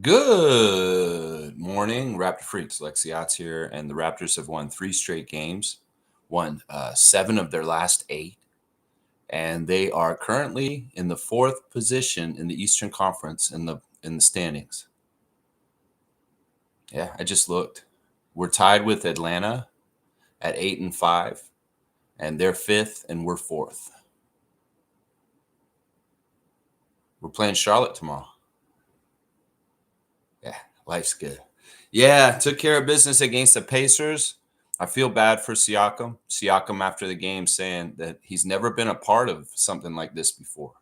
Good morning, Raptor Freaks. Lexiot's here, and the Raptors have won 3 straight games, won 7 of their last 8, and they are currently in the 4th position in the Eastern Conference in the standings. Yeah, I just looked. We're tied with Atlanta at 8-5, and they're 5th, and we're 4th. We're playing Charlotte tomorrow. Yeah, life's good. Yeah, took care of business against the Pacers. I feel bad for Siakam. Siakam after the game saying that he's never been a part of something like this before.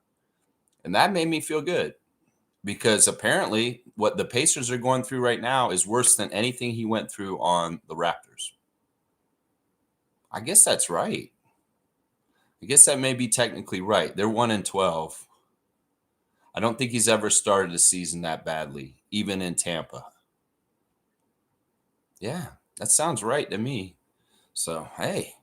And that made me feel good because apparently what the Pacers are going through right now is worse than anything he went through on the Raptors. I guess that's right. I guess that may be technically right. They're 1-12. I don't think he's ever started a season that badly, even in Tampa. Yeah, that sounds right to me. So, hey,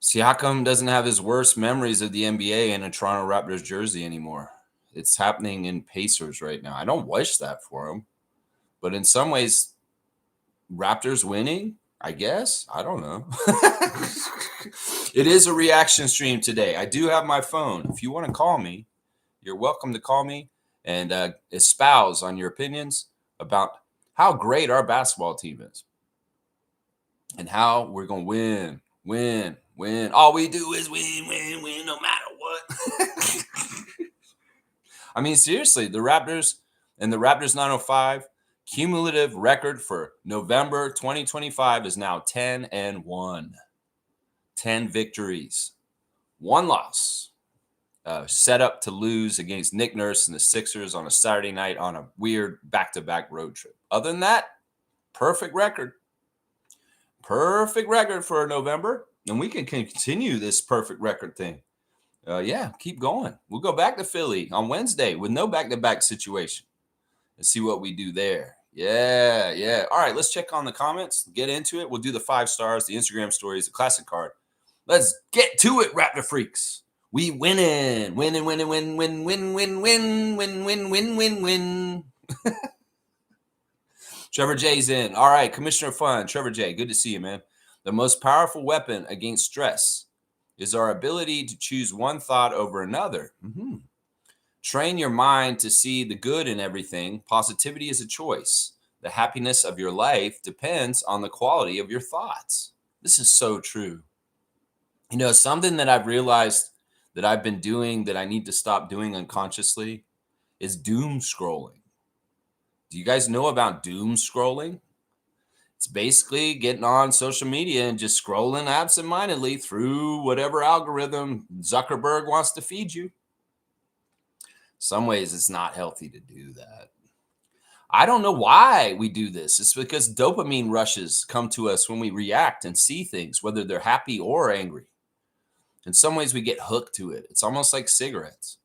Siakam doesn't have his worst memories of the NBA in a Toronto Raptors jersey anymore. It's happening in Pacers right now. I don't wish that for him. But in some ways, Raptors winning, I guess. I don't know. It is a reaction stream today. I do have my phone. If you want to call me, you're welcome to call me and espouse on your opinions about how great our basketball team is and how we're going to win. All we do is win, no matter what. I mean, seriously, the Raptors and the Raptors 905 cumulative record for November 2025 is now 10-1. 10 victories, 1 loss. Set up to lose against Nick Nurse and the Sixers on a Saturday night on a weird back-to-back road trip. Other than that, perfect record. Perfect record for November. And we can continue this perfect record thing. Yeah, keep going. We'll go back to Philly on Wednesday with no back-to-back situation and see what we do there. Yeah. All right, let's check on the comments. Get into it. We'll do the 5 stars, the Instagram stories, the classic card. Let's get to it, Raptor Freaks. We winning. Win. Trevor J's in. All right, Commissioner Fun. Trevor J, good to see you, man. The most powerful weapon against stress is our ability to choose one thought over another. Train your mind to see the good in everything. Positivity is a choice. The happiness of your life depends on the quality of your thoughts. This is so true. You know, something that I've realized that I've been doing that I need to stop doing unconsciously is doom scrolling. Do you guys know about doom scrolling? It's basically getting on social media and just scrolling absentmindedly through whatever algorithm Zuckerberg wants to feed you. Some ways it's not healthy to do that. I don't know why we do this. It's because dopamine rushes come to us when we react and see things, whether they're happy or angry. In some ways, we get hooked to it. It's almost like cigarettes.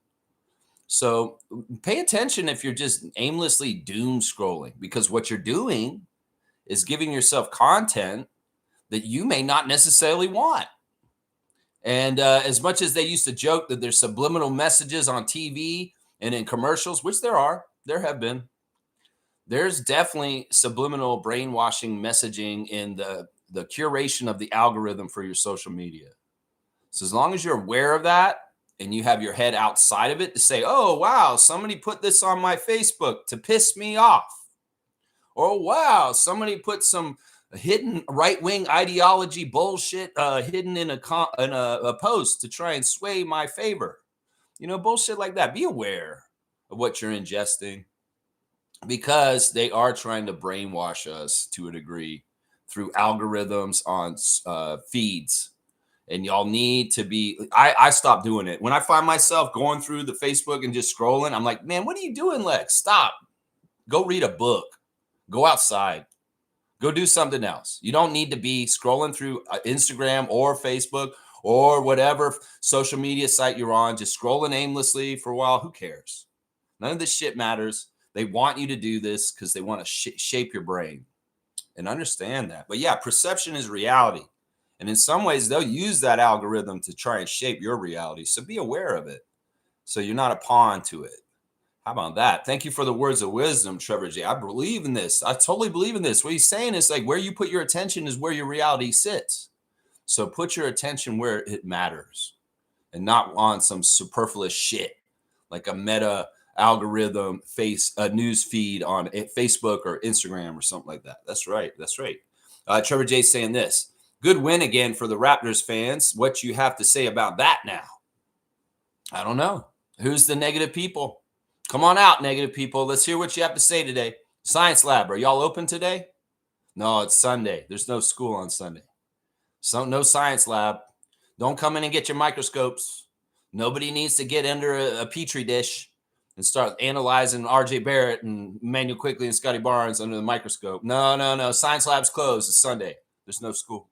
So pay attention if you're just aimlessly doom scrolling, because what you're doing is giving yourself content that you may not necessarily want. And as much as they used to joke that there's subliminal messages on TV and in commercials, which there have been, there's definitely subliminal brainwashing messaging in the curation of the algorithm for your social media. So as long as you're aware of that and you have your head outside of it to say, oh, wow, somebody put this on my Facebook to piss me off. Or, wow, somebody put some hidden right-wing ideology bullshit hidden in a post to try and sway my favor. You know, bullshit like that. Be aware of what you're ingesting because they are trying to brainwash us to a degree through algorithms on feeds. And y'all need to be, I stopped doing it. When I find myself going through the Facebook and just scrolling, I'm like, man, what are you doing, Lex? Stop. Go read a book. Go outside. Go do something else. You don't need to be scrolling through Instagram or Facebook or whatever social media site you're on, just scrolling aimlessly for a while. Who cares? None of this shit matters. They want you to do this because they want to shape your brain and understand that. But yeah, perception is reality. And in some ways, they'll use that algorithm to try and shape your reality. So be aware of it. So you're not a pawn to it. How about that? Thank you for the words of wisdom, Trevor J. I believe in this. I totally believe in this. What he's saying is like where you put your attention is where your reality sits. So put your attention where it matters and not on some superfluous shit like a meta algorithm news feed on Facebook or Instagram or something like that. That's right. That's right. Trevor J saying this. Good win again for the Raptors fans. What you have to say about that now? I don't know. Who's the negative people? Come on out, negative people. Let's hear what you have to say today. Science lab, are y'all open today? No, it's Sunday. There's no school on Sunday. So no science lab. Don't come in and get your microscopes. Nobody needs to get under a petri dish and start analyzing RJ Barrett and Manuel Quickly and Scottie Barnes under the microscope. No. Science lab's closed. It's Sunday. There's no school.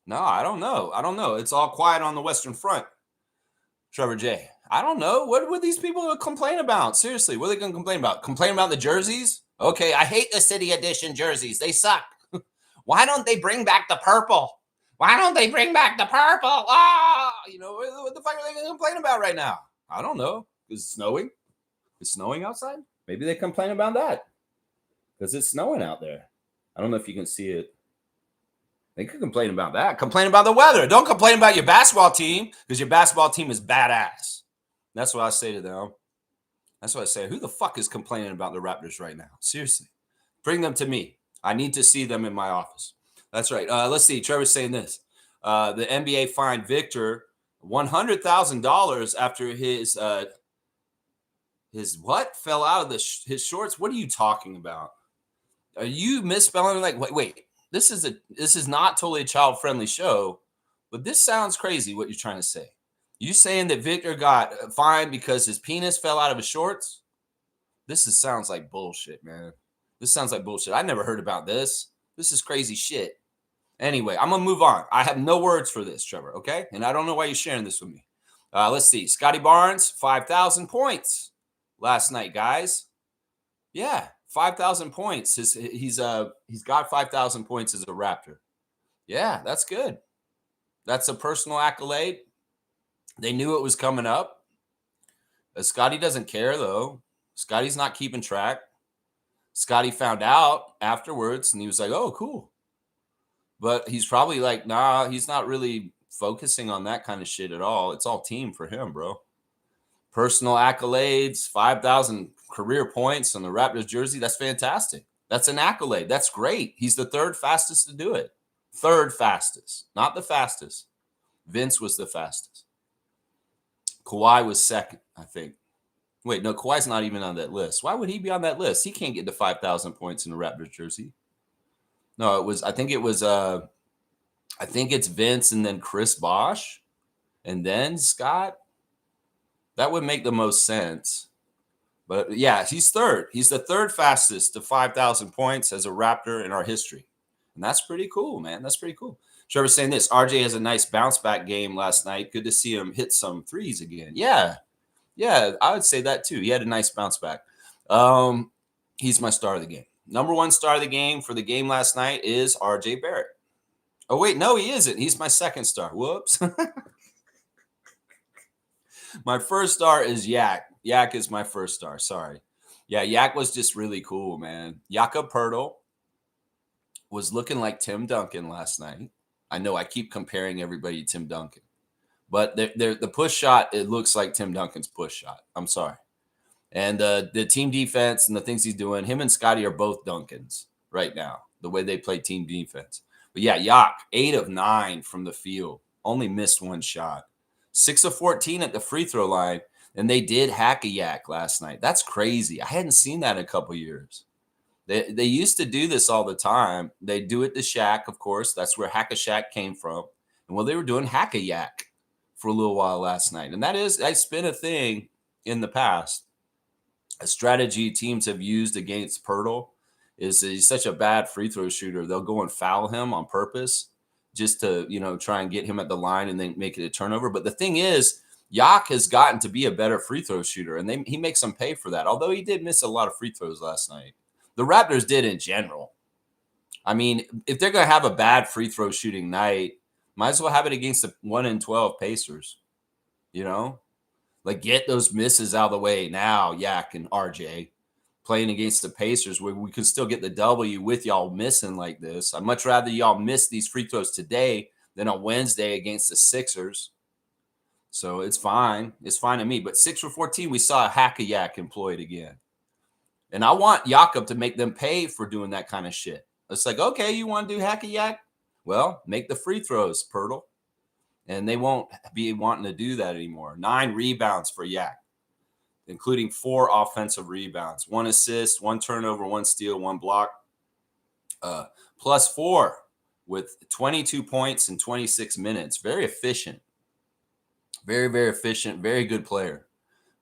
No, I don't know. It's all quiet on the Western Front. Trevor J. I don't know. What would these people complain about? Seriously, what are they going to complain about? Complain about the jerseys? Okay, I hate the City Edition jerseys. They suck. Why don't they bring back the purple? Why don't they bring back the purple? What the fuck are they going to complain about right now? I don't know. Is it snowing? It's snowing outside? Maybe they complain about that because it's snowing out there. I don't know if you can see it. They could complain about that. Complain about the weather. Don't complain about your basketball team because your basketball team is badass. That's what I say to them. That's what I say. Who the fuck is complaining about the Raptors right now? Seriously. Bring them to me. I need to see them in my office. That's right. Let's see. Trevor's saying this. The NBA fined Victor $100,000 after his what fell out of his shorts. What are you talking about? Are you misspelling? Like, wait. This is not totally a child-friendly show, but this sounds crazy what you're trying to say. You saying that Victor got fined because his penis fell out of his shorts? This sounds like bullshit, man. This sounds like bullshit. I never heard about this. This is crazy shit. Anyway, I'm going to move on. I have no words for this, Trevor, okay? And I don't know why you're sharing this with me. Let's see. Scottie Barnes, 5,000 points last night, guys. Yeah. 5,000 points. He's got 5,000 points as a Raptor. Yeah, that's good. That's a personal accolade. They knew it was coming up. Scottie doesn't care, though. Scottie's not keeping track. Scottie found out afterwards, and he was like, oh, cool. But he's probably like, nah, he's not really focusing on that kind of shit at all. It's all team for him, bro. Personal accolades, 5,000 career points on the Raptors jersey. That's fantastic. That's an accolade. That's great. He's the third fastest to do it. Third fastest, not the fastest. Vince was the fastest. Kawhi was second, I think. Wait, no, Kawhi's not even on that list. Why would he be on that list? He can't get to 5,000 points in the Raptors jersey. No, I think it's Vince and then Chris Bosh and then Scott. That would make the most sense. But yeah, he's third. He's the third fastest to 5,000 points as a Raptor in our history. And that's pretty cool, man. That's pretty cool. Trevor's saying this. RJ has a nice bounce back game last night. Good to see him hit some threes again. Yeah, I would say that too. He had a nice bounce back. He's my star of the game. Number one star of the game for the game last night is RJ Barrett. Oh, wait, no, he isn't. He's my second star. Whoops. My first star is Yak. Yak is my first star. Sorry. Yeah, Yak was just really cool, man. Jakob Poeltl was looking like Tim Duncan last night. I know I keep comparing everybody to Tim Duncan. But the push shot, it looks like Tim Duncan's push shot. I'm sorry. And the team defense and the things he's doing, him and Scottie are both Duncans right now, the way they play team defense. But yeah, Yak, 8 of 9 from the field. Only missed one shot. 6 of 14 at the free throw line. And they did hack a Yak last night. That's crazy. I hadn't seen that in a couple years. They used to do this all the time. They do it to Shaq, of course. That's where Hack-a-Shaq came from. And well, they were doing hack-a-yak for a little while last night. And that's been a thing in the past. A strategy teams have used against Poeltl is he's such a bad free throw shooter. They'll go and foul him on purpose just to, try and get him at the line and then make it a turnover. But the thing is, Yak has gotten to be a better free throw shooter, and he makes them pay for that, although he did miss a lot of free throws last night. The Raptors did in general. I mean, if they're going to have a bad free throw shooting night, might as well have it against the 1-12 Pacers, Like, get those misses out of the way now, Yak and RJ. Playing against the Pacers where we could still get the W with y'all missing like this. I'd much rather y'all miss these free throws today than on Wednesday against the Sixers. So it's fine. It's fine to me. But 6 for 14, we saw a hack-a-yak employed again. And I want Jakob to make them pay for doing that kind of shit. It's like, okay, you want to do hack-a-yak? Well, make the free throws, Poeltl. And they won't be wanting to do that anymore. 9 rebounds for Yak, including 4 offensive rebounds, 1 assist, 1 turnover, 1 steal, 1 block, plus 4 with 22 points in 26 minutes. Very efficient. Very, very efficient. Very good player.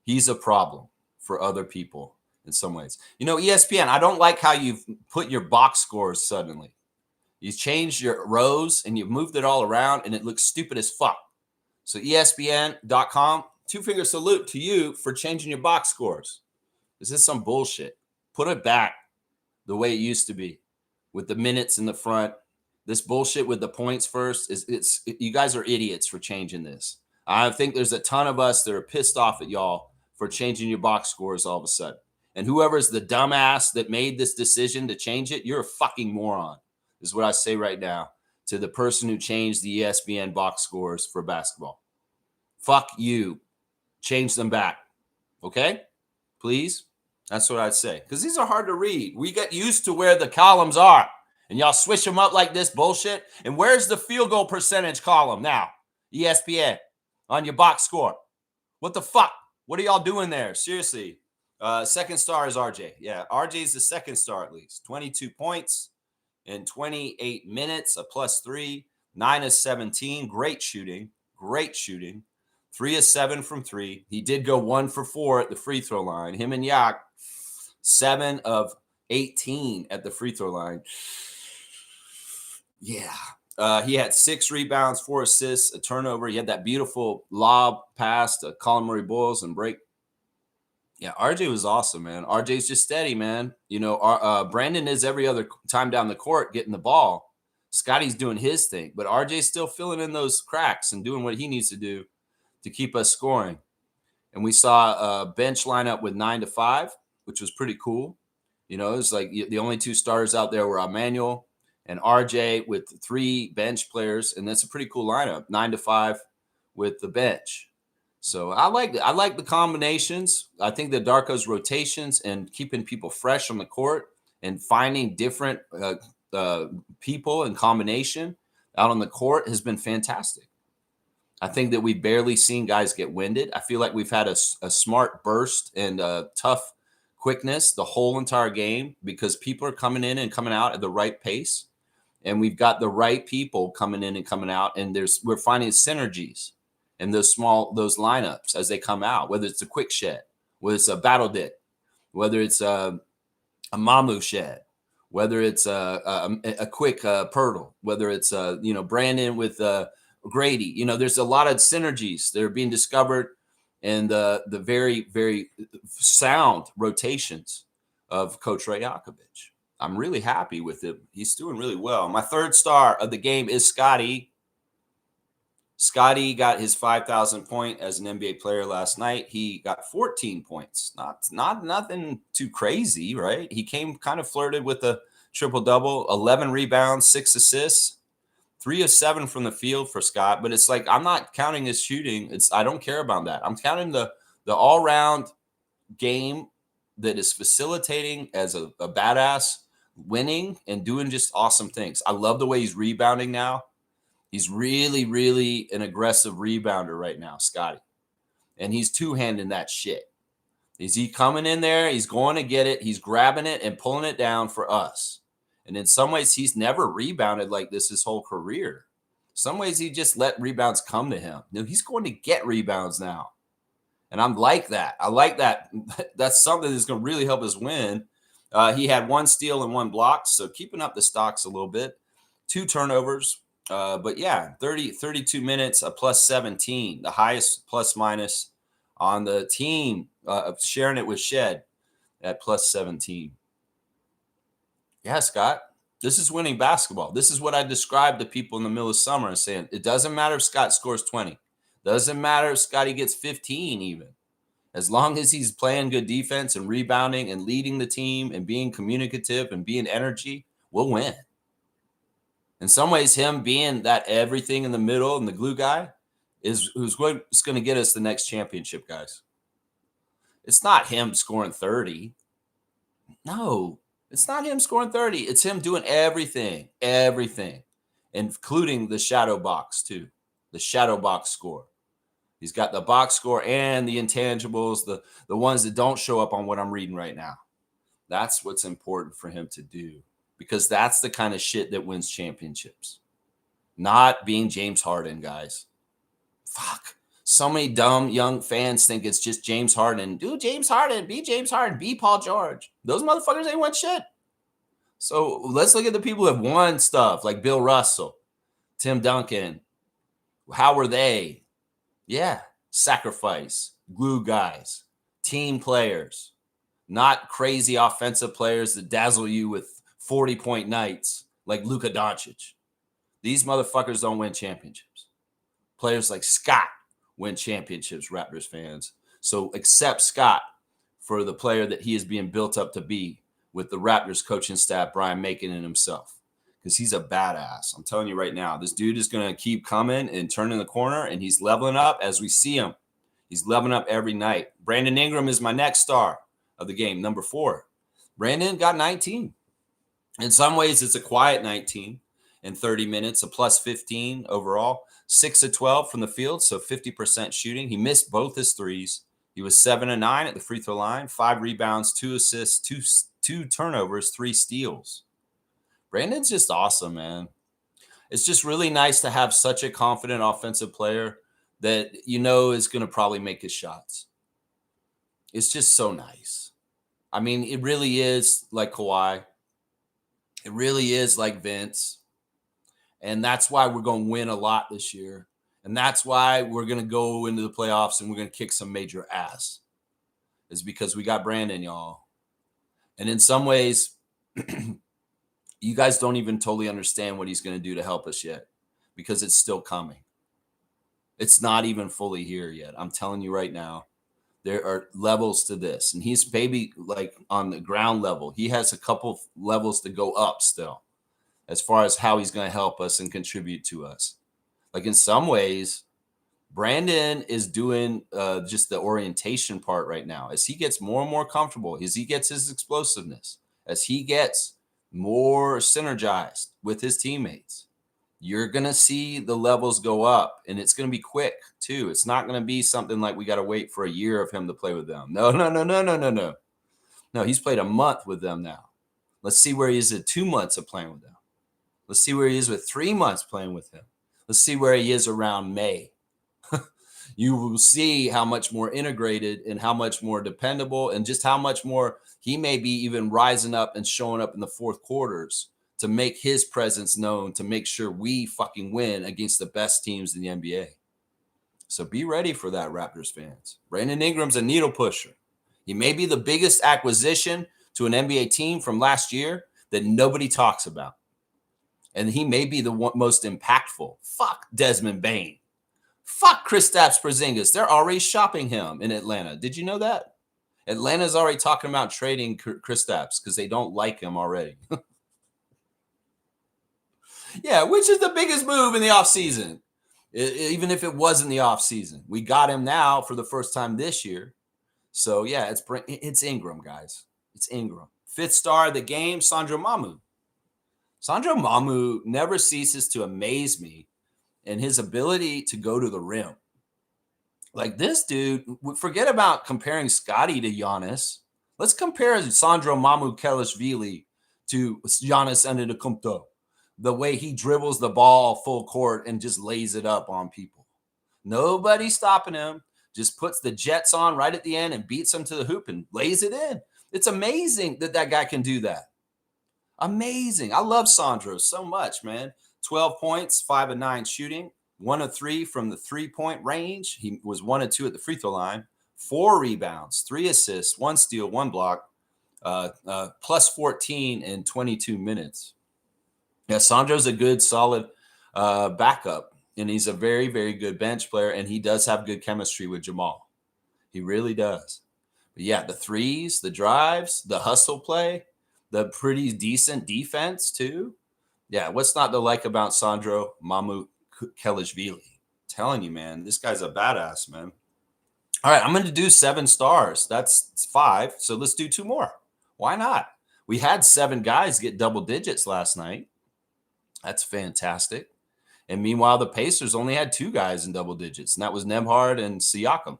He's a problem for other people in some ways. You know, ESPN, I don't like how you've put your box scores suddenly. You changed your rows and you've moved it all around and it looks stupid as fuck. So ESPN.com, 2-finger salute to you for changing your box scores. This is some bullshit. Put it back the way it used to be with the minutes in the front. This bullshit with the points first you guys are idiots for changing this. I think there's a ton of us that are pissed off at y'all for changing your box scores all of a sudden. And whoever's the dumbass that made this decision to change it, you're a fucking moron, is what I say right now to the person who changed the ESPN box scores for basketball. Fuck you. Change them back. Okay? Please? That's what I'd say. Because these are hard to read. We get used to where the columns are. And y'all switch them up like this bullshit. And where's the field goal percentage column now? ESPN on your box score. What the fuck? What are y'all doing there? Seriously. Second star is RJ. Yeah, RJ is the second star at least. 22 points in 28 minutes, a +3, 9 of 17. Great shooting. Great shooting. 3 of 7 from 3. He did go 1 for 4 at the free throw line. Him and Yak, 7 of 18 at the free throw line. Yeah. He had 6 rebounds, 4 assists, a turnover. He had that beautiful lob pass to Colin Murray-Boyles and break. Yeah, RJ was awesome, man. RJ's just steady, man. You know, Brandon is every other time down the court getting the ball. Scottie's doing his thing, but RJ's still filling in those cracks and doing what he needs to do to keep us scoring. And we saw a bench lineup with 9 to 5, which was pretty cool. You know, it's like the only 2 starters out there were Emmanuel and RJ with 3 bench players, and that's a pretty cool lineup, 9 to 5 with the bench. So I like the combinations. I think the Darko's rotations and keeping people fresh on the court and finding different people and combination out on the court has been fantastic. I think that we've barely seen guys get winded. I feel like we've had a smart burst and tough quickness the whole entire game because people are coming in and coming out at the right pace. And we've got the right people coming in and coming out. And we're finding synergies in those lineups as they come out, whether it's a quick shed, whether it's a battle dick, whether it's a Mamu shed, whether it's a quick Poeltl, whether it's Brandon with Grady. You know, there's a lot of synergies that are being discovered and the very, very sound rotations of Coach Ray Jakovich. I'm really happy with him. He's doing really well. My third star of the game is Scottie. Scottie got his 5,000 point as an NBA player last night. He got 14 points. Not nothing too crazy, right? He came kind of flirted with a triple-double, 11 rebounds, 6 assists, 3 of 7 from the field for Scott. But it's like I'm not counting his shooting. I don't care about that. I'm counting the all-round game that is facilitating as a badass, winning and doing just awesome things. I love the way he's rebounding now. He's really, really an aggressive rebounder right now, Scottie. And he's two-handing that shit. Is he coming in there? He's going to get it. He's grabbing it and pulling it down for us. And in some ways, he's never rebounded like this his whole career. Some ways he just let rebounds come to him. No, he's going to get rebounds now. And I'm like that. I like that. That's something that's going to really help us win. He had 1 steal and 1 block, so keeping up the stocks a little bit. 2 turnovers. But yeah, 32 minutes, a +17, the highest plus-minus on the team, sharing it with Shed at +17. Yeah, Scott, this is winning basketball. This is what I described to people in the middle of summer and saying, it doesn't matter if Scott scores 20. Doesn't matter if Scottie gets 15 even. As long as he's playing good defense and rebounding and leading the team and being communicative and being energy, we'll win. In some ways, him being that everything in the middle and the glue guy is who's going to get us the next championship, guys. It's not him scoring 30. No, it's not him scoring 30. It's him doing everything, including the shadow box too, the shadow box score. He's got the box score and the intangibles, the ones that don't show up on what I'm reading right now. That's what's important for him to do, because that's the kind of shit that wins championships. Not being James Harden, guys. Fuck. So many dumb young fans think it's just James Harden. Do James Harden. Be James Harden. Be Paul George. Those motherfuckers ain't won shit. So let's look at the people who have won stuff like Bill Russell, Tim Duncan. How were they? Yeah, sacrifice, glue guys, team players, not crazy offensive players that dazzle you with 40-point nights like Luka Doncic. These motherfuckers don't win championships. Players like Scott win championships, Raptors fans. So accept Scott for the player that he is being built up to be with the Raptors coaching staff, Brian Macon and himself. Because he's a badass. I'm telling you right now, this dude is going to keep coming and turning the corner, and he's leveling up as we see him. He's leveling up every night. Brandon Ingram is my next star of the game, number 4. Brandon got 19. In some ways, it's a quiet 19 in 30 minutes, a plus 15 overall, 6 of 12 from the field, so 50% shooting. He missed both his threes. He was 7 of 9 at the free throw line, 5 rebounds, 2 assists, 2 turnovers, 3 steals. Brandon's just awesome, man. It's just really nice to have such a confident offensive player that you know is going to probably make his shots. It's just so nice. I mean, it really is like Kawhi. It really is like Vince. And that's why we're going to win a lot this year. And that's why we're going to go into the playoffs and we're going to kick some major ass. Is because we got Brandon, y'all. And in some ways, you guys don't even totally understand what he's going to do to help us yet, because it's still coming. It's not even fully here yet. I'm telling you right now, there are levels to this. And he's maybe like on the ground level. He has a couple levels to go up still as far as how he's going to help us and contribute to us. Like in some ways, Brandon is doing just the orientation part right now. As he gets more and more comfortable, as he gets his explosiveness, as he gets more synergized with his teammates, you're going to see the levels go up, and it's going to be quick too. It's not going to be something like we got to wait for a year of him to play with them. No. No, he's played a month with them now. Let's see where he is at 2 months of playing with them. Let's see where he is with 3 months playing with him. Let's see where he is around May. You will see how much more integrated and how much more dependable and just how much more he may be even rising up and showing up in the fourth quarters to make his presence known, to make sure we fucking win against the best teams in the NBA. So be ready for that, Raptors fans. Brandon Ingram's a needle pusher. He may be the biggest acquisition to an NBA team from last year that nobody talks about. And he may be the most impactful. Fuck Desmond Bane. Fuck Kristaps Porzingis. They're already shopping him in Atlanta. Did you know that? Atlanta's already talking about trading Kristaps because they don't like him already. Yeah, which is the biggest move in the offseason. Even if it wasn't the offseason. We got him now for the first time this year. So, yeah, it's Ingram, guys. It's Ingram. 5th star of the game, Sandro Mamu. Sandro Mamu never ceases to amaze me in his ability to go to the rim. Like this dude, forget about comparing Scottie to Giannis. Let's compare Sandro Mamu-Kelishvili to Giannis Antetokounmpo. The way he dribbles the ball full court and just lays it up on people. Nobody's stopping him. Just puts the Jets on right at the end and beats them to the hoop and lays it in. It's amazing that guy can do that. Amazing. I love Sandro so much, man. 12 points, 5 of 9 shooting, 1 of 3 from the 3-point range. He was 1 of 2 at the free throw line, 4 rebounds, 3 assists, 1 steal, 1 block, plus 14 in 22 minutes. Yeah, Sandro's a good, solid backup and he's a very, very good bench player, and he does have good chemistry with Jamal. He really does. But yeah, the threes, the drives, the hustle play, the pretty decent defense too. Yeah, what's not to like about Sandro Mamukelashvili? Telling you, man, this guy's a badass, man. All right, I'm going to do 7 stars. That's 5. So let's do 2 more. Why not? We had 7 guys get double digits last night. That's fantastic. And meanwhile, the Pacers only had 2 guys in double digits, and that was Nembhard and Siakam.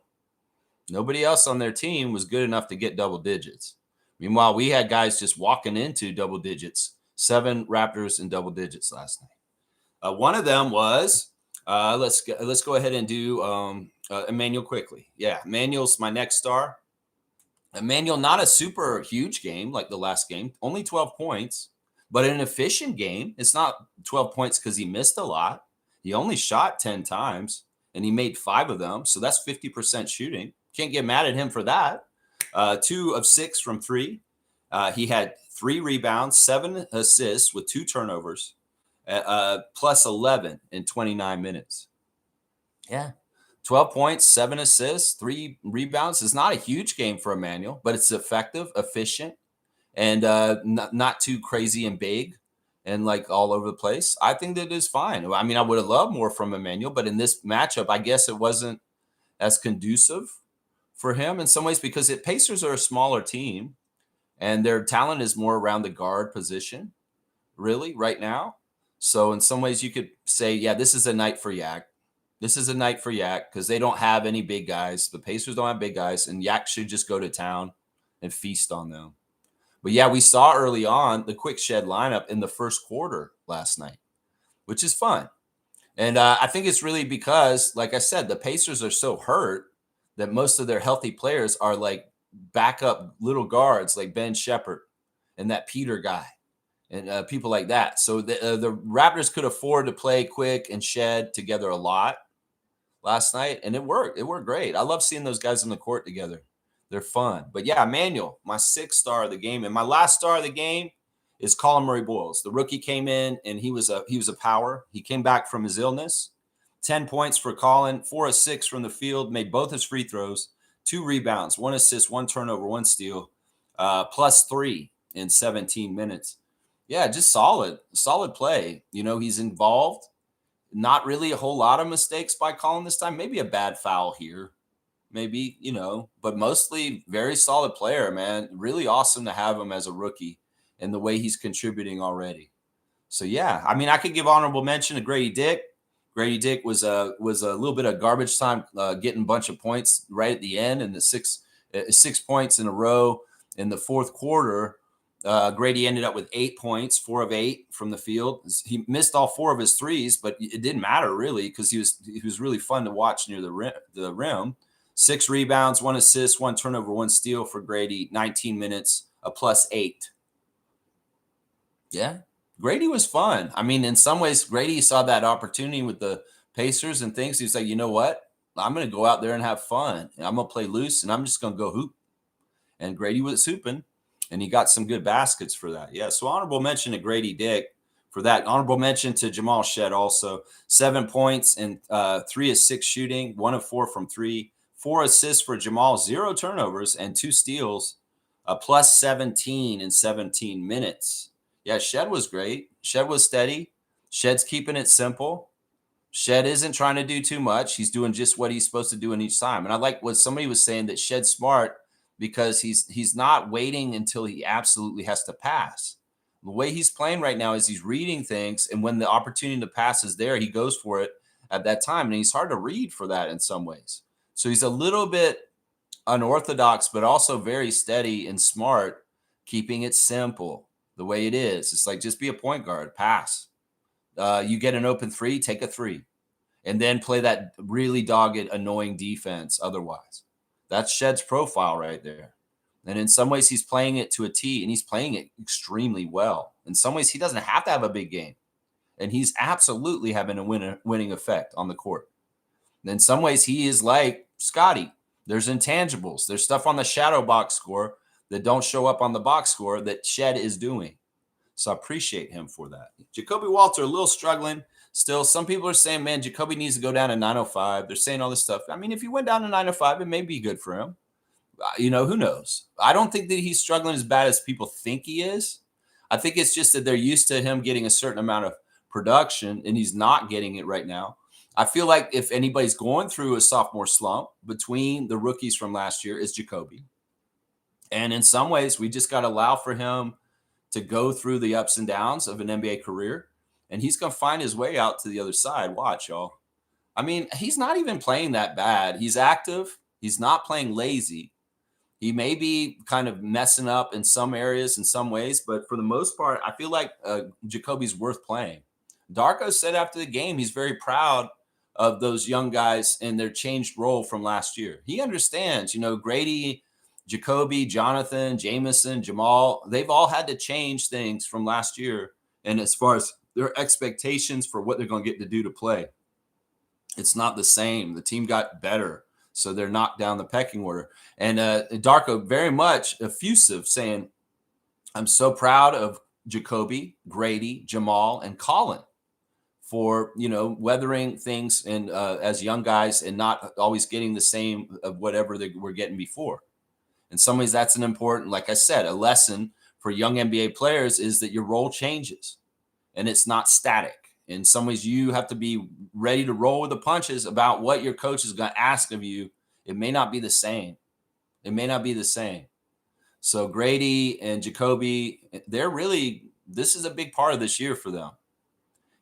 Nobody else on their team was good enough to get double digits. Meanwhile, we had guys just walking into double digits. 7 Raptors in double digits last night. One of them was let's go ahead and do Emmanuel quickly. Yeah, Emmanuel's my next star. Emmanuel, not a super huge game like the last game, only 12 points, but an efficient game. It's not 12 points because he missed a lot. He only shot 10 times, and he made 5 of them, so that's 50% shooting. Can't get mad at him for that. 2 of 6 from 3. He had 3 rebounds, 7 assists with 2 turnovers, plus 11 in 29 minutes. Yeah. 12 points, 7 assists, 3 rebounds. It's not a huge game for Emmanuel, but it's effective, efficient, and not too crazy and big and like all over the place. I think that is fine. I mean, I would have loved more from Emmanuel, but in this matchup, I guess it wasn't as conducive for him in some ways because Pacers are a smaller team and their talent is more around the guard position, really, right now. So in some ways you could say, yeah, this is a night for Yak. This is a night for Yak because they don't have any big guys. The Pacers don't have big guys, and Yak should just go to town and feast on them. But yeah, we saw early on the quick shed lineup in the first quarter last night, which is fun. And I think it's really because, like I said, the Pacers are so hurt that most of their healthy players are like backup little guards like Ben Shepherd and that Peter guy and people like that. So the Raptors could afford to play quick and shed together a lot last night, and it worked. It worked great. I love seeing those guys on the court together. They're fun. But yeah, Emmanuel, my 6th star of the game. And my last star of the game is Colin Murray-Boyles. The rookie came in, and he was a power. He came back from his illness. 10 points for Colin, 4 of 6 from the field, made both his free throws, 2 rebounds, 1 assist, 1 turnover, 1 steal, plus 3 in 17 minutes. Yeah, just solid play. You know, he's involved. Not really a whole lot of mistakes by Colin this time. Maybe a bad foul here. Maybe, you know, but mostly very solid player, man. Really awesome to have him as a rookie and the way he's contributing already. So, yeah, I mean, I could give honorable mention to Grady Dick. Grady Dick was a little bit of garbage time, getting a bunch of points right at the end, and the 6 points in a row in the fourth quarter. Grady ended up with 8 points, 4 of 8 from the field. He missed all 4 of his threes, but it didn't matter really because he was really fun to watch near the rim. 6 rebounds, 1 assist, 1 turnover, 1 steal for Grady. 19 minutes, a plus 8. Yeah, Grady was fun. I mean, in some ways, Grady saw that opportunity with the Pacers and things. He was like, you know what? I'm going to go out there and have fun. And I'm going to play loose, and I'm just going to go hoop. And Grady was hooping. And he got some good baskets for that. Yeah, so honorable mention to Grady Dick for that. Honorable mention to Jamal Shed also. 7 points and 3 of 6 shooting, 1 of 4 from 3. 4 assists for Jamal, 0 turnovers, and 2 steals, plus 17 in 17 minutes. Yeah, Shed was great. Shed was steady. Shed's keeping it simple. Shed isn't trying to do too much. He's doing just what he's supposed to do in each time. And I like what somebody was saying, that Shed's smart because he's not waiting until he absolutely has to pass. The way he's playing right now is he's reading things, and when the opportunity to pass is there, he goes for it at that time, and he's hard to read for that in some ways. So he's a little bit unorthodox, but also very steady and smart, keeping it simple the way it is. It's like, just be a point guard, pass. You get an open 3, take a 3, and then play that really dogged, annoying defense otherwise. That's Shed's profile right there. And in some ways, he's playing it to a T, and he's playing it extremely well. In some ways, he doesn't have to have a big game, and he's absolutely having a winning effect on the court. And in some ways, he is like Scottie. There's intangibles. There's stuff on the shadow box score that don't show up on the box score that Shed is doing. So I appreciate him for that. Jakob Poeltl, a little struggling. Still, some people are saying, man, Jakobi needs to go down to 905. They're saying all this stuff. I mean, if he went down to 905, it may be good for him. Who knows? I don't think that he's struggling as bad as people think he is. I think it's just that they're used to him getting a certain amount of production, and he's not getting it right now. I feel like if anybody's going through a sophomore slump between the rookies from last year, is Jakobi. And in some ways, we just got to allow for him to go through the ups and downs of an NBA career, and he's going to find his way out to the other side. Watch, y'all. I mean, he's not even playing that bad. He's active. He's not playing lazy. He may be kind of messing up in some areas in some ways, but for the most part, I feel like Jakobi's worth playing. Darko said after the game he's very proud of those young guys and their changed role from last year. He understands, Grady, Jakobi, Jonathan, Jamison, Jamal, they've all had to change things from last year. And as far as their expectations for what they're going to get to do to play, it's not the same. The team got better. So they're knocked down the pecking order. And Darko very much effusive, saying, I'm so proud of Jakobi, Grady, Jamal, and Colin for, weathering things and as young guys and not always getting the same of whatever they were getting before. In some ways, that's an important, like I said, a lesson for young NBA players is that your role changes and it's not static. In some ways, you have to be ready to roll with the punches about what your coach is going to ask of you. It may not be the same. So Grady and Jakobi, this is a big part of this year for them,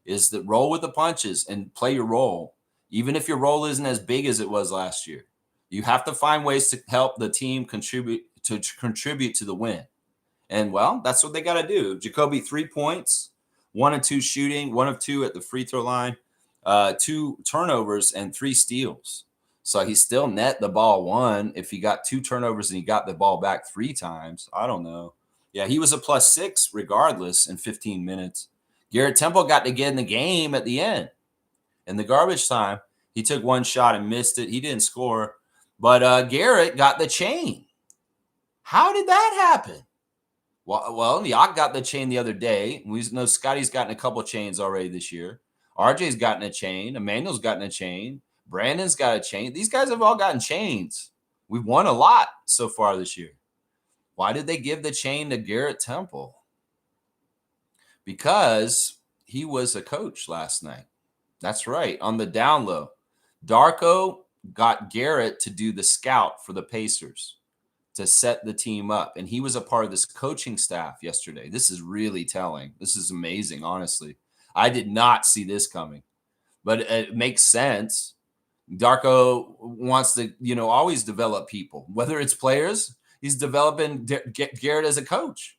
is that roll with the punches and play your role. Even if your role isn't as big as it was last year, you have to find ways to help the team contribute to the win. And, well, that's what they got to do. Jakobi, 3 points. 1 of 2 shooting, 1 of 2 at the free throw line, 2 turnovers, and 3 steals. So he still net the ball 1. If he got 2 turnovers and he got the ball back 3 times, I don't know. Yeah, he was a +6 regardless in 15 minutes. Garrett Temple got to get in the game at the end. In the garbage time, he took 1 shot and missed it. He didn't score. But Garrett got the chain. How did that happen? Well, Yak got the chain the other day. We know Scottie's gotten a couple chains already this year. RJ's gotten a chain. Emmanuel's gotten a chain. Brandon's got a chain. These guys have all gotten chains. We've won a lot so far this year. Why did they give the chain to Garrett Temple? Because he was a coach last night. That's right, on the down low. Darko got Garrett to do the scout for the Pacers, to set the team up. And he was a part of this coaching staff yesterday. This is really telling. This is amazing, honestly. I did not see this coming, but it makes sense. Darko wants to, always develop people, whether it's players. He's developing Garrett as a coach.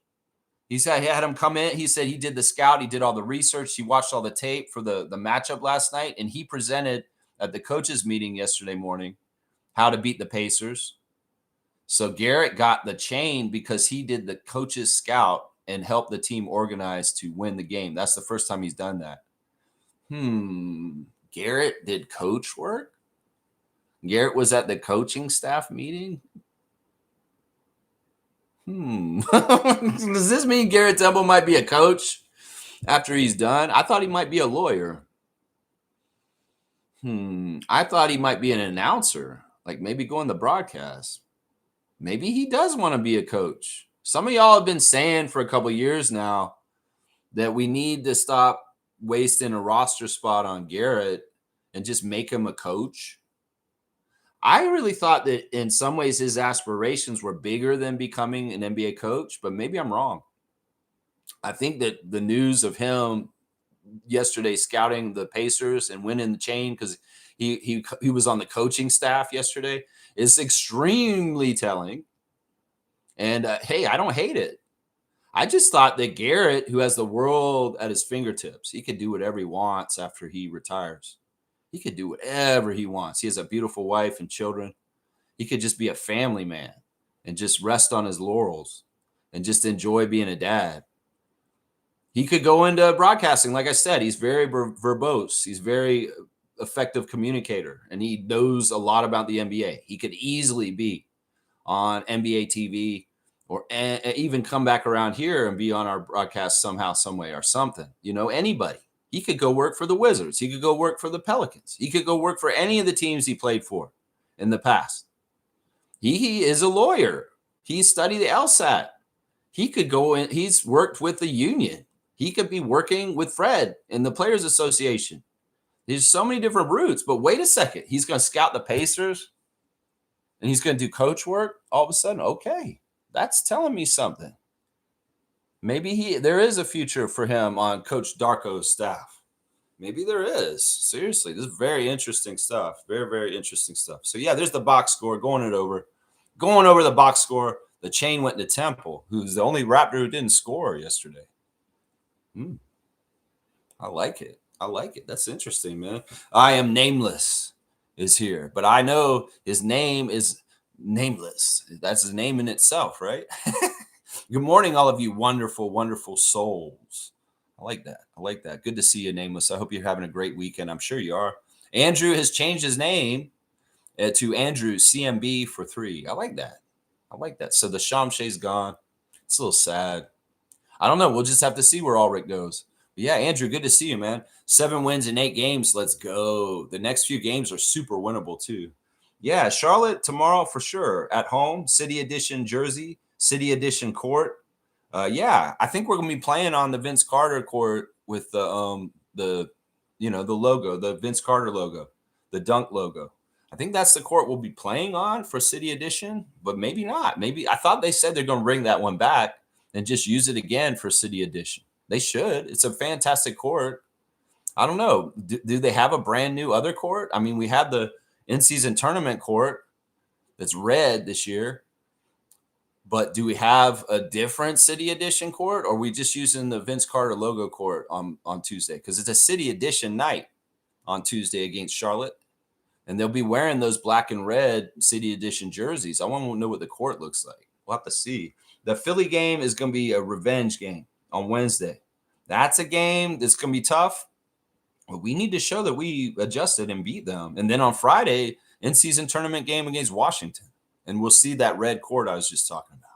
He said he had him come in. He said he did the scout. He did all the research. He watched all the tape for the matchup last night. And he presented at the coaches meeting yesterday morning how to beat the Pacers. So Garrett got the chain because he did the coach's scout and helped the team organize to win the game. That's the first time he's done that. Garrett did coach work? Garrett was at the coaching staff meeting? Does this mean Garrett Temple might be a coach after he's done? I thought he might be a lawyer. I thought he might be an announcer, like maybe go on the broadcast. Maybe he does want to be a coach. Some of y'all have been saying for a couple of years now that we need to stop wasting a roster spot on Garrett and just make him a coach. I really thought that in some ways his aspirations were bigger than becoming an NBA coach, but maybe I'm wrong. I think that the news of him yesterday scouting the Pacers and winning the chain because he was on the coaching staff yesterday is extremely telling. And hey, I don't hate it. I just thought that Garrett, who has the world at his fingertips, he could do whatever he wants after he retires. He could do whatever he wants. He has a beautiful wife and children. He could just be a family man and just rest on his laurels and just enjoy being a dad. He could go into broadcasting. Like I said, he's very verbose. He's very effective communicator, and he knows a lot about the NBA. He could easily be on NBA TV or even come back around here and be on our broadcast somehow, some way or something. Anybody. He could go work for the Wizards. He could go work for the Pelicans. He could go work for any of the teams he played for in the past. He is a lawyer. He studied the LSAT. He could go in. He's worked with the union. He could be working with Fred in the Players Association. There's so many different routes. But wait a second. He's going to scout the Pacers and he's going to do coach work all of a sudden. Okay, that's telling me something. Maybe there is a future for him on Coach Darko's staff. Maybe there is. Seriously, this is very interesting stuff. Very, very interesting stuff. So, yeah, there's the box score. Going over the box score. The chain went to Temple, who's the only Raptor who didn't score yesterday. I like it. That's interesting, man. I am nameless is here, but I know his name is nameless. That's his name in itself, right? Good morning, all of you wonderful, wonderful souls. I like that. Good to see you, Nameless. I hope you're having a great weekend. I'm sure you are. Andrew has changed his name to Andrew CMB for 3. I like that. So the Shamshay's gone. It's a little sad. I don't know. We'll just have to see where Ulrich goes. But yeah, Andrew, good to see you, man. 7 wins in 8 games. Let's go. The next few games are super winnable, too. Yeah, Charlotte tomorrow for sure. At home, City Edition jersey, City Edition court. Yeah, I think we're gonna be playing on the Vince Carter court with the logo, the Vince Carter logo, the dunk logo. I think that's the court we'll be playing on for City Edition, but maybe not. Maybe I thought they said they're gonna bring that one back and just use it again for City Edition. They should. It's a fantastic court. I don't know. Do they have a brand new other court? I mean, we had the in-season tournament court that's red this year. But do we have a different City Edition court, or are we just using the Vince Carter logo court on Tuesday? Because it's a City Edition night on Tuesday against Charlotte. And they'll be wearing those black and red City Edition jerseys. I want to know what the court looks like. We'll have to see. The Philly game is going to be a revenge game on Wednesday. That's a game that's going to be tough. But we need to show that we adjusted and beat them. And then on Friday, in-season tournament game against Washington. And we'll see that red court I was just talking about.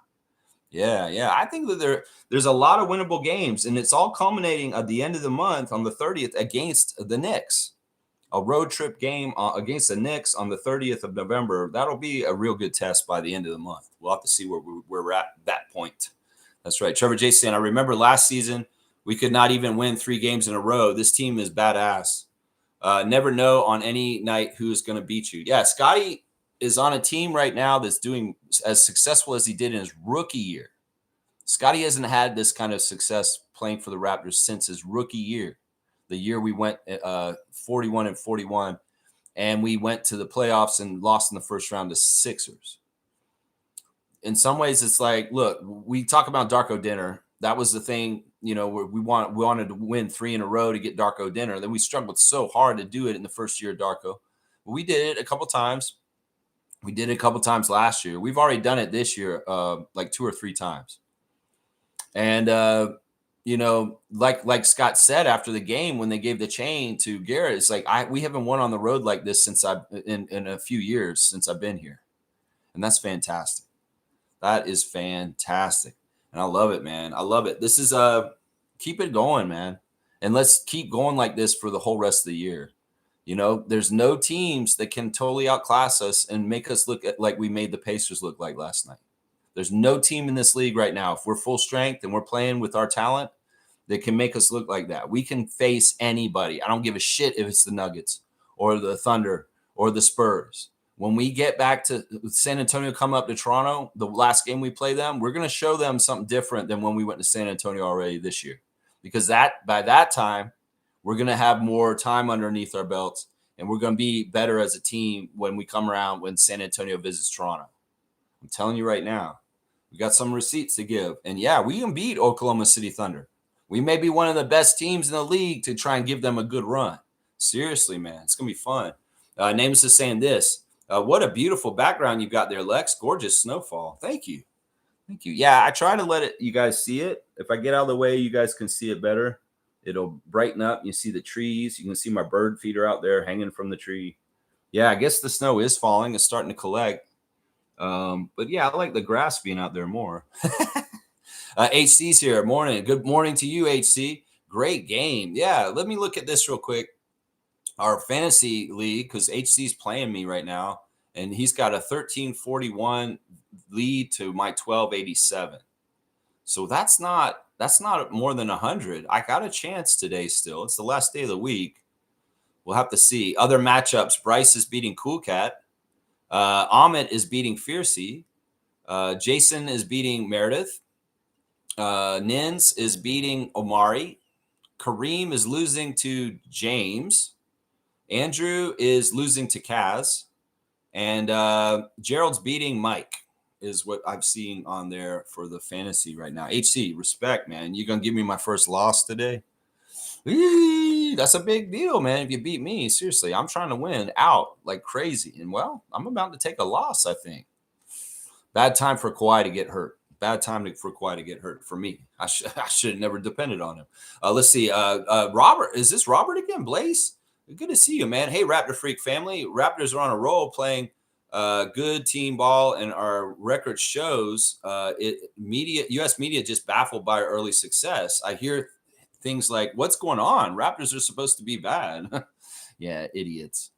Yeah. I think that there's a lot of winnable games, and it's all culminating at the end of the month on the 30th against the Knicks. A road trip game against the Knicks on the 30th of November. That'll be a real good test by the end of the month. We'll have to see where we're at that point. That's right. Trevor J. saying, I remember last season we could not even win 3 games in a row. This team is badass. Never know on any night who is going to beat you. Yeah, Scottie is on a team right now that's doing as successful as he did in his rookie year. Scottie hasn't had this kind of success playing for the Raptors since his rookie year. The year we went 41-41, and we went to the playoffs and lost in the first round to Sixers. In some ways, it's like, look, we talk about Darko dinner. That was the thing, where we wanted to win 3 in a row to get Darko dinner. Then we struggled so hard to do it in the first year of Darko. But we did it a couple times. We did it a couple times last year. We've already done it this year, like 2 or 3 times. And, like Scott said after the game when they gave the chain to Garrett, it's like we haven't won on the road like this since in a few years since I've been here. And that's fantastic. That is fantastic. And I love it, man. I love it. This is keep it going, man. And let's keep going like this for the whole rest of the year. There's no teams that can totally outclass us and make us look like we made the Pacers look like last night. There's no team in this league right now, if we're full strength and we're playing with our talent, that can make us look like that. We can face anybody. I don't give a shit if it's the Nuggets or the Thunder or the Spurs. When we get back to San Antonio, come up to Toronto, the last game we play them, we're going to show them something different than when we went to San Antonio already this year. Because by that time, we're going to have more time underneath our belts, and we're going to be better as a team when we come around when San Antonio visits Toronto. I'm telling you right now, we got some receipts to give. And, yeah, we can beat Oklahoma City Thunder. We may be one of the best teams in the league to try and give them a good run. Seriously, man, it's going to be fun. Names is saying this. What a beautiful background you've got there, Lex. Gorgeous snowfall. Thank you. Yeah, I try to let you guys see it. If I get out of the way, you guys can see it better. It'll brighten up. You see the trees. You can see my bird feeder out there hanging from the tree. Yeah, I guess the snow is falling. It's starting to collect. But yeah, I like the grass being out there more. HC's here. Morning. Good morning to you, HC. Great game. Yeah, let me look at this real quick. Our fantasy league, because HC's playing me right now, and he's got a 1341 lead to my 1287. So that's not more than 100. I got a chance today still. It's the last day of the week. We'll have to see. Other matchups, Bryce is beating Cool Cat. Amit is beating Fiercey. Jason is beating Meredith. Nins is beating Omari. Kareem is losing to James. Andrew is losing to Kaz. And Gerald's beating Mike is what I've seen on there for the fantasy right now. HC, respect, man. You going to give me my first loss today? Eee, that's a big deal, man. If you beat me, seriously, I'm trying to win out like crazy. And, well, I'm about to take a loss, I think. Bad time for Kawhi to get hurt. Bad time for Kawhi to get hurt for me. I should have never depended on him. Let's see. Robert, is this Robert again? Blaze? Good to see you, man. Hey, Raptor Freak family. Raptors are on a roll playing good team ball, and our record shows U.S. media just baffled by our early success. I hear things like, what's going on? Raptors are supposed to be bad. Yeah, idiots.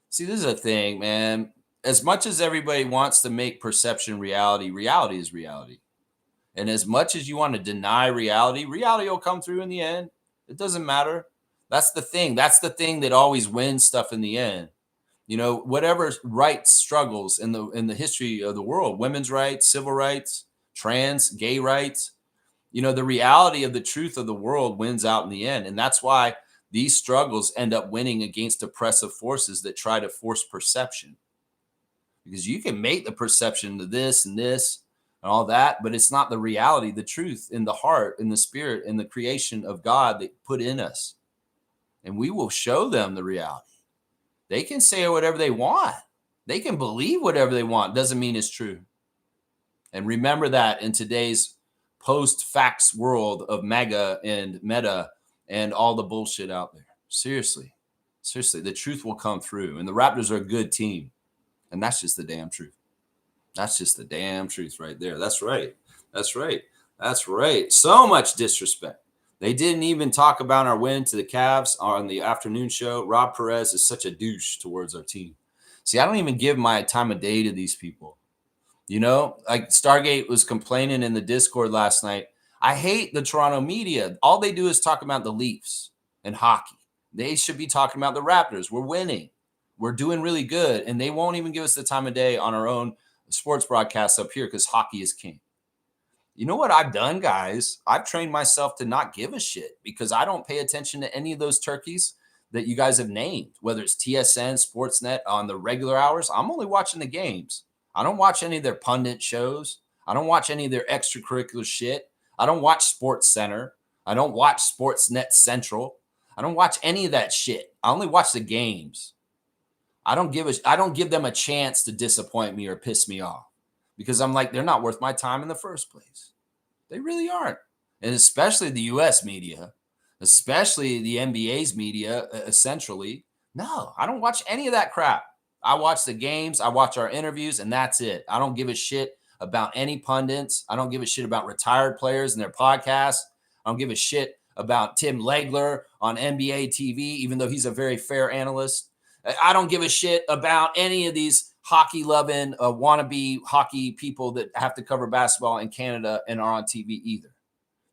See, this is a thing, man. As much as everybody wants to make perception reality, reality is reality. And as much as you want to deny reality, reality will come through in the end. It doesn't matter. That's the thing. That's the thing that always wins stuff in the end. You know, whatever rights struggles in the history of the world, women's rights, civil rights, trans, gay rights, you know, the reality of the truth of the world wins out in the end. And that's why these struggles end up winning against oppressive forces that try to force perception. Because you can make the perception to this and this and all that, but it's not the reality, the truth in the heart, in the spirit, in the creation of God that put in us. And we will show them the reality. They can say whatever they want. They can believe whatever they want. Doesn't mean it's true. And remember that in today's post-facts world of mega and meta and all the bullshit out there. Seriously, the truth will come through. And the Raptors are a good team. And that's just the damn truth. That's just the damn truth right there. That's right. That's right. That's right. So much disrespect. They didn't even talk about our win to the Cavs on the afternoon show. Rob Perez is such a douche towards our team. See, I don't even give my time of day to these people. You know, like Stargate was complaining in the Discord last night. I hate the Toronto media. All they do is talk about the Leafs and hockey. They should be talking about the Raptors. We're winning. We're doing really good. And they won't even give us the time of day on our own sports broadcasts up here because hockey is king. You know what I've done, guys? I've trained myself to not give a shit because I don't pay attention to any of those turkeys that you guys have named, whether it's TSN, Sportsnet on the regular hours. I'm only watching the games. I don't watch any of their pundit shows. I don't watch any of their extracurricular shit. I don't watch Sports Center. I don't watch Sportsnet Central. I don't watch any of that shit. I only watch the games. I don't give them a chance to disappoint me or piss me off because I'm like, they're not worth my time in the first place. They really aren't. And especially the U.S. media, especially the NBA's media, essentially. No, I don't watch any of that crap. I watch the games, I watch our interviews, and that's it. I don't give a shit about any pundits. I don't give a shit about retired players and their podcasts. I don't give a shit about Tim Legler on NBA TV, even though he's a very fair analyst. I don't give a shit about any of these hockey-loving, wannabe hockey people that have to cover basketball in Canada and are on TV either.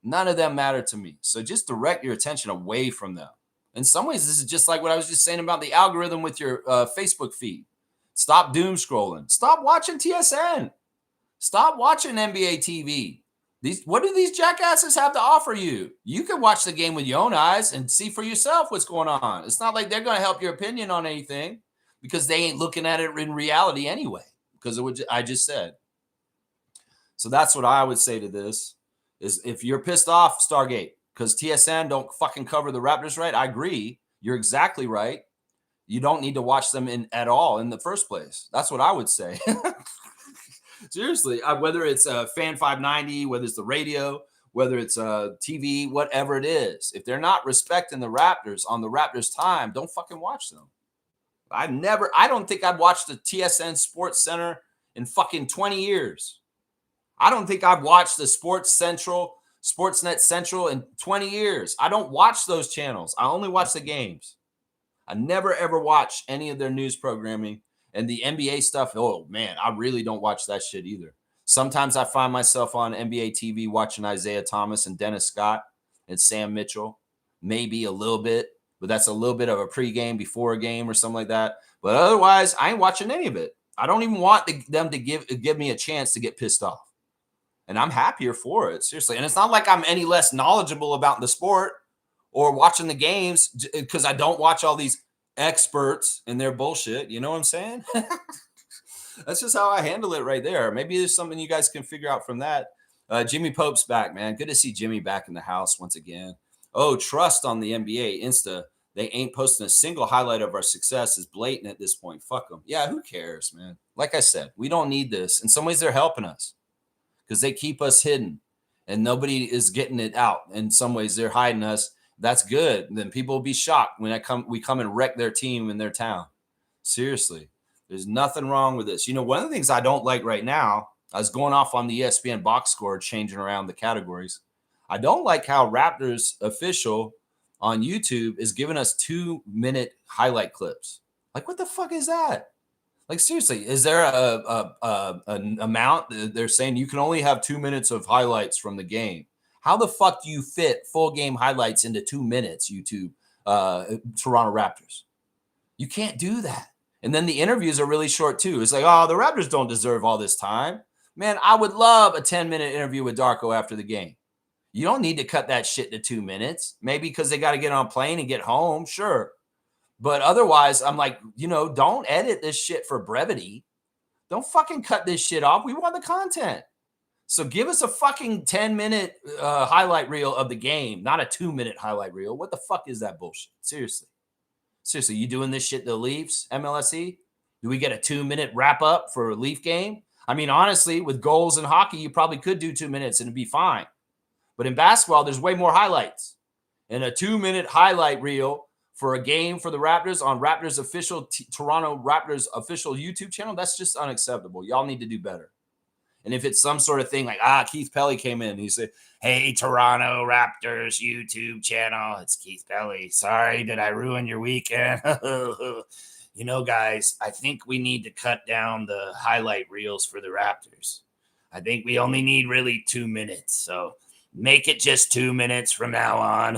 None of them matter to me. So just direct your attention away from them. In some ways, this is just like what I was just saying about the algorithm with your Facebook feed. Stop doom scrolling. Stop watching TSN. Stop watching NBA TV. What do these jackasses have to offer you? You can watch the game with your own eyes and see for yourself what's going on. It's not like they're going to help your opinion on anything because they ain't looking at it in reality anyway, because of what I just said. So that's what I would say to this is if you're pissed off, Stargate, because TSN don't fucking cover the Raptors right. I agree. You're exactly right. You don't need to watch them at all in the first place. That's what I would say. Seriously, whether it's Fan 590, whether it's the radio, whether it's TV, whatever it is, if they're not respecting the Raptors on the Raptors time, don't fucking watch them. I don't think I've watched the TSN Sports Center in fucking 20 years. I don't think I've watched the Sports Central Sportsnet Central in 20 years. I don't watch those channels. I only watch the games. I never, ever watch any of their news programming. And the NBA stuff, oh, man, I really don't watch that shit either. Sometimes I find myself on NBA TV watching Isaiah Thomas and Dennis Scott and Sam Mitchell. Maybe a little bit, but that's a little bit of a pregame before a game or something like that. But otherwise, I ain't watching any of it. I don't even want them to give me a chance to get pissed off. And I'm happier for it, seriously. And it's not like I'm any less knowledgeable about the sport or watching the games because I don't watch all these experts and their bullshit. You know what I'm saying? That's just how I handle it right there. Maybe there's something you guys can figure out from that. Jimmy Pope's back, man. Good to see Jimmy back in the house once again. Oh, trust on the NBA Insta. They ain't posting a single highlight of our success is blatant at this point. Fuck them. Yeah, who cares, man? Like I said, we don't need this. In some ways, they're helping us because they keep us hidden and nobody is getting it out. In some ways, they're hiding us. That's good. Then people will be shocked when we come and wreck their team in their town. Seriously, there's nothing wrong with this. You know, one of the things I don't like right now, I was going off on the ESPN box score, changing around the categories. I don't like how Raptors official on YouTube is giving us 2-minute highlight clips. Like, what the fuck is that? Like, seriously, is there an amount? They're saying you can only have 2 minutes of highlights from the game. How the fuck do you fit full game highlights into 2 minutes, YouTube, Toronto Raptors? You can't do that. And then the interviews are really short, too. It's like, oh, the Raptors don't deserve all this time. Man, I would love a 10-minute interview with Darko after the game. You don't need to cut that shit to 2 minutes. Maybe because they got to get on a plane and get home. Sure. But otherwise, I'm like, you know, don't edit this shit for brevity. Don't fucking cut this shit off. We want the content. So give us a fucking 10-minute highlight reel of the game, not a 2-minute highlight reel. What the fuck is that bullshit? Seriously. Seriously, you doing this shit to the Leafs, MLSE? Do we get a 2-minute wrap up for a Leaf game? I mean, honestly, with goals in hockey, you probably could do 2 minutes and it'd be fine. But in basketball, there's way more highlights. And a 2-minute highlight reel for a game for the Raptors on Raptors official Toronto Raptors official YouTube channel, that's just unacceptable. Y'all need to do better. And if it's some sort of thing like, Keith Pelly came in and he said, hey, Toronto Raptors YouTube channel, it's Keith Pelly. Sorry, did I ruin your weekend? You know, guys, I think we need to cut down the highlight reels for the Raptors. I think we only need really 2 minutes. So make it just 2 minutes from now on.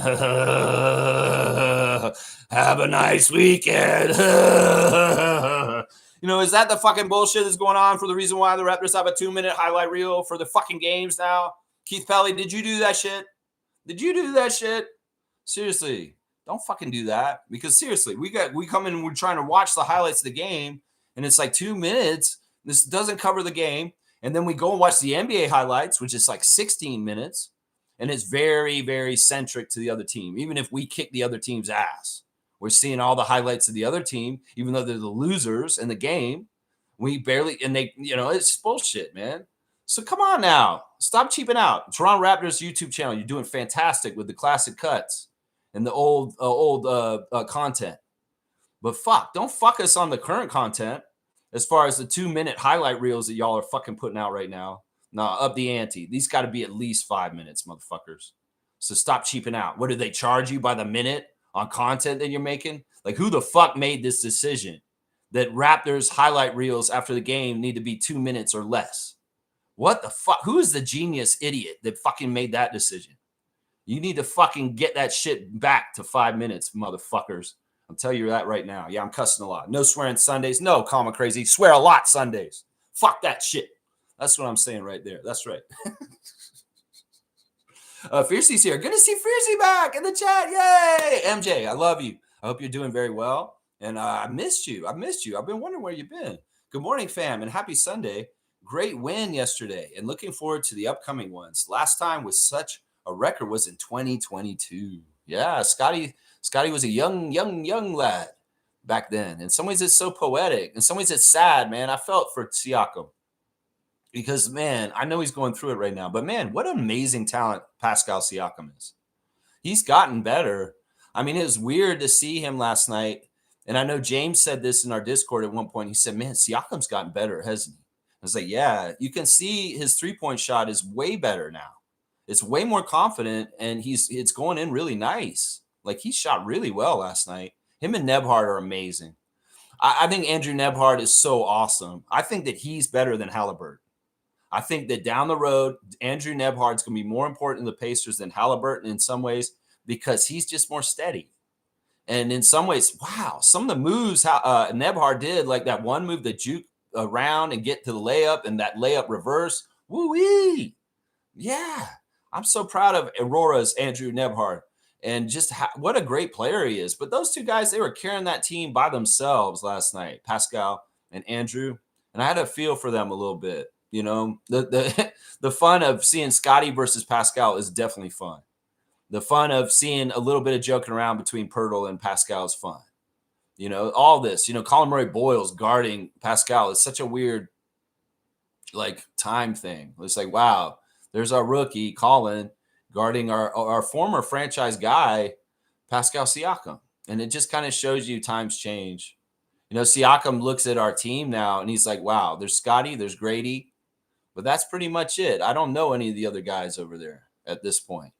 Have a nice weekend. You know, is that the fucking bullshit that's going on for the reason why the Raptors have a 2-minute highlight reel for the fucking games now? Keith Pelly, did you do that shit? Did you do that shit? Seriously, don't fucking do that. Because seriously, we come in and we're trying to watch the highlights of the game, and it's like 2 minutes. This doesn't cover the game. And then we go and watch the NBA highlights, which is like 16 minutes. And it's very, very centric to the other team. Even if we kick the other team's ass, we're seeing all the highlights of the other team, even though they're the losers in the game. We barely, and they, you know, it's bullshit, man. So come on now. Stop cheaping out. Toronto Raptors YouTube channel, you're doing fantastic with the classic cuts and the old content. But don't fuck us on the current content as far as the 2-minute highlight reels that y'all are fucking putting out right now. Nah, up the ante. These got to be at least 5 minutes, motherfuckers. So stop cheaping out. What do they charge you by the minute on content that you're making? Like, who the fuck made this decision that Raptors highlight reels after the game need to be 2 minutes or less? What the fuck? Who is the genius idiot that fucking made that decision? You need to fucking get that shit back to 5 minutes, motherfuckers. I'll tell you that right now. Yeah, I'm cussing a lot. No swearing Sundays. No, Calm and Crazy. Swear a lot Sundays. Fuck that shit. That's what I'm saying right there. That's right. Fiercey's here. Good to see Fiercey back in the chat. Yay! MJ, I love you. I hope you're doing very well. And I missed you. I've been wondering where you've been. Good morning, fam, and happy Sunday. Great win yesterday, and looking forward to the upcoming ones. Last time with such a record was in 2022. Yeah, Scottie was a young lad back then. In some ways, it's so poetic. In some ways, it's sad, man. I felt for Siakam. Because, man, I know he's going through it right now. But, man, what an amazing talent Pascal Siakam is. He's gotten better. I mean, it was weird to see him last night. And I know James said this in our Discord at one point. He said, man, Siakam's gotten better, hasn't he? I was like, yeah, you can see his three-point shot is way better now. It's way more confident, and it's going in really nice. Like, he shot really well last night. Him and Nebhard are amazing. I think Andrew Nebhard is so awesome. I think that he's better than Halliburton. I think that down the road, Andrew Nebhard's going to be more important in the Pacers than Halliburton in some ways, because he's just more steady. And in some ways, wow, some of the moves Nebhard did, like that one move that juke around and get to the layup, and that layup reverse, woo-wee. Yeah, I'm so proud of Aurora's Andrew Nebhard, and just what a great player he is. But those two guys, they were carrying that team by themselves last night, Pascal and Andrew, and I had a feel for them a little bit. You know, the the fun of seeing Scottie versus Pascal is definitely fun. The fun of seeing a little bit of joking around between Poeltl and Pascal is fun. You know, all this, Colin Murray Boyles guarding Pascal is such a weird, like, time thing. It's like, wow, there's our rookie, Colin, guarding our former franchise guy, Pascal Siakam. And it just kind of shows you times change. Siakam looks at our team now, and he's like, wow, there's Scottie, there's Grady, but that's pretty much it. I don't know any of the other guys over there at this point.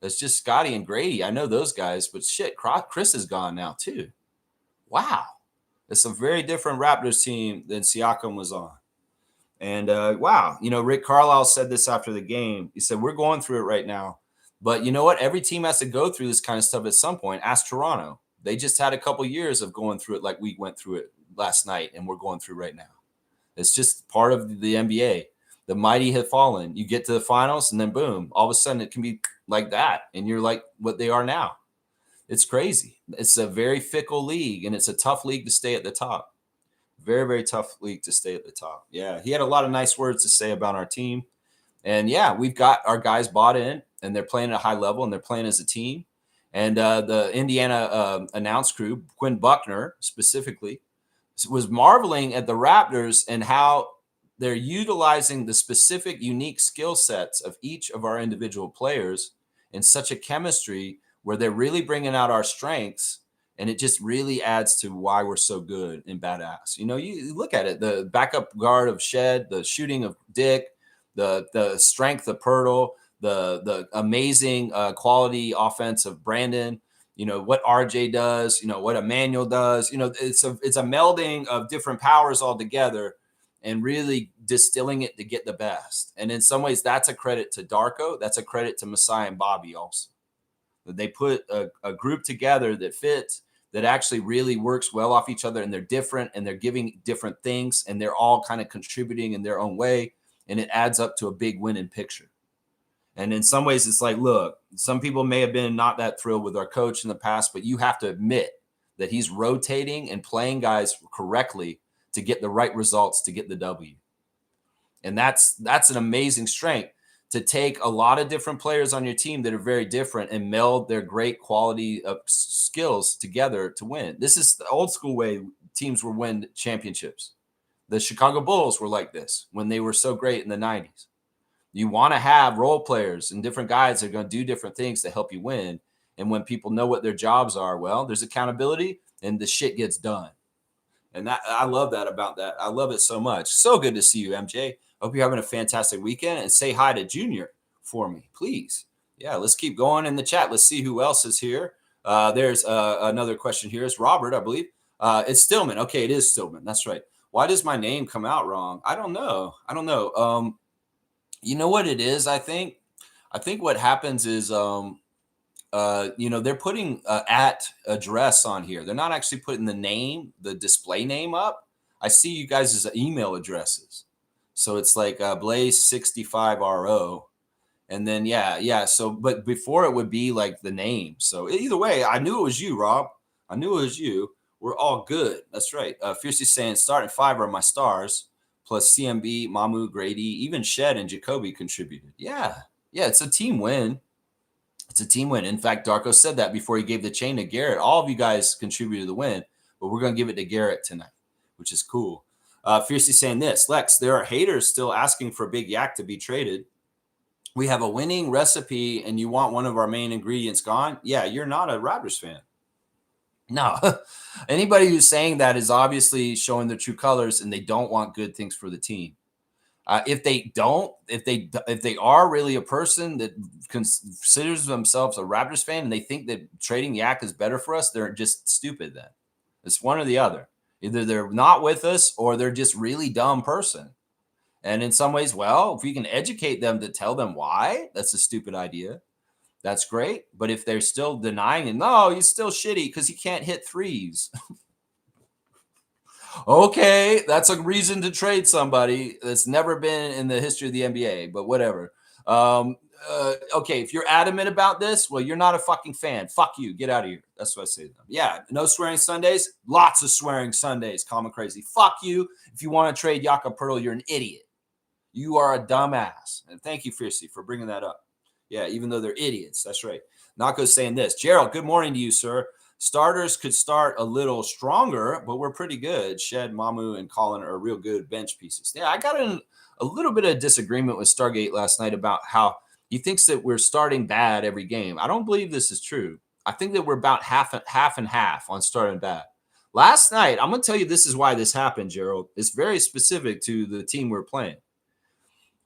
It's just Scottie and Grady. I know those guys, but shit, Chris is gone now too. Wow. It's a very different Raptors team than Siakam was on. And wow, Rick Carlisle said this after the game. He said, we're going through it right now. But you know what? Every team has to go through this kind of stuff at some point. Ask Toronto. They just had a couple years of going through it like we went through it last night, and we're going through right now. It's just part of the NBA. The mighty have fallen. You get to the finals, and then boom, all of a sudden it can be like that, and you're like what they are now. It's crazy. It's a very fickle league, and it's a tough league to stay at the top. Very, very tough league to stay at the top. Yeah, he had a lot of nice words to say about our team. And yeah, we've got our guys bought in, and they're playing at a high level, and they're playing as a team. And the Indiana announce crew, Quinn Buckner specifically, was marveling at the Raptors and how they're utilizing the specific, unique skill sets of each of our individual players in such a chemistry where they're really bringing out our strengths. And it just really adds to why we're so good and badass. You look at it, the backup guard of Shed, the shooting of Dick, the strength of Poeltl, the amazing quality offense of Brandon, what RJ does, what Emmanuel does. It's a melding of different powers all together and really distilling it to get the best. And in some ways, that's a credit to Darko. That's a credit to Masai and Bobby also. They put a group together that fits, that actually really works well off each other, and they're different, and they're giving different things, and they're all kind of contributing in their own way, and it adds up to a big winning picture. And in some ways, it's like, look, some people may have been not that thrilled with our coach in the past, but you have to admit that he's rotating and playing guys correctly to get the right results, to get the W. And that's an amazing strength, to take a lot of different players on your team that are very different and meld their great quality of skills together to win. This is the old school way teams were win championships. The Chicago Bulls were like this when they were so great in the 90s. You want to have role players and different guys that are going to do different things to help you win. And when people know what their jobs are, well, there's accountability and the shit gets done. And I love that about that. I love it so much. So good to see you, MJ. Hope you're having a fantastic weekend, and say hi to Junior for me, please. Yeah, let's keep going in the chat. Let's see who else is here. There's another question here. It's Robert, I believe. It's Stillman. Okay, it is Stillman. That's right. Why does my name come out wrong? I don't know. You know what it is? I think what happens is, they're putting at address on here. They're not actually putting the display name up. I see you guys' email addresses. So it's like Blaze65RO. And then, yeah. So, but before it would be like the name. So either way, I knew it was you, Rob. I knew it was you. We're all good. That's right. Fiercely saying starting 5 are my stars, plus CMB, Mamu, Grady, even Shed and Jakobi contributed. Yeah. It's a team win. It's a team win. In fact, Darko said that before he gave the chain to Garrett. All of you guys contributed to the win, but we're going to give it to Garrett tonight, which is cool. Fiercely saying this, Lex, there are haters still asking for Big Yak to be traded. We have a winning recipe and you want one of our main ingredients gone? Yeah, you're not a Raptors fan. No. Anybody who's saying that is obviously showing their true colors, and they don't want good things for the team. If they are really a person that considers themselves a Raptors fan and they think that trading Yak is better for us, they're just stupid. Then it's one or the other. Either they're not with us or they're just really dumb person. And in some ways, well, if we can educate them to tell them why that's a stupid idea, that's great. But if they're still denying it, no, he's still shitty because he can't hit threes. Okay, that's a reason to trade somebody that's never been in the history of the NBA, but whatever. Okay, if you're adamant about this, well, you're not a fucking fan. Fuck you. Get out of here. That's what I say to them. Yeah, no swearing Sundays. Lots of swearing Sundays. Common crazy. Fuck you. If you want to trade Jakob Poeltl, you're an idiot. You are a dumbass. And thank you, Fiercey, for bringing that up. Yeah, even though they're idiots. That's right. Nako's saying this. Gerald, good morning to you, sir. Starters could start a little stronger, but we're pretty good. Shed, Mamu, and Colin are real good bench pieces. Yeah, I got in a little bit of disagreement with Stargate last night about how he thinks that we're starting bad every game. I don't believe this is true. I think that we're about half and half on starting bad. Last night, I'm going to tell you this is why this happened, Gerald. It's very specific to the team we're playing.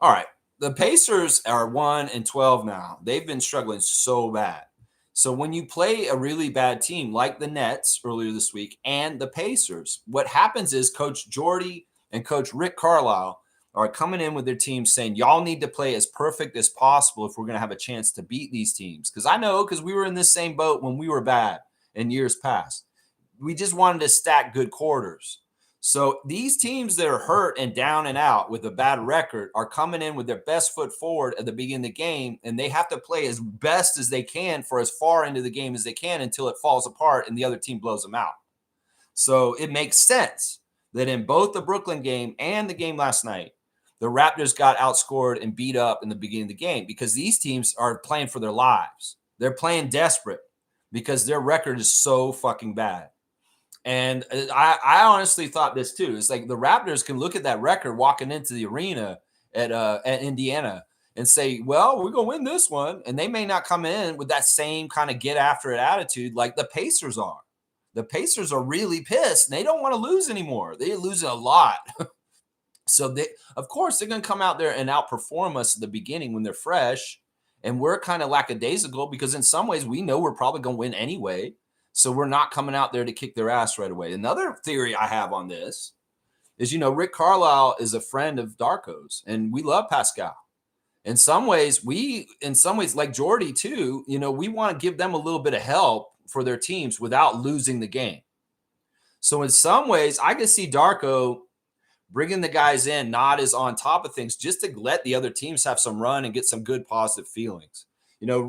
All right, the Pacers are 1-12 now. They've been struggling so bad. So when you play a really bad team like the Nets earlier this week and the Pacers, what happens is Coach Jordy and Coach Rick Carlisle are coming in with their team saying, y'all need to play as perfect as possible if we're going to have a chance to beat these teams. Because I know, because we were in this same boat when we were bad in years past. We just wanted to stack good quarters. So these teams that are hurt and down and out with a bad record are coming in with their best foot forward at the beginning of the game, and they have to play as best as they can for as far into the game as they can until it falls apart and the other team blows them out. So it makes sense that in both the Brooklyn game and the game last night, the Raptors got outscored and beat up in the beginning of the game because these teams are playing for their lives. They're playing desperate because their record is so fucking bad. And I honestly thought this too. It's like the Raptors can look at that record walking into the arena at Indiana and say, well, we're going to win this one. And they may not come in with that same kind of get after it attitude like the Pacers are. The Pacers are really pissed. And they don't want to lose anymore. They're losing a lot. So they, of course, they're going to come out there and outperform us at the beginning when they're fresh. And we're kind of lackadaisical because in some ways we know we're probably going to win anyway. So we're not coming out there to kick their ass right away. Another theory I have on this is, Rick Carlisle is a friend of Darko's, and we love Pascal. In some ways, like Jordy too, we want to give them a little bit of help for their teams without losing the game. So in some ways, I can see Darko bringing the guys in, not as on top of things, just to let the other teams have some run and get some good positive feelings.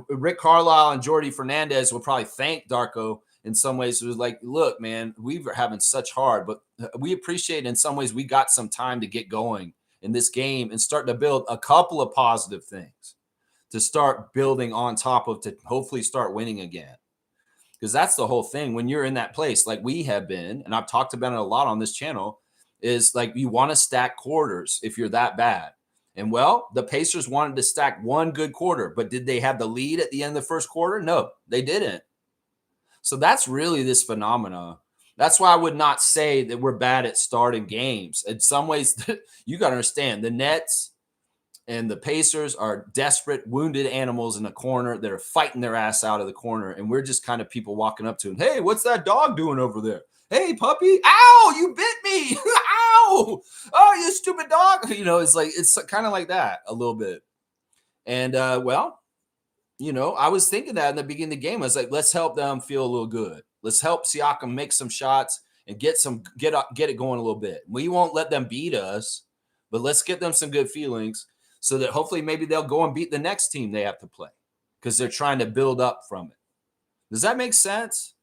Rick Carlisle and Jordy Fernandez will probably thank Darko in some ways. It was like, look, man, we were having such hard, but we appreciate in some ways we got some time to get going in this game and start to build a couple of positive things to start building on top of to hopefully start winning again. Because that's the whole thing when you're in that place like we have been, and I've talked about it a lot on this channel, is like you want to stack quarters if you're that bad. And well, the Pacers wanted to stack one good quarter, but did they have the lead at the end of the first quarter? No, they didn't. So that's really this phenomena. That's why I would not say that we're bad at starting games. In some ways, you got to understand the Nets and the Pacers are desperate, wounded animals in a corner that are fighting their ass out of the corner. And we're just kind of people walking up to them. Hey, what's that dog doing over there? Hey, puppy. Ow, you bit me. Ow. Oh, you stupid dog. It's kind of like that a little bit. And, I was thinking that in the beginning of the game. I was like, let's help them feel a little good. Let's help Siakam make some shots and get it going a little bit. We won't let them beat us, but let's get them some good feelings so that hopefully maybe they'll go and beat the next team they have to play because they're trying to build up from it. Does that make sense?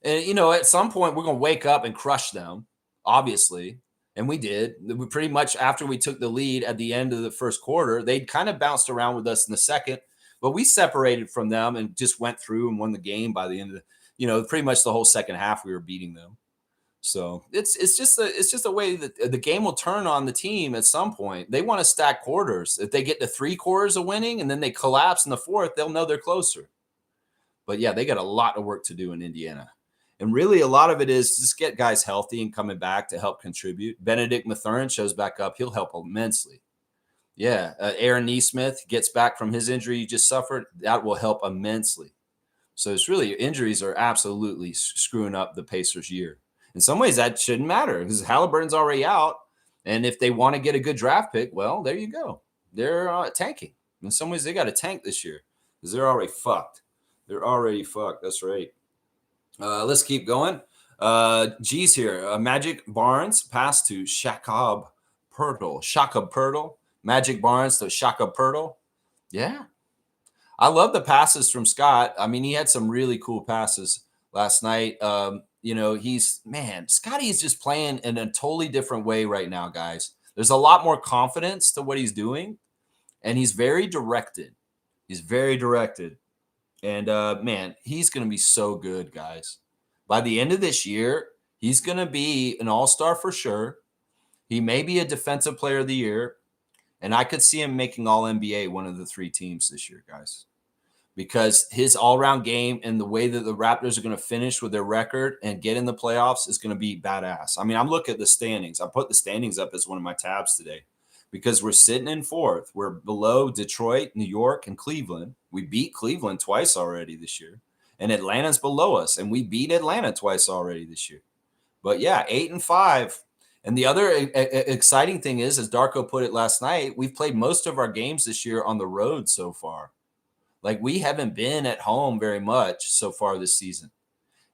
And, at some point we're going to wake up and crush them, obviously. And we did. We pretty much after we took the lead at the end of the first quarter, they kind of bounced around with us in the second. But we separated from them and just went through and won the game by the end of pretty much the whole second half. We were beating them. So it's just a way that the game will turn on the team at some point. They want to stack quarters. If they get to 3 quarters of winning and then they collapse in the fourth, they'll know they're closer. But yeah, they got a lot of work to do in Indiana. And really a lot of it is just get guys healthy and coming back to help contribute. Benedict Mathurin shows back up. He'll help immensely. Yeah, Aaron Nesmith gets back from his injury he just suffered. That will help immensely. So it's really injuries are absolutely screwing up the Pacers' year. In some ways, that shouldn't matter because Halliburton's already out. And if they want to get a good draft pick, well, there you go. They're tanking. In some ways, they got to tank this year because they're already fucked. They're already fucked. That's right. Let's keep going. G's here. Magic Barnes pass to Jakob Poeltl. Magic Barnes to Jakob Poeltl. Yeah. I love the passes from Scott. I mean, he had some really cool passes last night. Scottie is just playing in a totally different way right now, guys. There's a lot more confidence to what he's doing, and he's very directed. And he's going to be so good, guys. By the end of this year, he's going to be an all-star for sure. He may be a defensive player of the year, and I could see him making all-NBA one of the 3 teams this year, guys. Because his all-around game and the way that the Raptors are going to finish with their record and get in the playoffs is going to be badass. I mean, I'm looking at the standings. I put the standings up as one of my tabs today because we're sitting in 4th. We're below Detroit, New York, and Cleveland. We beat Cleveland twice already this year. And Atlanta's below us, and we beat Atlanta twice already this year. But yeah, 8-5. And the other exciting thing is, as Darko put it last night, we've played most of our games this year on the road so far. Like, we haven't been at home very much so far this season.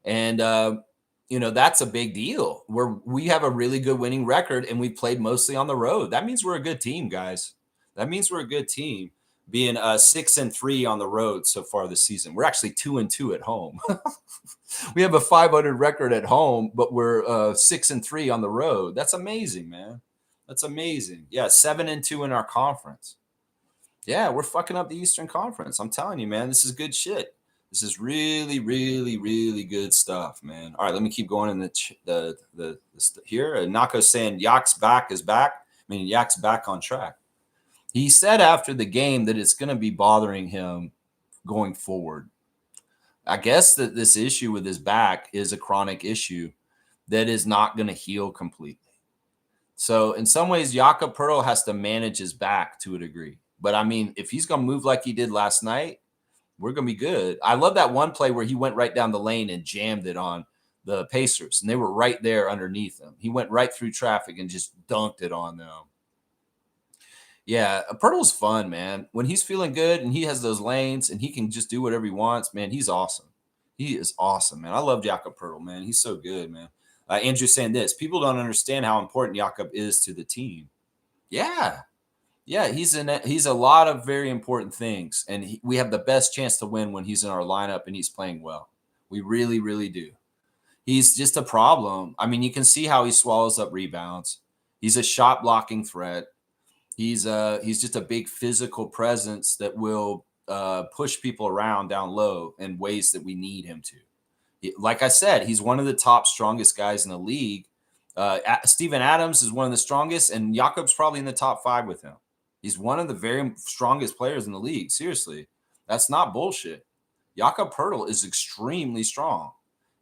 And, that's a big deal. We have a really good winning record, and we played mostly on the road. That means we're a good team, guys. That means we're a good team, being 6-3 on the road so far this season. We're actually 2-2 at home. We have a 500 record at home, but we're 6-3 on the road. That's amazing, man. That's amazing. Yeah, 7-2 in our conference. Yeah, we're fucking up the Eastern Conference. I'm telling you, man, this is good shit. This is really, really, really good stuff, man. All right, let me keep going in the here. Nako's saying Yak's back is back. I mean, Yak's back on track. He said after the game that it's going to be bothering him going forward. I guess that this issue with his back is a chronic issue that is not going to heal completely. So in some ways, Jakob Poeltl has to manage his back to a degree. But, I mean, if he's going to move like he did last night, we're going to be good. I love that one play where he went right down the lane and jammed it on the Pacers, and they were right there underneath him. He went right through traffic and just dunked it on them. Yeah, Poeltl's fun, man. When he's feeling good and he has those lanes and he can just do whatever he wants, man, he's awesome. He is awesome, man. I love Jakob Poeltl, man. He's so good, man. Andrew's saying this. People don't understand how important Jakob is to the team. Yeah. Yeah, he's a lot of very important things, and we have the best chance to win when he's in our lineup and he's playing well. We really, really do. He's just a problem. I mean, you can see how he swallows up rebounds. He's a shot blocking threat. He's just a big physical presence that will push people around down low in ways that we need him to. Like I said, he's one of the top strongest guys in the league. Steven Adams is one of the strongest, and Jakob's probably in the top 5 with him. He's one of the very strongest players in the league. Seriously, that's not bullshit. Jakob Poeltl is extremely strong,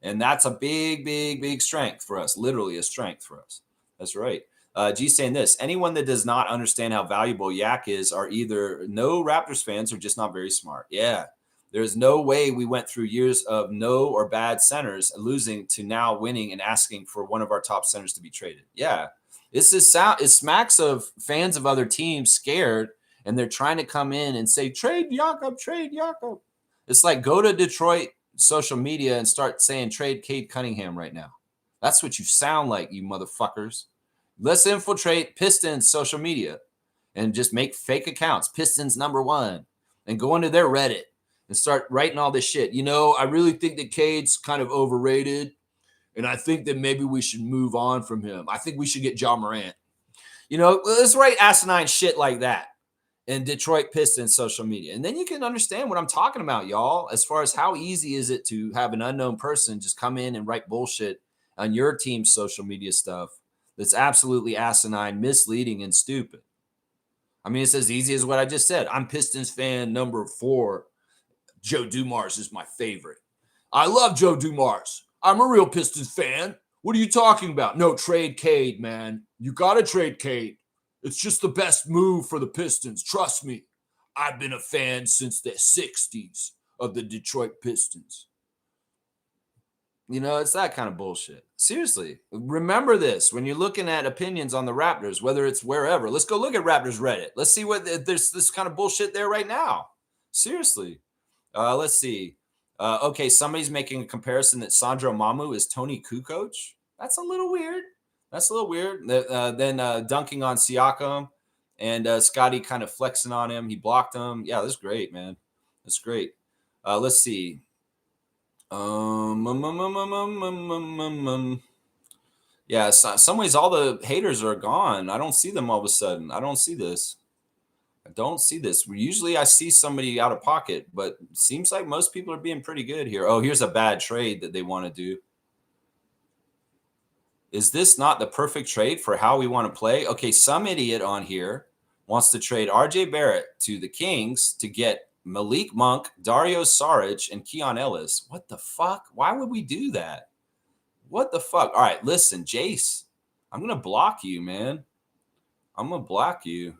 and that's a big, big, big strength for us. Literally a strength for us. That's right. G's saying this. Anyone that does not understand how valuable Yak is are either no Raptors fans or just not very smart. Yeah. There's no way we went through years of no or bad centers, losing to now winning and asking for one of our top centers to be traded. Yeah. It smacks of fans of other teams scared, and they're trying to come in and say, trade Jakob, trade Jakob. It's like go to Detroit social media and start saying trade Cade Cunningham right now. That's what you sound like, you motherfuckers. Let's infiltrate Pistons social media and just make fake accounts, Pistons #1, and go into their Reddit and start writing all this shit. I really think that Cade's kind of overrated. And I think that maybe we should move on from him. I think we should get Ja Morant. Let's write asinine shit like that in Detroit Pistons social media. And then you can understand what I'm talking about, y'all, as far as how easy is it to have an unknown person just come in and write bullshit on your team's social media stuff that's absolutely asinine, misleading, and stupid. I mean, it's as easy as what I just said. I'm Pistons fan #4. Joe Dumars is my favorite. I love Joe Dumars. I'm a real Pistons fan. What are you talking about? No, trade Cade, man. You got to trade Cade. It's just the best move for the Pistons. Trust me. I've been a fan since the 60s of the Detroit Pistons. You know, it's that kind of bullshit. Seriously, remember this when you're looking at opinions on the Raptors, whether it's wherever. Let's go look at Raptors Reddit. Let's see what there's this kind of bullshit there right now. Seriously. Let's see. Okay, somebody's making a comparison that Sandro Mamu is Tony Kukoc. That's a little weird. Then dunking on Siakam and Scottie kind of flexing on him. He blocked him. Yeah, that's great, man. That's great. Let's see. Yeah, some ways all the haters are gone. I don't see them all of a sudden. I don't see this. Usually I see somebody out of pocket, but it seems like most people are being pretty good here. Oh, here's a bad trade that they want to do. Is this not the perfect trade for how we want to play? Okay, some idiot on here wants to trade RJ Barrett to the Kings to get Malik Monk, Dario Saric, and Keon Ellis. What the fuck? Why would we do that? What the fuck? All right, listen, Jace, I'm going to block you, man. I'm going to block you.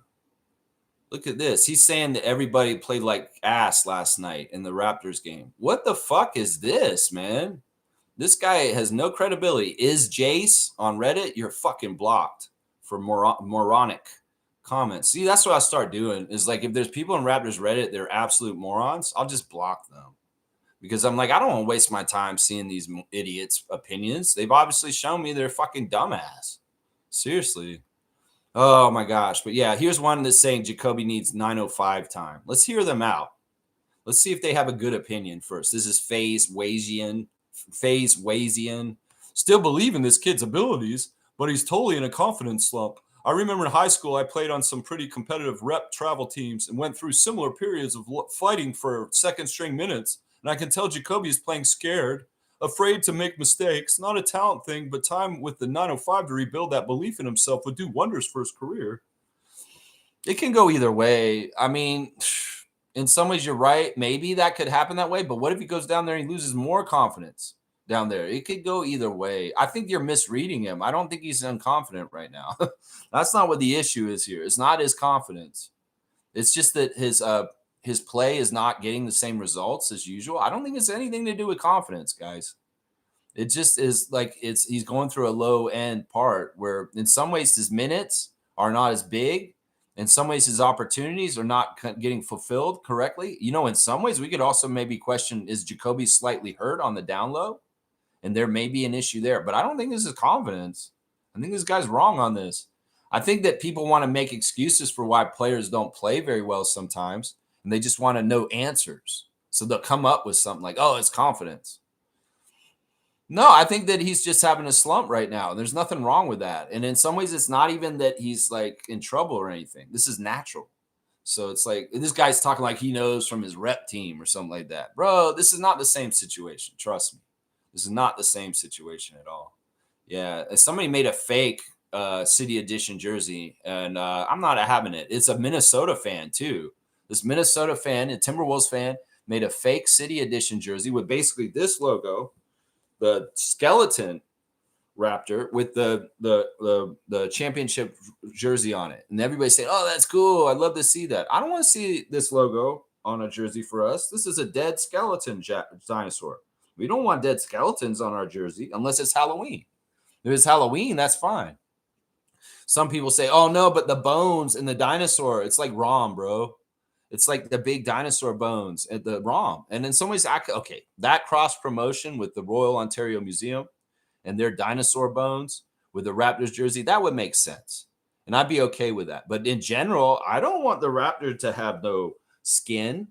Look at this. He's saying that everybody played like ass last night in the Raptors game. What the fuck is this, man? This guy has no credibility. Is Jace on Reddit? You're fucking blocked for moronic comments. See, that's what I start doing is like if there's people in Raptors Reddit, they're absolute morons, I'll just block them. Because I'm like, I don't want to waste my time seeing these idiots' opinions. They've obviously shown me they're fucking dumbass. Seriously. Oh my gosh. But yeah, here's one that's saying Jakobi needs 9:05 time. Let's hear them out. Let's see if they have a good opinion first. This is FaZe Wazian. Still believe in this kid's abilities, but he's totally in a confidence slump. I remember in high school, I played on some pretty competitive rep travel teams and went through similar periods of fighting for second string minutes. And I can tell Jakobi is playing scared, afraid to make mistakes. Not a talent thing, but time with the 9:05 to rebuild that belief in himself would do wonders for his career. It can go either way. I mean, in some ways, you're right. Maybe that could happen that way. But what if he goes down there and he loses more confidence down there? It could go either way. I think you're misreading him. I don't think he's unconfident right now. That's not what the issue is here. It's not his confidence. It's just that his play is not getting the same results as usual. I don't think it's anything to do with confidence, guys. It just is like he's going through a low end part where in some ways his minutes are not as big. In some ways his opportunities are not getting fulfilled correctly. You know, in some ways we could also maybe question, is Jakobi slightly hurt on the down low? And there may be an issue there. But I don't think this is confidence. I think this guy's wrong on this. I think that people want to make excuses for why players don't play very well sometimes. And they just want to know answers. So they'll come up with something like, oh, it's confidence. No, I think that he's just having a slump right now. There's nothing wrong with that. And in some ways, it's not even that he's like in trouble or anything. This is natural. So it's like this guy's talking like he knows from his rep team or something like that. Bro, this is not the same situation. Trust me. This is not the same situation at all. Yeah. Somebody made a fake City Edition jersey, and I'm not having it. It's a Minnesota fan, too. This Minnesota fan, a Timberwolves fan, made a fake City Edition jersey with basically this logo, the skeleton Raptor with the championship jersey on it. And everybody saying, oh, that's cool. I'd love to see that. I don't want to see this logo on a jersey for us. This is a dead skeleton dinosaur. We don't want dead skeletons on our jersey unless it's Halloween. If it's Halloween, that's fine. Some people say, oh, no, but the bones and the dinosaur, it's like ROM, bro. It's like the big dinosaur bones at the ROM. And in some ways, that cross promotion with the Royal Ontario Museum and their dinosaur bones with the Raptors jersey, that would make sense. And I'd be okay with that. But in general, I don't want the Raptor to have no skin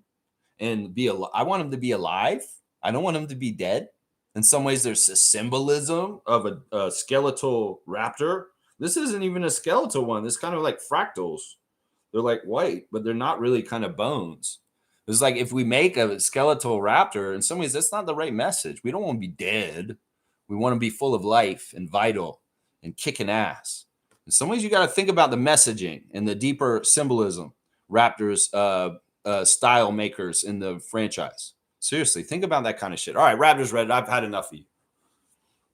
and I want him to be alive. I don't want him to be dead. In some ways, there's a symbolism of a skeletal Raptor. This isn't even a skeletal one. It's kind of like fractals. They're like white, but they're not really kind of bones. It's like if we make a skeletal Raptor, in some ways, that's not the right message. We don't want to be dead. We want to be full of life and vital and kicking ass. In some ways, you got to think about the messaging and the deeper symbolism Raptors style makers in the franchise. Seriously, think about that kind of shit. All right, Raptors Reddit, I've had enough of you.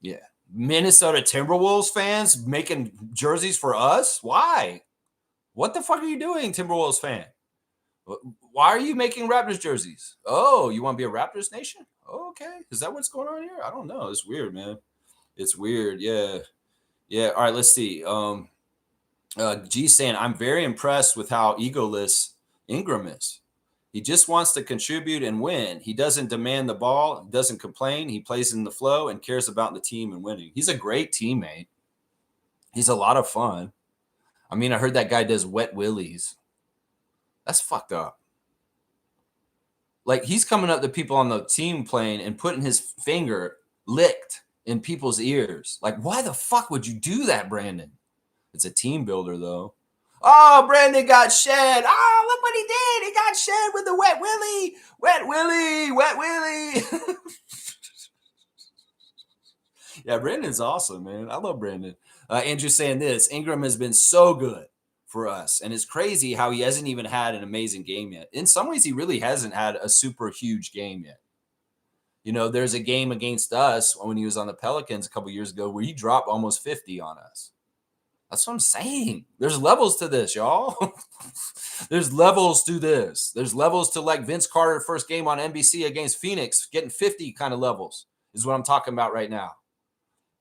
Yeah. Minnesota Timberwolves fans making jerseys for us? Why? What the fuck are you doing, Timberwolves fan? Why are you making Raptors jerseys? Oh, you want to be a Raptors nation? Oh, okay. Is that what's going on here? I don't know. It's weird, man. It's weird. Yeah. Yeah. All right. Let's see. G saying, I'm very impressed with how egoless Ingram is. He just wants to contribute and win. He doesn't demand the ball, doesn't complain. He plays in the flow and cares about the team and winning. He's a great teammate. He's a lot of fun. I mean, I heard that guy does wet willies. That's fucked up. Like, he's coming up to people on the team playing and putting his finger licked in people's ears. Like, why the fuck would you do that, Brandon? It's a team builder, though. Oh, Brandon got shed. Oh, look what he did. He got shed with the wet willy. Wet willy. Wet willy. Yeah, Brandon's awesome, man. I love Brandon. Andrew's saying this. Ingram has been so good for us. And it's crazy how he hasn't even had an amazing game yet. In some ways, he really hasn't had a super huge game yet. You know, there's a game against us when he was on the Pelicans a couple years ago where he dropped almost 50 on us. That's what I'm saying. There's levels to this, y'all. There's levels to this. There's levels to like Vince Carter first game on NBC against Phoenix, getting 50 kind of levels is what I'm talking about right now.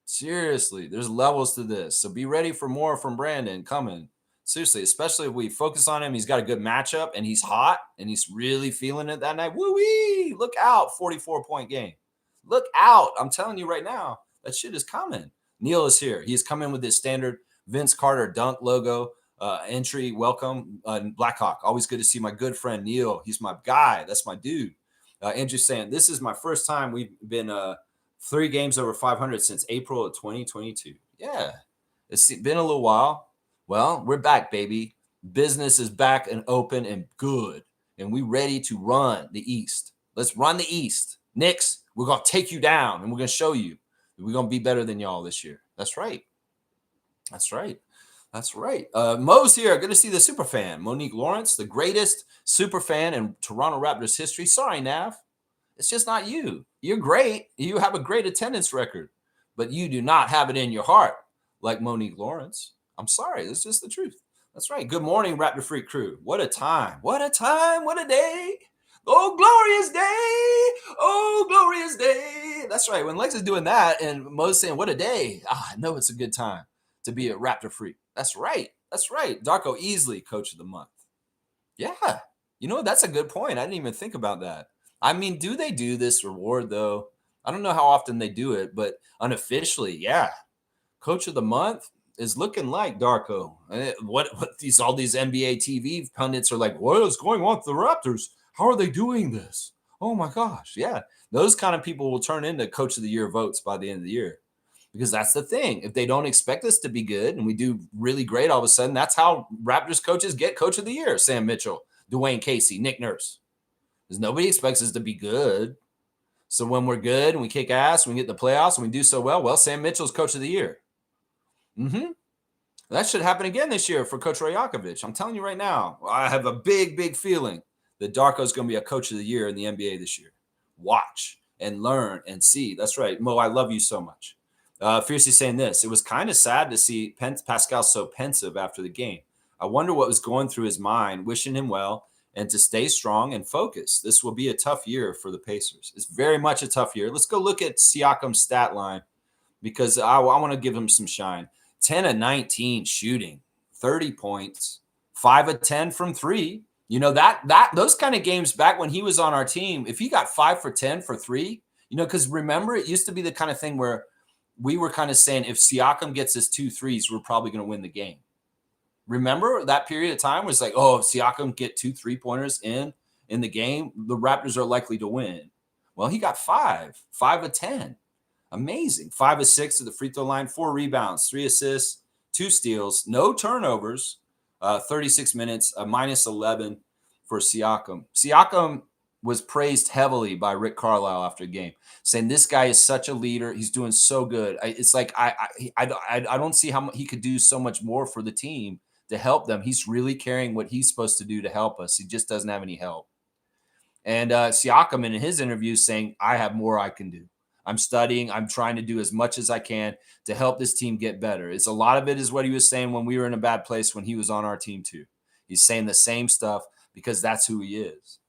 Seriously, there's levels to this. So be ready for more from Brandon coming. Seriously, especially if we focus on him. He's got a good matchup and he's hot and he's really feeling it that night. Woo-wee! Look out, 44-point game. Look out. I'm telling you right now, that shit is coming. Neil is here. He's coming with his standard Vince Carter dunk logo, entry, welcome, Blackhawk. Always good to see my good friend Neil. He's my guy. That's my dude. Andrew's saying, this is my first time we've been 3 games over 500 since April of 2022. Yeah, it's been a little while. Well, we're back, baby. Business is back and open and good. And we ready to run the East. Let's run the East. Knicks, we're going to take you down and we're going to show you that we're going to be better than y'all this year. That's right. That's right. That's right. Mo's here. Good to see the super fan. Monique Lawrence, the greatest super fan in Toronto Raptors history. Sorry, Nav. It's just not you. You're great. You have a great attendance record, but you do not have it in your heart like Monique Lawrence. I'm sorry. It's just the truth. That's right. Good morning, Raptor Freak crew. What a time. What a time. What a day. Oh, glorious day. Oh, glorious day. That's right. When Lex is doing that and Mo's saying, what a day. I know it's a good time to be a Raptor Freak. That's right. That's right. Darko easily coach of the month. Yeah. You know, that's a good point. I didn't even think about that. I mean, do they do this reward, though? I don't know how often they do it, but unofficially, yeah. Coach of the month is looking like Darko. What all these NBA TV pundits are like, what is going on with the Raptors? How are they doing this? Oh, my gosh. Yeah. Those kind of people will turn into Coach of the Year votes by the end of the year. Because that's the thing. If they don't expect us to be good and we do really great all of a sudden, that's how Raptors coaches get Coach of the Year. Sam Mitchell, Dwayne Casey, Nick Nurse. Because nobody expects us to be good. So when we're good and we kick ass, and we get the playoffs and we do so well, Sam Mitchell's Coach of the Year. That should happen again this year for Coach Rajakovic. I'm telling you right now, I have a big, big feeling that Darko's going to be a Coach of the Year in the NBA this year. Watch and learn and see. That's right. Mo, I love you so much. Fiercely saying this, it was kind of sad to see Pascal so pensive after the game. I wonder what was going through his mind, wishing him well, and to stay strong and focused. This will be a tough year for the Pacers. It's very much a tough year. Let's go look at Siakam's stat line because I want to give him some shine. 10 of 19 shooting, 30 points, 5 of 10 from 3. You know, that those kind of games back when he was on our team, if he got 5 for 10 for 3, you know, because remember, it used to be the kind of thing where we were kind of saying if Siakam gets his 2 threes, we're probably going to win the game. Remember that period of time was like, oh, if Siakam get 2 3-pointers in the game, the Raptors are likely to win. Well, he got 5 of 10. Amazing. 5 of 6 at the free throw line, 4 rebounds, 3 assists, 2 steals, no turnovers, 36 minutes, a minus 11 for Siakam. Siakam was praised heavily by Rick Carlisle after the game, saying this guy is such a leader. He's doing so good. It's like I don't see how he could do so much more for the team to help them. He's really carrying what he's supposed to do to help us. He just doesn't have any help. And Siakam in his interview saying, I have more I can do. I'm studying. I'm trying to do as much as I can to help this team get better. It's a lot of it is what he was saying when we were in a bad place when he was on our team too. He's saying the same stuff because that's who he is.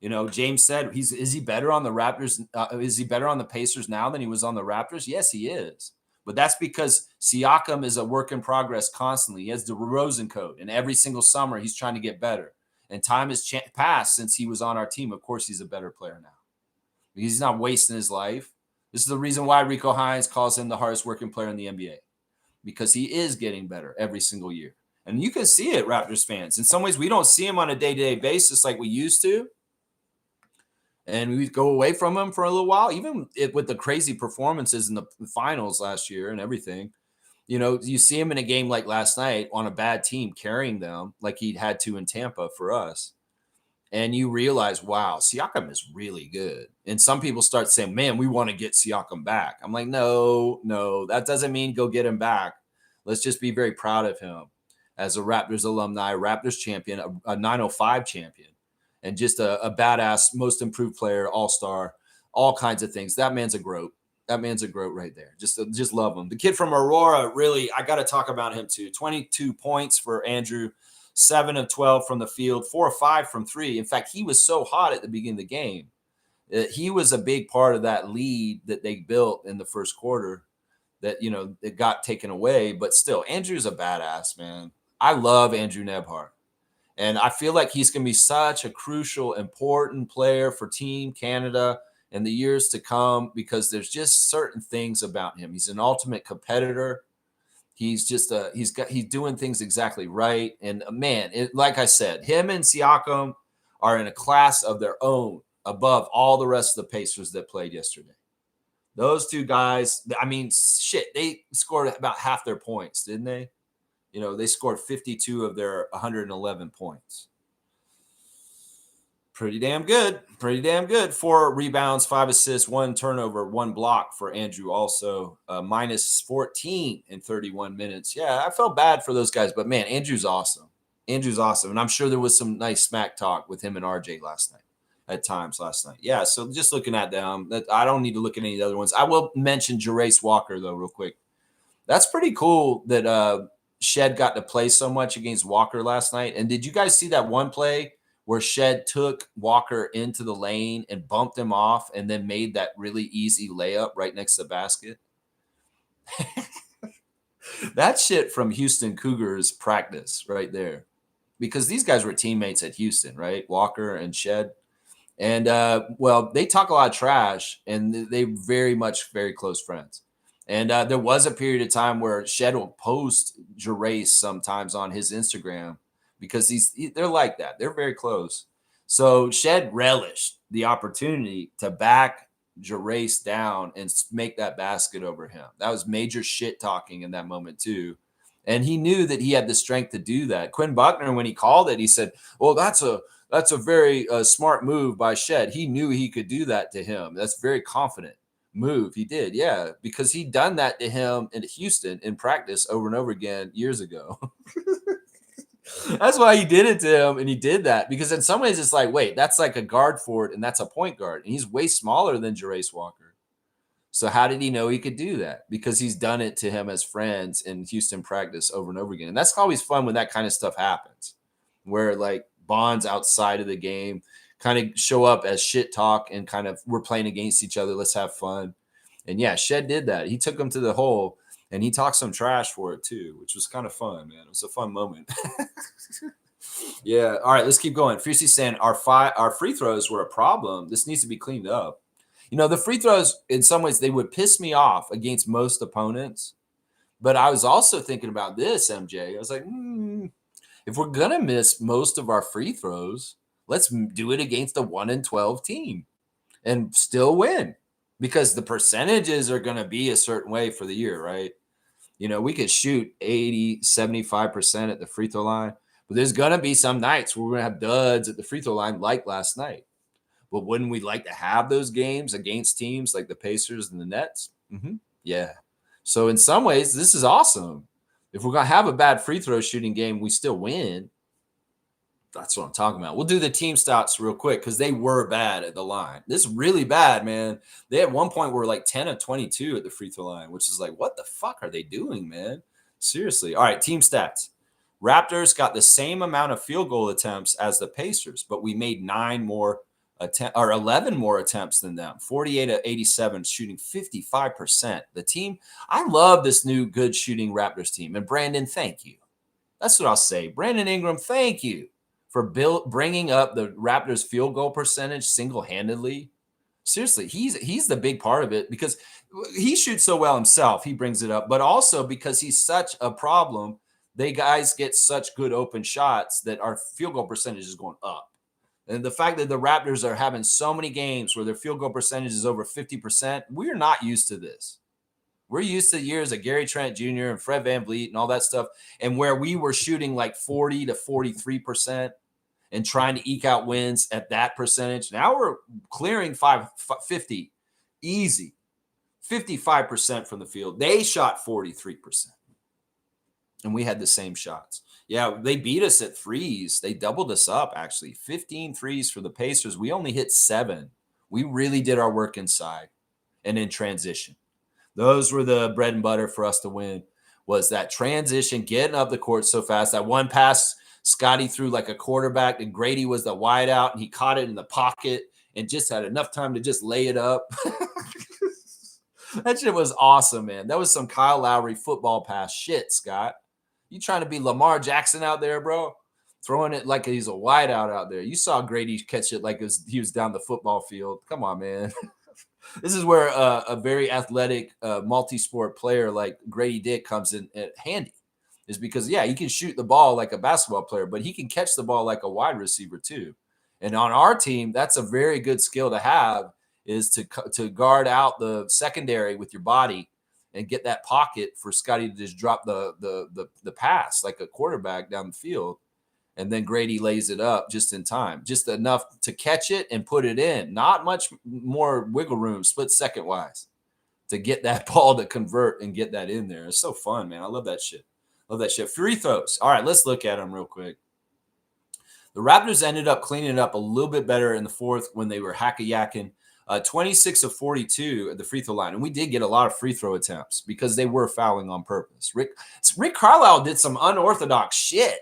You know, James said, is he better on the Raptors? Is he better on the Pacers now than he was on the Raptors? Yes, he is. But that's because Siakam is a work in progress constantly. He has the DeRozan code, and every single summer he's trying to get better. And time has passed since he was on our team. Of course, he's a better player now. He's not wasting his life. This is the reason why Rico Hines calls him the hardest working player in the NBA, because he is getting better every single year. And you can see it, Raptors fans. In some ways, we don't see him on a day-to-day basis like we used to. And we go away from him for a little while, even with the crazy performances in the finals last year and everything. You know, you see him in a game like last night on a bad team carrying them like he had to in Tampa for us. And you realize, wow, Siakam is really good. And some people start saying, man, we want to get Siakam back. I'm like, no, that doesn't mean go get him back. Let's just be very proud of him as a Raptors alumni, Raptors champion, a 905 champion, and just a badass, most improved player, all-star, all kinds of things. That man's a GOAT. That man's a GOAT right there. Just love him. The kid from Aurora, really, I got to talk about him too. 22 points for Andrew. 7 of 12 from the field, 4 of 5 from 3. In fact, he was so hot at the beginning of the game. He was a big part of that lead that they built in the first quarter that, you know, it got taken away. But still, Andrew's a badass, man. I love Andrew Nebhart. And I feel like he's going to be such a crucial, important player for Team Canada in the years to come because there's just certain things about him. He's an ultimate competitor. He's just he's doing things exactly right. And man, like I said, him and Siakam are in a class of their own above all the rest of the Pacers that played yesterday. Those two guys, I mean, shit, they scored about half their points, didn't they? You know, they scored 52 of their 111 points. Pretty damn good. 4 rebounds, 5 assists, 1 turnover, 1 block for Andrew also. Minus 14 in 31 minutes. Yeah, I felt bad for those guys, but man, Andrew's awesome. And I'm sure there was some nice smack talk with him and RJ last night. Yeah, so just looking at them, I don't need to look at any of the other ones. I will mention Jarace Walker, though, real quick. That's pretty cool that Shed got to play so much against Walker last night. And did you guys see that one play where Shed took Walker into the lane and bumped him off and then made that really easy layup right next to the basket? That shit from Houston Cougars practice right there. Because these guys were teammates at Houston, right? Walker and Shed. And, well, they talk a lot of trash, and they very close friends. And there was a period of time where Shed will post Jarace sometimes on his Instagram because they're like that. They're very close. So Shed relished the opportunity to back Jarace down and make that basket over him. That was major shit talking in that moment too. And he knew that he had the strength to do that. Quinn Buckner, when he called it, he said, well, that's a very smart move by Shed. He knew he could do that to him. That's very confident move. He did. Yeah. Because he'd done that to him in Houston in practice over and over again years ago. That's why he did it to him. And he did that because in some ways it's like, wait, that's like a guard forward and that's a point guard. And he's way smaller than Jarace Walker. So how did he know he could do that? Because he's done it to him as friends in Houston practice over and over again. And that's always fun when that kind of stuff happens, where like bonds outside of the game kind of show up as shit talk and kind of we're playing against each other. Let's have fun. And yeah, Shed did that. He took him to the hole and he talked some trash for it too, which was kind of fun, man. It was a fun moment. Yeah. All right, let's keep going. Fiercey saying our free throws were a problem. This needs to be cleaned up. You know, the free throws, in some ways, they would piss me off against most opponents. But I was also thinking about this, MJ. I was like, if we're going to miss most of our free throws, let's do it against a 1-12 team and still win. Because the percentages are going to be a certain way for the year, right? You know, we could shoot 80, 75% at the free throw line. But there's going to be some nights where we're going to have duds at the free throw line like last night. But wouldn't we like to have those games against teams like the Pacers and the Nets? Mm-hmm. Yeah. So in some ways, this is awesome. If we're going to have a bad free throw shooting game, we still win. That's what I'm talking about. We'll do the team stats real quick because they were bad at the line. This is really bad, man. They at one point were like 10 of 22 at the free throw line, which is like, what the fuck are they doing, man? Seriously. All right, team stats. Raptors got the same amount of field goal attempts as the Pacers, but we made 11 more attempts than them. 48 of 87, shooting 55%. The team, I love this new good shooting Raptors team. And Brandon, thank you. That's what I'll say. Brandon Ingram, thank you for bringing up the Raptors field goal percentage single-handedly. Seriously, he's the big part of it because he shoots so well himself. He brings it up, but also because he's such a problem. They guys get such good open shots that our field goal percentage is going up. And the fact that the Raptors are having so many games where their field goal percentage is over 50%, we're not used to this. We're used to years of Gary Trent Jr. and Fred VanVleet and all that stuff, and where we were shooting like 40 to 43% and trying to eke out wins at that percentage. Now we're clearing 50 easy, 55% from the field. They shot 43%, and we had the same shots. Yeah, they beat us at threes. They doubled us up, actually. 15 threes for the Pacers. We only hit 7. We really did our work inside and in transition. Those were the bread and butter for us to win, was that transition, getting up the court so fast. That one pass Scottie threw like a quarterback, and Grady was the wide out, and he caught it in the pocket and just had enough time to just lay it up. That shit was awesome, man. That was some Kyle Lowry football pass shit, Scott. You trying to be Lamar Jackson out there, bro? Throwing it like he's a wide out there. You saw Grady catch it like he was down the football field. Come on, man. This is where a very athletic, multi-sport player like Grady Dick comes in handy. Is because, yeah, he can shoot the ball like a basketball player, but he can catch the ball like a wide receiver too. And on our team, that's a very good skill to have, is to guard out the secondary with your body and get that pocket for Scottie to just drop the pass like a quarterback down the field. And then Grady lays it up just in time, just enough to catch it and put it in. Not much more wiggle room, split second wise, to get that ball to convert and get that in there. It's so fun, man. I love that shit. Love that shit. Free throws. All right, let's look at them real quick. The Raptors ended up cleaning it up a little bit better in the fourth when they were hack-a-yacking. 26 of 42 at the free throw line. And we did get a lot of free throw attempts because they were fouling on purpose. Rick Carlisle did some unorthodox shit.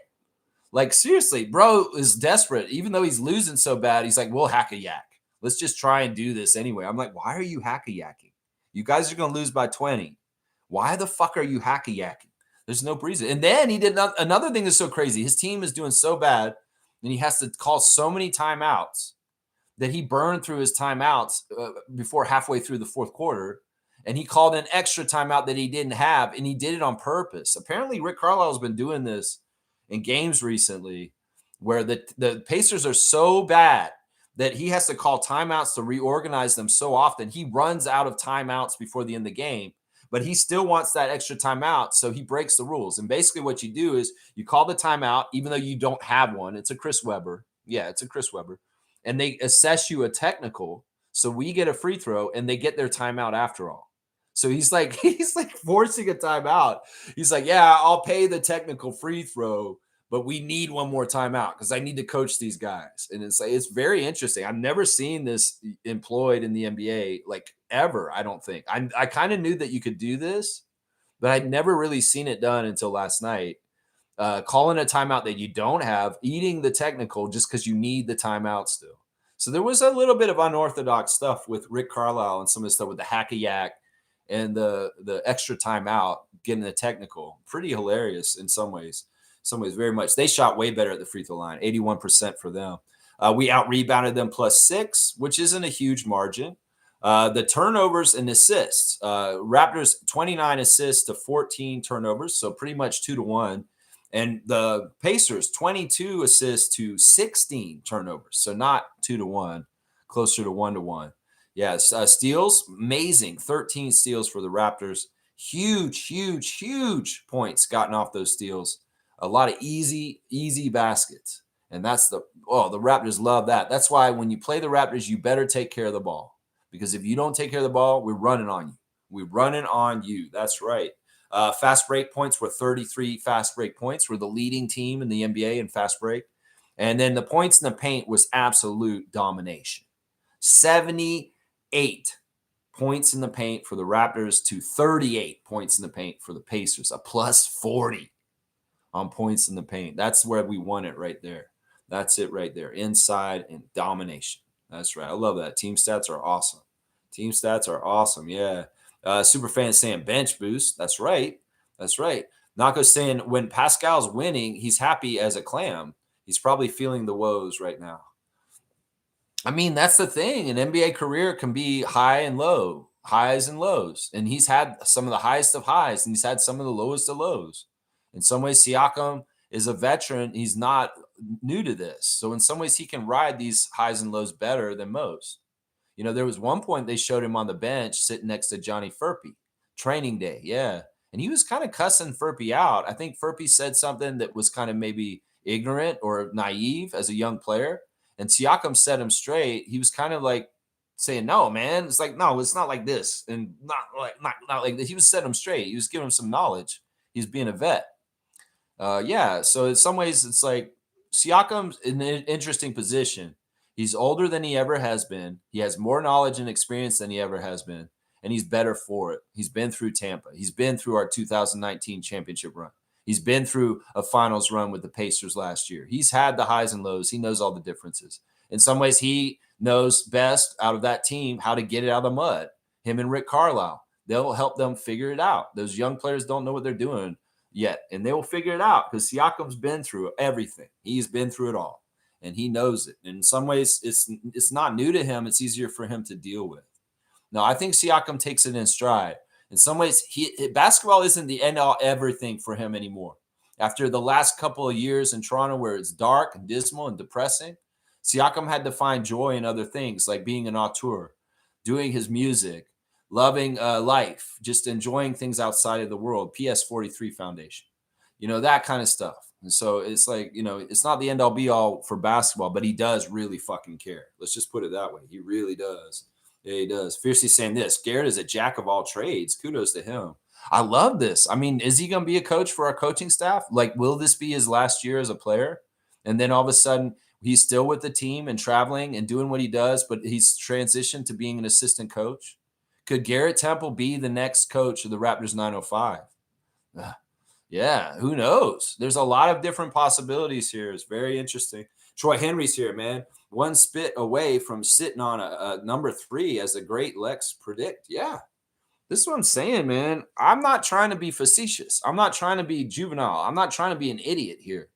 Like, seriously, bro is desperate. Even though he's losing so bad, he's like, we'll hack-a-yak. Let's just try and do this anyway. I'm like, why are you hack-a-yacking? You guys are going to lose by 20. Why the fuck are you hack-a-yacking? There's no reason. And then he did another thing that's so crazy. His team is doing so bad, and he has to call so many timeouts that he burned through his timeouts before halfway through the fourth quarter. And he called an extra timeout that he didn't have, and he did it on purpose. Apparently, Rick Carlisle's been doing this in games recently where the Pacers are so bad that he has to call timeouts to reorganize them so often. He runs out of timeouts before the end of the game, but he still wants that extra timeout, so he breaks the rules. And basically what you do is you call the timeout, even though you don't have one. It's a Chris Webber. Yeah, it's a Chris Webber. And they assess you a technical, so we get a free throw, and they get their timeout after all. So he's like forcing a timeout. He's like, yeah, I'll pay the technical free throw, but we need one more timeout because I need to coach these guys. And it's very interesting. I've never seen this employed in the NBA like ever, I don't think. I kind of knew that you could do this, but I'd never really seen it done until last night. Calling a timeout that you don't have, eating the technical just because you need the timeout still. So there was a little bit of unorthodox stuff with Rick Carlisle and some of the stuff with the hack-a-yak and the extra timeout, getting the technical. Pretty hilarious in some ways. Very much. They shot way better at the free throw line, 81% for them. We out-rebounded them +6, which isn't a huge margin. The turnovers and assists. Raptors, 29 assists to 14 turnovers, so pretty much 2-1. And the Pacers, 22 assists to 16 turnovers, so not 2-1, closer to 1-1. Yeah, steals, amazing. 13 steals for the Raptors. Huge points gotten off those steals. A lot of easy baskets. And that's the Raptors love that. That's why when you play the Raptors, you better take care of the ball. Because if you don't take care of the ball, we're running on you. We're running on you. That's right. Fast break points were 33 fast break points. We're the leading team in the NBA in fast break. And then the points in the paint was absolute domination. 78 points in the paint for the Raptors to 38 points in the paint for the Pacers, a plus 40 on points in the paint. That's where we won it right there. That's it right there. Inside and domination. That's right. I love that. Team stats are awesome. Team stats are awesome. Yeah. Superfan saying bench boost. That's right. That's right. Nako's saying when Pascal's winning, he's happy as a clam. He's probably feeling the woes right now. I mean, that's the thing. An NBA career can be high and low, highs and lows. And he's had some of the highest of highs, and he's had some of the lowest of lows. In some ways, Siakam is a veteran. He's not new to this. So in some ways, he can ride these highs and lows better than most. You know, there was one point they showed him on the bench sitting next to Johnny Furpey, training day. Yeah. And he was kind of cussing Furpey out. I think Furpey said something that was kind of maybe ignorant or naive as a young player. And Siakam set him straight. He was kind of like saying, no, man. It's like, no, it's not like this. And not like this. He was setting him straight. He was giving him some knowledge. He's being a vet. Yeah. So in some ways, it's like Siakam's in an interesting position. He's older than he ever has been. He has more knowledge and experience than he ever has been. And he's better for it. He's been through Tampa. He's been through our 2019 championship run. He's been through a finals run with the Pacers last year. He's had the highs and lows. He knows all the differences. In some ways, he knows best out of that team how to get it out of the mud. Him and Rick Carlisle, they'll help them figure it out. Those young players don't know what they're doing yet, and they will figure it out because Siakam's been through everything. He's been through it all, and he knows it. And in some ways, it's not new to him. It's easier for him to deal with. No, I think Siakam takes it in stride. In some ways, basketball isn't the end-all everything for him anymore. After the last couple of years in Toronto where it's dark and dismal and depressing, Siakam had to find joy in other things like being an auteur, doing his music, loving life, just enjoying things outside of the world, PS43 Foundation, that kind of stuff. And so it's like, it's not the end-all be-all for basketball, but he does really fucking care. Let's just put it that way. He really does. Yeah, he does. Fiercely saying this. Garrett is a jack of all trades. Kudos to him. I love this. I mean, is he going to be a coach for our coaching staff? Like, will this be his last year as a player? And then all of a sudden, he's still with the team and traveling and doing what he does, but he's transitioned to being an assistant coach. Could Garrett Temple be the next coach of the Raptors 905? Yeah, who knows? There's a lot of different possibilities here. It's very interesting. Troy Henry's here, man. One spit away from sitting on a number 3 as the great Lex predict. Yeah, this is what I'm saying, man. I'm not trying to be facetious. I'm not trying to be juvenile. I'm not trying to be an idiot here.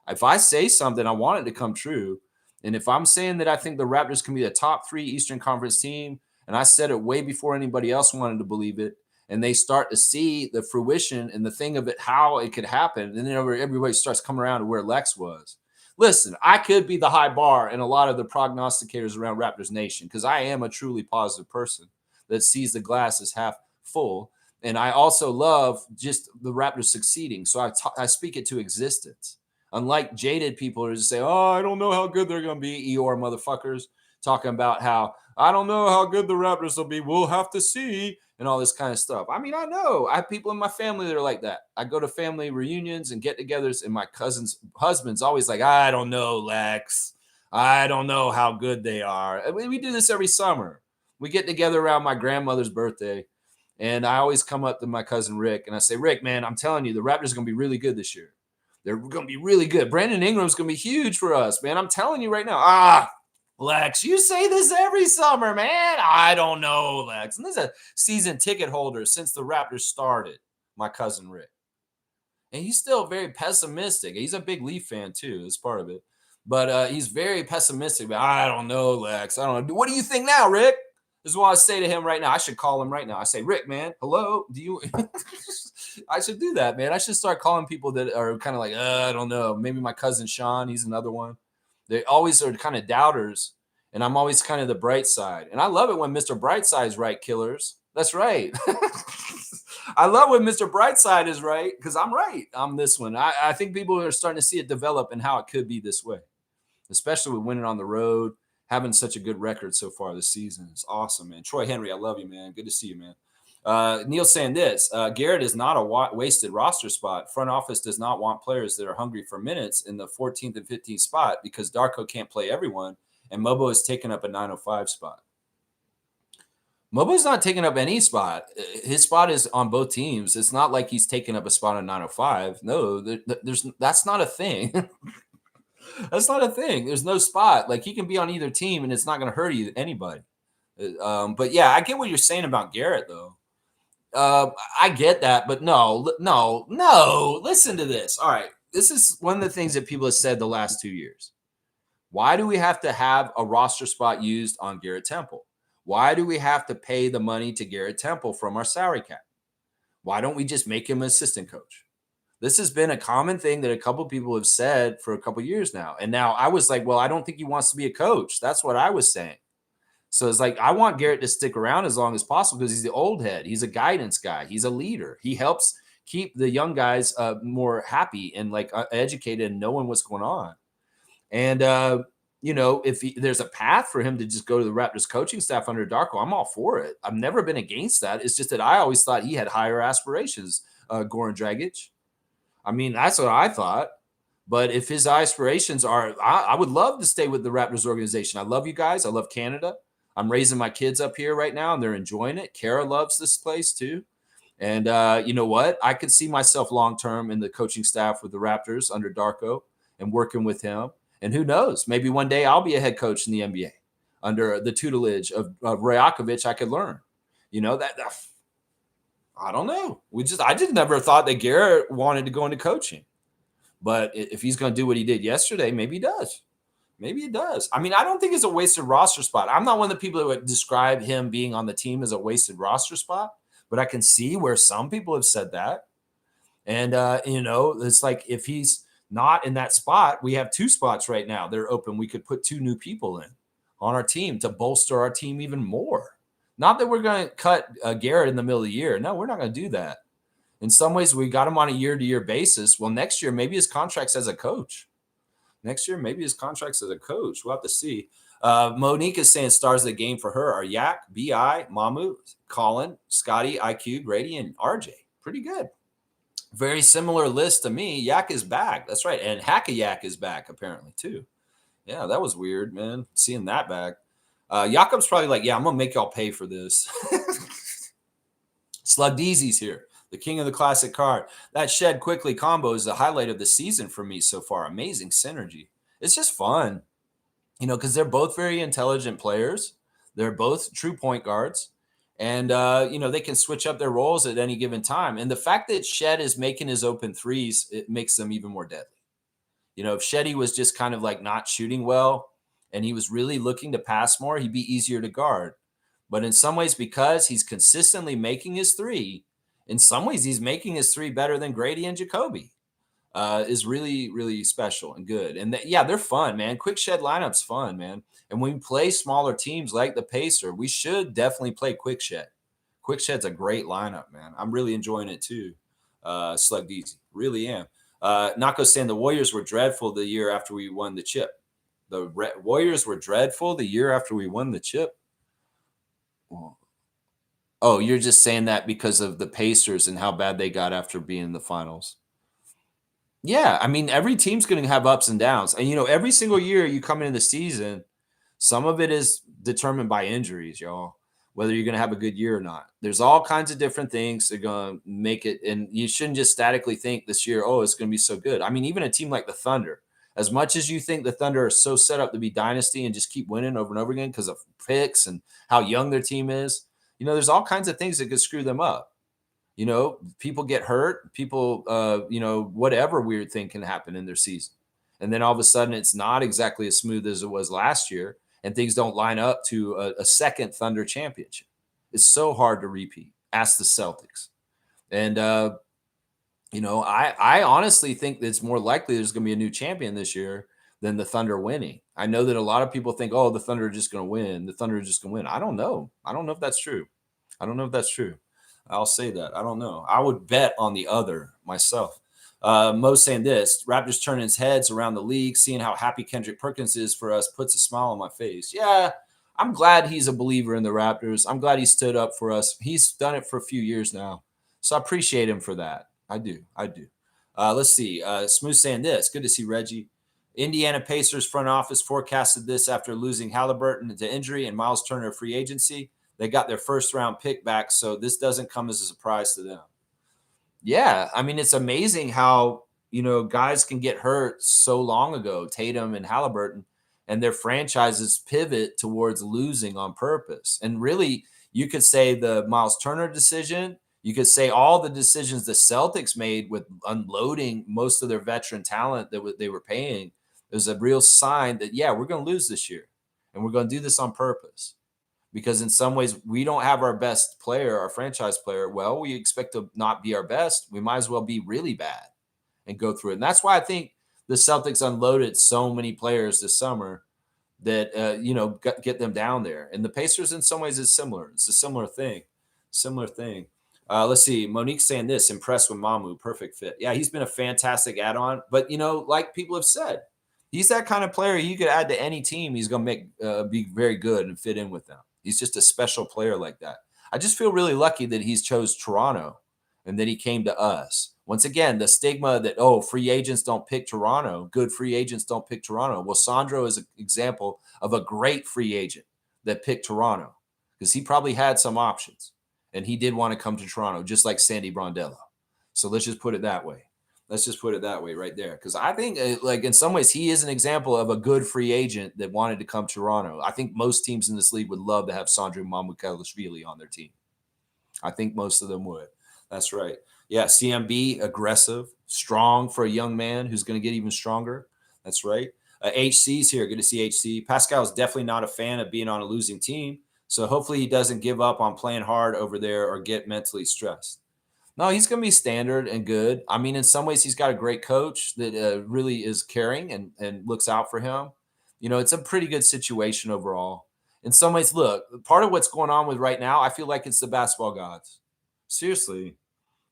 If I say something, I want it to come true. And if I'm saying that I think the Raptors can be a top 3 Eastern Conference team, and I said it way before anybody else wanted to believe it, and they start to see the fruition and the thing of it, how it could happen, and then everybody starts coming around to where Lex was. Listen, I could be the high bar in a lot of the prognosticators around Raptors Nation because I am a truly positive person that sees the glass as half full. And I also love just the Raptors succeeding. So I speak it to existence. Unlike jaded people who just say, oh, I don't know how good they're going to be, Eeyore motherfuckers, talking about how I don't know how good the Raptors will be. We'll have to see. And all this kind of stuff. I mean, I know I have people in my family that are like that. I go to family reunions and get-togethers, and my cousin's husband's always like, I don't know, Lex. I don't know how good they are. We do this every summer. We get together around my grandmother's birthday, and I always come up to my cousin Rick, and I say, Rick, man, I'm telling you, the Raptors are going to be really good this year. They're going to be really good. Brandon Ingram's going to be huge for us, man. I'm telling you right now. Lex, you say this every summer, man. I don't know, Lex. And this is a season ticket holder since the Raptors started, my cousin Rick. And he's still very pessimistic. He's a big Leaf fan, too. That's part of it. But he's very pessimistic. But I don't know, Lex. I don't know. What do you think now, Rick? This is what I say to him right now. I should call him right now. I say, Rick, man, hello. Do you – I should do that, man. I should start calling people that are kind of like, I don't know. Maybe my cousin Sean. He's another one. They always are kind of doubters, and I'm always kind of the bright side. And I love it when Mr. Brightside's right, killers. That's right. I love when Mr. Brightside is right because I'm right. I'm this one. I think people are starting to see it develop and how it could be this way, especially with winning on the road, having such a good record so far this season. It's awesome, man. Troy Henry, I love you, man. Good to see you, man. Neil saying this, Garrett is not a wasted roster spot. Front office does not want players that are hungry for minutes in the 14th and 15th spot because Darko can't play everyone, and Mobo is taking up a 905 spot. Mobo's not taking up any spot. His spot is on both teams. It's not like he's taking up a spot on 905. No, that's not a thing. That's not a thing. There's no spot. Like, he can be on either team, and it's not going to hurt anybody. But yeah, I get what you're saying about Garrett, though. I get that, but no. Listen to this. All right, this is one of the things that people have said the last 2 years. Why do we have to have a roster spot used on Garrett Temple? Why do we have to pay the money to Garrett Temple from our salary cap? Why don't we just make him an assistant coach? This has been a common thing that a couple people have said for a couple years now. And now I was like, well, I don't think he wants to be a coach. That's what I was saying. So it's like, I want Garrett to stick around as long as possible because he's the old head. He's a guidance guy. He's a leader. He helps keep the young guys more happy and like educated and knowing what's going on. And, if there's a path for him to just go to the Raptors coaching staff under Darko, I'm all for it. I've never been against that. It's just that I always thought he had higher aspirations, Goran Dragic. I mean, that's what I thought. But if his aspirations are, I would love to stay with the Raptors organization. I love you guys. I love Canada. I'm raising my kids up here right now, and they're enjoying it. Kara loves this place too. And you know what? I could see myself long-term in the coaching staff with the Raptors under Darko and working with him. And who knows? Maybe one day I'll be a head coach in the NBA under the tutelage of Rajakovic. I could learn. That I don't know. I just never thought that Garrett wanted to go into coaching. But if he's going to do what he did yesterday, maybe he does. Maybe he does. I mean, I don't think it's a wasted roster spot. I'm not one of the people that would describe him being on the team as a wasted roster spot, but I can see where some people have said that. And, it's like if he's not in that spot, we have 2 spots right now. They're open. We could put 2 new people in on our team to bolster our team even more. Not that we're going to cut Garrett in the middle of the year. No, we're not going to do that. In some ways, we got him on a year-to-year basis. Well, next year, maybe his contract's as a coach. We'll have to see. Monique is saying stars of the game for her are Yak, B.I., Mamu, Colin, Scottie, IQ, Grady, and RJ. Pretty good. Very similar list to me. Yak is back. That's right. And Hackayak is back, apparently, too. Yeah, that was weird, man, seeing that back. Jakob's probably like, yeah, I'm going to make y'all pay for this. Slug Deezy's here. The king of the classic card. That Shed Quickly combo is the highlight of the season for me so far. Amazing synergy. It's just fun, because they're both very intelligent players. They're both true point guards. And, they can switch up their roles at any given time. And the fact that Shed is making his open threes, it makes them even more deadly. If Sheddy was just kind of like not shooting well and he was really looking to pass more, he'd be easier to guard. But in some ways, because he's consistently making his three, in some ways, he's making his three better than Grady and Jakobi. Is really, really special and good. And they're fun, man. Quick Shed lineup's fun, man. And when we play smaller teams like the Pacers, we should definitely play Quick Shed. Quick Shed's a great lineup, man. I'm really enjoying it too. Slug Deezy, really am. Nako's saying the Warriors were dreadful the year after we won the chip. The Warriors were dreadful the year after we won the chip. Oh, you're just saying that because of the Pacers and how bad they got after being in the finals. Yeah, I mean, every team's going to have ups and downs. And, every single year you come into the season, some of it is determined by injuries, y'all, whether you're going to have a good year or not. There's all kinds of different things that are going to make it. And you shouldn't just statically think this year, oh, it's going to be so good. I mean, even a team like the Thunder, as much as you think the Thunder are so set up to be dynasty and just keep winning over and over again because of picks and how young their team is, there's all kinds of things that could screw them up. People get hurt, whatever weird thing can happen in their season. And then all of a sudden it's not exactly as smooth as it was last year and things don't line up to a second Thunder championship. It's so hard to repeat. Ask the Celtics. And, I honestly think that it's more likely there's going to be a new champion this year than the Thunder winning. I know that a lot of people think, oh, the Thunder are just going to win. The Thunder are just going to win. I don't know. I don't know if that's true. I'll say that. I don't know. I would bet on the other myself. Mo's saying this, Raptors turning his heads around the league, seeing how happy Kendrick Perkins is for us puts a smile on my face. Yeah, I'm glad he's a believer in the Raptors. I'm glad he stood up for us. He's done it for a few years now. So I appreciate him for that. I do. I do. Let's see. Smooth saying this. Good to see Reggie. Indiana Pacers front office forecasted this after losing Halliburton to injury and Miles Turner free agency. They got their first round pick back, so this doesn't come as a surprise to them. Yeah, I mean, it's amazing how, guys can get hurt so long ago, Tatum and Halliburton, and their franchises pivot towards losing on purpose. And really, you could say the Miles Turner decision, you could say all the decisions the Celtics made with unloading most of their veteran talent that they were paying is a real sign that, yeah, we're going to lose this year and we're going to do this on purpose because in some ways we don't have our best player, our franchise player. Well, we expect to not be our best. We might as well be really bad and go through it. And that's why I think the Celtics unloaded so many players this summer that, get them down there. And the Pacers in some ways is similar. It's a similar thing. Similar thing. Let's see. Monique's saying this, impressed with Mamu, perfect fit. Yeah, he's been a fantastic add-on. But, like people have said, he's that kind of player you could add to any team. He's going to be very good and fit in with them. He's just a special player like that. I just feel really lucky that he's chose Toronto and that he came to us. Once again, the stigma that, free agents don't pick Toronto, good free agents don't pick Toronto. Well, Sandro is an example of a great free agent that picked Toronto because he probably had some options and he did want to come to Toronto, just like Sandy Brondello. So let's just put it that way. Let's just put it that way right there. Because I think, in some ways, he is an example of a good free agent that wanted to come to Toronto. I think most teams in this league would love to have Sandro Mamukelashvili on their team. I think most of them would. That's right. Yeah, CMB, aggressive, strong for a young man who's going to get even stronger. That's right. HC's here. Good to see HC. Pascal's definitely not a fan of being on a losing team. So hopefully he doesn't give up on playing hard over there or get mentally stressed. No, he's going to be standard and good. I mean, in some ways, he's got a great coach that really is caring and looks out for him. It's a pretty good situation overall. In some ways, look, part of what's going on with right now, I feel like it's the basketball gods. Seriously.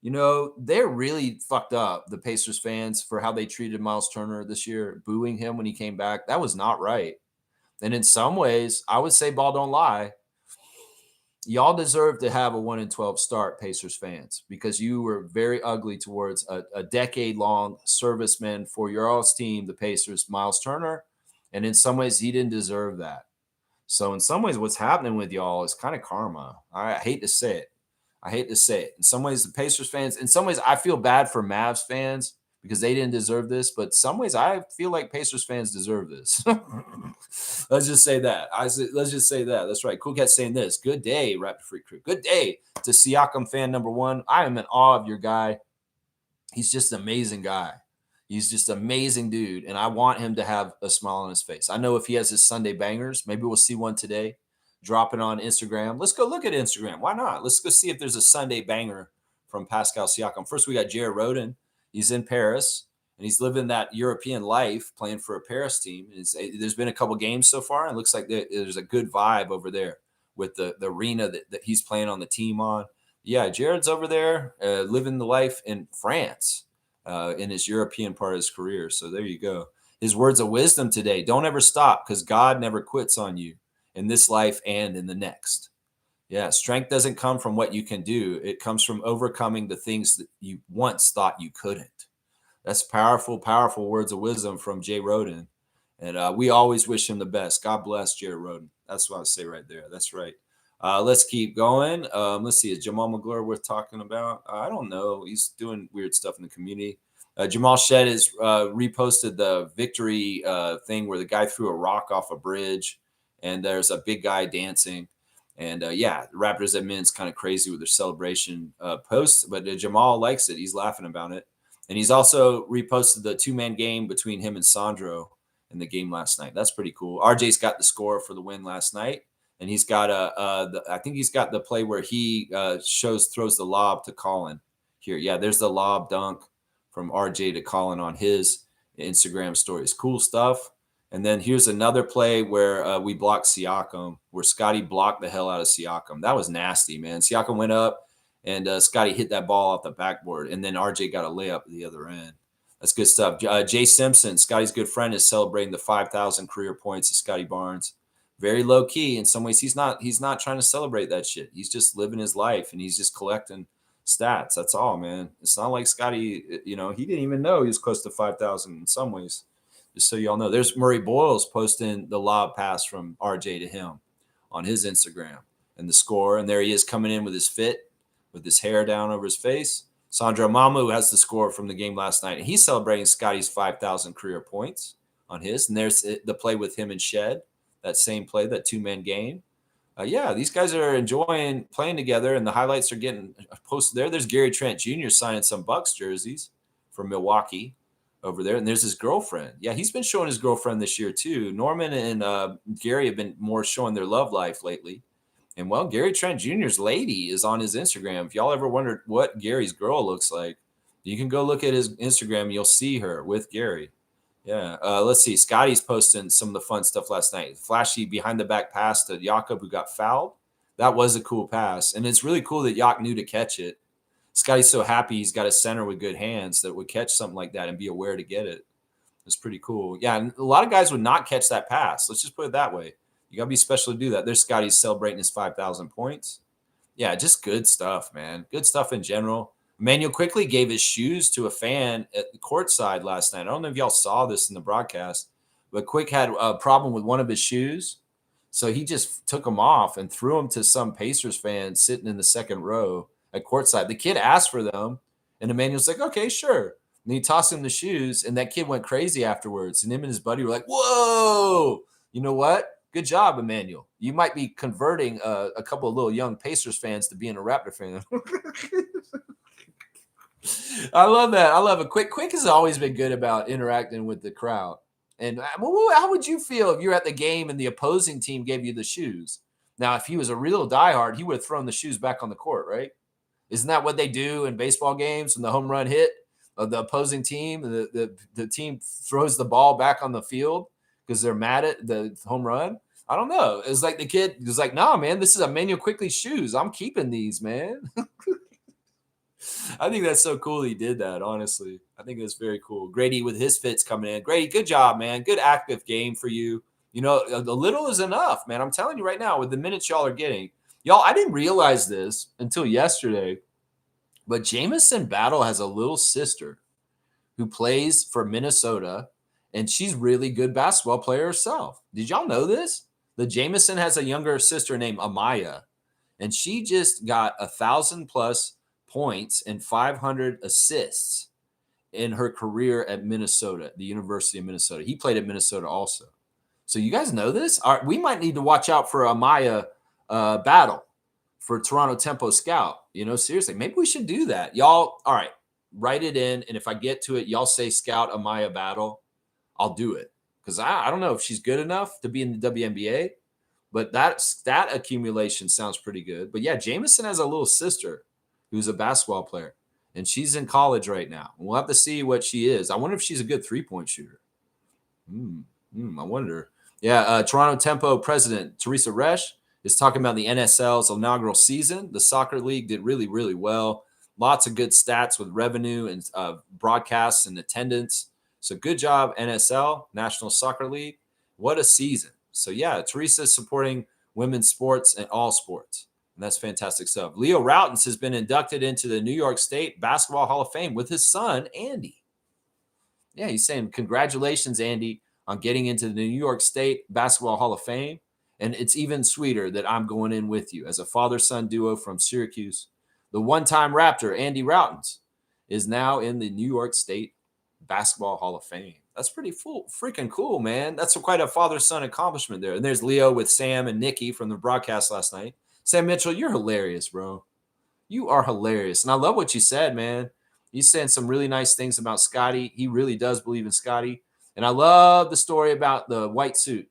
They're really fucked up, the Pacers fans, for how they treated Miles Turner this year, booing him when he came back. That was not right. And in some ways, I would say ball don't lie. Y'all deserve to have a 1-12 start, Pacers fans, because you were very ugly towards a decade-long serviceman for your all's team, the Pacers, Miles Turner. And in some ways, he didn't deserve that. So in some ways, what's happening with y'all is kind of karma. I hate to say it. In some ways, the Pacers fans, in some ways, I feel bad for Mavs fans because they didn't deserve this. But some ways, I feel like Pacers fans deserve this. Let's just say that. Let's just say that. That's right. Cool Cat saying this. Good day, Raptor Freak Crew. Good day to Siakam fan number one. I am in awe of your guy. He's just an amazing guy. He's just an amazing dude. And I want him to have a smile on his face. I know if he has his Sunday bangers, maybe we'll see one today. Drop it on Instagram. Let's go look at Instagram. Why not? Let's go see if there's a Sunday banger from Pascal Siakam. First, we got Jared Roden. He's in Paris, and he's living that European life playing for a Paris team. There's been a couple games so far, and it looks like there's a good vibe over there with the arena that he's playing on the team on. Yeah, Jared's over there living the life in France in his European part of his career. So there you go. His words of wisdom today. Don't ever stop because God never quits on you in this life and in the next. Yeah, strength doesn't come from what you can do. It comes from overcoming the things that you once thought you couldn't. That's powerful, powerful words of wisdom from Jay Roden. And we always wish him the best. God bless Jay Roden. That's what I say right there. That's right. Let's keep going. Let's see. Is Jamal McGlure worth talking about? I don't know. He's doing weird stuff in the community. Jamal Shed has reposted the victory thing where the guy threw a rock off a bridge. And there's a big guy dancing. And the Raptors admin's kind of crazy with their celebration posts, but Jamal likes it. He's laughing about it. And he's also reposted the 2-man game between him and Sandro in the game last night. That's pretty cool. RJ's got the score for the win last night. And he's got I think he's got the play where he throws the lob to Colin here. Yeah, there's the lob dunk from RJ to Colin on his Instagram stories. Cool stuff. And then here's another play where we blocked Siakam, where Scottie blocked the hell out of Siakam. That was nasty, man. Siakam went up, and Scottie hit that ball off the backboard, and then RJ got a layup at the other end. That's good stuff. Jay Simpson, Scottie's good friend, is celebrating the 5,000 career points of Scottie Barnes. Very low key. In some ways, he's not trying to celebrate that shit. He's just living his life and he's just collecting stats. That's all, man. It's not like Scottie, he didn't even know he was close to 5,000 in some ways. Just so y'all know. There's Murray Boyles posting the lob pass from RJ to him on his Instagram and the score. And there he is coming in with his fit, with his hair down over his face. Sandro Mamu has the score from the game last night. And he's celebrating Scottie's 5,000 career points on his. And there's the play with him and Shed, that same play, that two-man game. Yeah, these guys are enjoying playing together, and the highlights are getting posted there. There's Gary Trent Jr. signing some Bucks jerseys from Milwaukee over there, and there's his girlfriend. Yeah, he's been showing his girlfriend this year too. Norman and Gary have been more showing their love life lately. And, well, Gary Trent Jr.'s lady is on his Instagram. If y'all ever wondered what Gary's girl looks like, you can go look at his Instagram, and you'll see her with Gary. Yeah. Let's see. Scottie's posting some of the fun stuff last night. Flashy behind-the-back pass to Jakob, who got fouled. That was a cool pass. And it's really cool that Jakob knew to catch it. Scottie's so happy he's got a center with good hands that would catch something like that and be aware to get it. It's pretty cool. Yeah, and a lot of guys would not catch that pass. Let's just put it that way. You got to be special to do that. There's Scottie's celebrating his 5,000 points. Yeah, just good stuff, man. Good stuff in general. Emmanuel quickly gave his shoes to a fan at the courtside last night. I don't know if y'all saw this in the broadcast, but Quick had a problem with one of his shoes. So he just took them off and threw them to some Pacers fan sitting in the second row at courtside. The kid asked for them, and Emmanuel's like, okay, sure. And he tossed him the shoes, and that kid went crazy afterwards. And him and his buddy were like, whoa, you know what? Good job, Emmanuel. You might be converting a couple of little young Pacers fans to being a Raptor fan. I love that. I love it. Quick has always been good about interacting with the crowd. And how would you feel if you're at the game and the opposing team gave you the shoes? Now, if he was a real diehard, he would have thrown the shoes back on the court, right? Isn't that what they do in baseball games when the home run hit of the opposing team? The team throws the ball back on the field because they're mad at the home run. I don't know. It's like the kid was like, "No, man, this is Emmanuel Quickly's shoes. I'm keeping these, man." I think that's so cool he did that, honestly. I think that's very cool. Grady with his fits coming in. Grady, good job, man. Good active game for you. You know, the little is enough, man. I'm telling you right now, with the minutes y'all are getting. Y'all, I didn't realize this until yesterday, but Jamison Battle has a little sister who plays for Minnesota, and she's really good basketball player herself. Did y'all know this? The Jamison has a younger sister named Amaya, and she just got 1,000+ points and 500 assists in her career at Minnesota, the University of Minnesota. He played at Minnesota also. So you guys know this? We might need to watch out for Amaya Battle for Toronto Tempo Scout. You know, seriously, maybe we should do that. Y'all, all right, write it in, and if I get to it, y'all say Scout Amaya Battle, I'll do it. Because I don't know if she's good enough to be in the WNBA, but that stat accumulation sounds pretty good. But yeah, Jamison has a little sister who's a basketball player, and she's in college right now. We'll have to see what she is. I wonder if she's a good three-point shooter. I wonder. Yeah, Toronto Tempo president Teresa Resch is talking about the NSL's inaugural season. The soccer league did really, really well. Lots of good stats with revenue and broadcasts and attendance. So good job, NSL, National Soccer League. What a season. So, yeah, Teresa's supporting women's sports and all sports. And that's fantastic stuff. Leo Routens has been inducted into the New York State Basketball Hall of Fame with his son, Andy. Yeah, he's saying, congratulations, Andy, on getting into the New York State Basketball Hall of Fame. And it's even sweeter that I'm going in with you as a father-son duo from Syracuse. The one-time Raptor, Andy Routens, is now in the New York State Basketball Hall of Fame. That's pretty freaking cool, man. That's quite a father-son accomplishment there. And there's Leo with Sam and Nikki from the broadcast last night. Sam Mitchell, you're hilarious, bro. You are hilarious. And I love what you said, man. You said some really nice things about Scottie. He really does believe in Scottie. And I love the story about the white suit.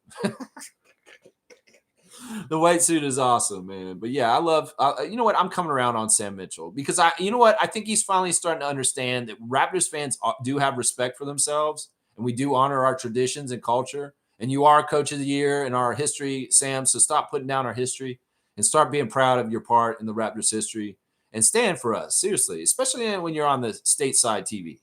The white suit is awesome, man. But yeah, I love, you know what? I'm coming around on Sam Mitchell because you know what? I think he's finally starting to understand that Raptors fans do have respect for themselves, and we do honor our traditions and culture. And you are Coach of the Year in our history, Sam. So stop putting down our history and start being proud of your part in the Raptors history and stand for us, seriously, especially when you're on the stateside TV.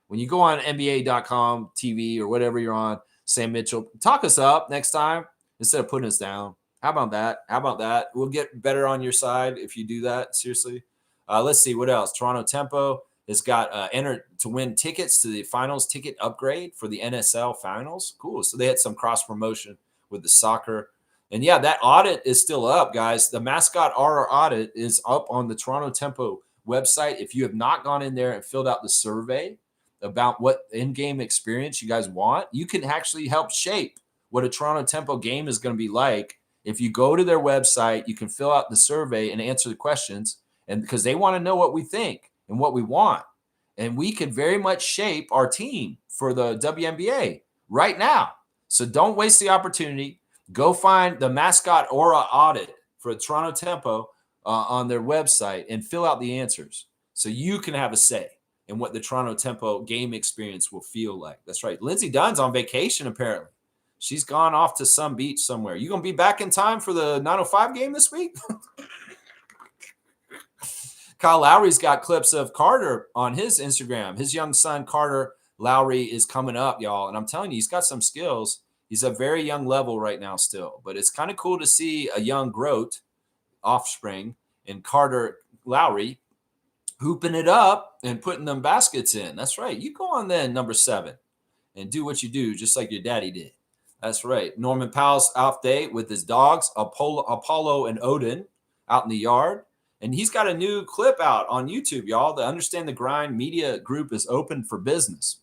When you go on NBA.com TV or whatever you're on, Sam Mitchell, talk us up next time. instead of putting us down. How about that? How about that? We'll get better on your side if you do that. Seriously. Let's see what else. Toronto Tempo has got entered to win tickets to the finals ticket upgrade for the NSL finals. Cool. So they had some cross promotion with the soccer. And yeah, that audit is still up, guys. The mascot RR audit is up on the Toronto Tempo website. If you have not gone in there and filled out the survey about what in-game experience you guys want, you can actually help shape what a Toronto Tempo game is going to be like. If you go to their website, you can fill out the survey and answer the questions, and because they want to know what we think and what we want. And we can very much shape our team for the WNBA right now. So don't waste the opportunity. Go find the mascot aura audit for Toronto Tempo on their website and fill out the answers so you can have a say in what the Toronto Tempo game experience will feel like. That's right. Lindsey Dunn's on vacation, apparently. She's gone off to some beach somewhere. You going to be back in time for the 905 game this week? Kyle Lowry's got clips of Carter on his Instagram. His young son, Carter Lowry, is coming up, y'all. And I'm telling you, he's got some skills. He's a very young level right now still. But it's kind of cool to see a young Grote offspring and Carter Lowry hooping it up and putting them baskets in. That's right. You go on then, number 7, and do what you do, just like your daddy did. That's right. Norman Powell's off day with his dogs, Apollo and Odin, out in the yard. And he's got a new clip out on YouTube, y'all. The Understand the Grind media group is open for business.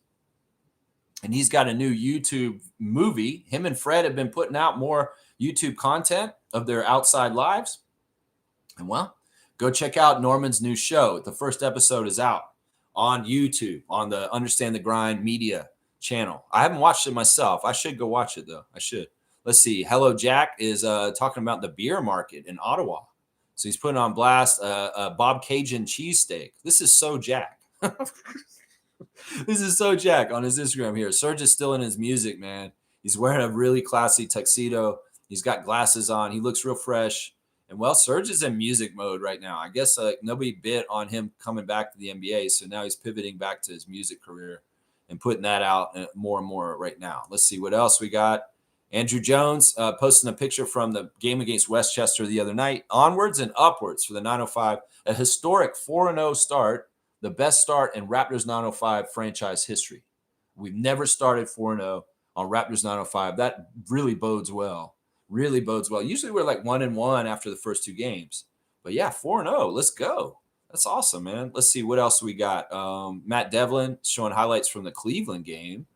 And he's got a new YouTube movie. Him and Fred have been putting out more YouTube content of their outside lives. And well, go check out Norman's new show. The first episode is out on YouTube, on the Understand the Grind media channel. I haven't watched it myself. I should go watch it, though. I should. Let's see. Hello Jack is talking about the beer market in Ottawa. So he's putting on blast a Bob Cajun cheesesteak. This is so Jack. This is so Jack on his Instagram here. Serge is still in his music, man. He's wearing a really classy tuxedo. He's got glasses on. He looks real fresh. And, well, Serge is in music mode right now. I guess nobody bit on him coming back to the NBA, so now he's pivoting back to his music career and putting that out more and more right now. Let's see what else we got. Andrew Jones posting a picture from the game against Westchester the other night. Onwards and upwards for the 905. A historic 4-0 start, the best start in Raptors 905 franchise history. We've never started 4-0 on Raptors 905. That really bodes well. Really bodes well. Usually we're like 1-1 after the first 2 games. But, yeah, 4-0. Let's go. That's awesome, man. Let's see what else we got. Matt Devlin showing highlights from the Cleveland game.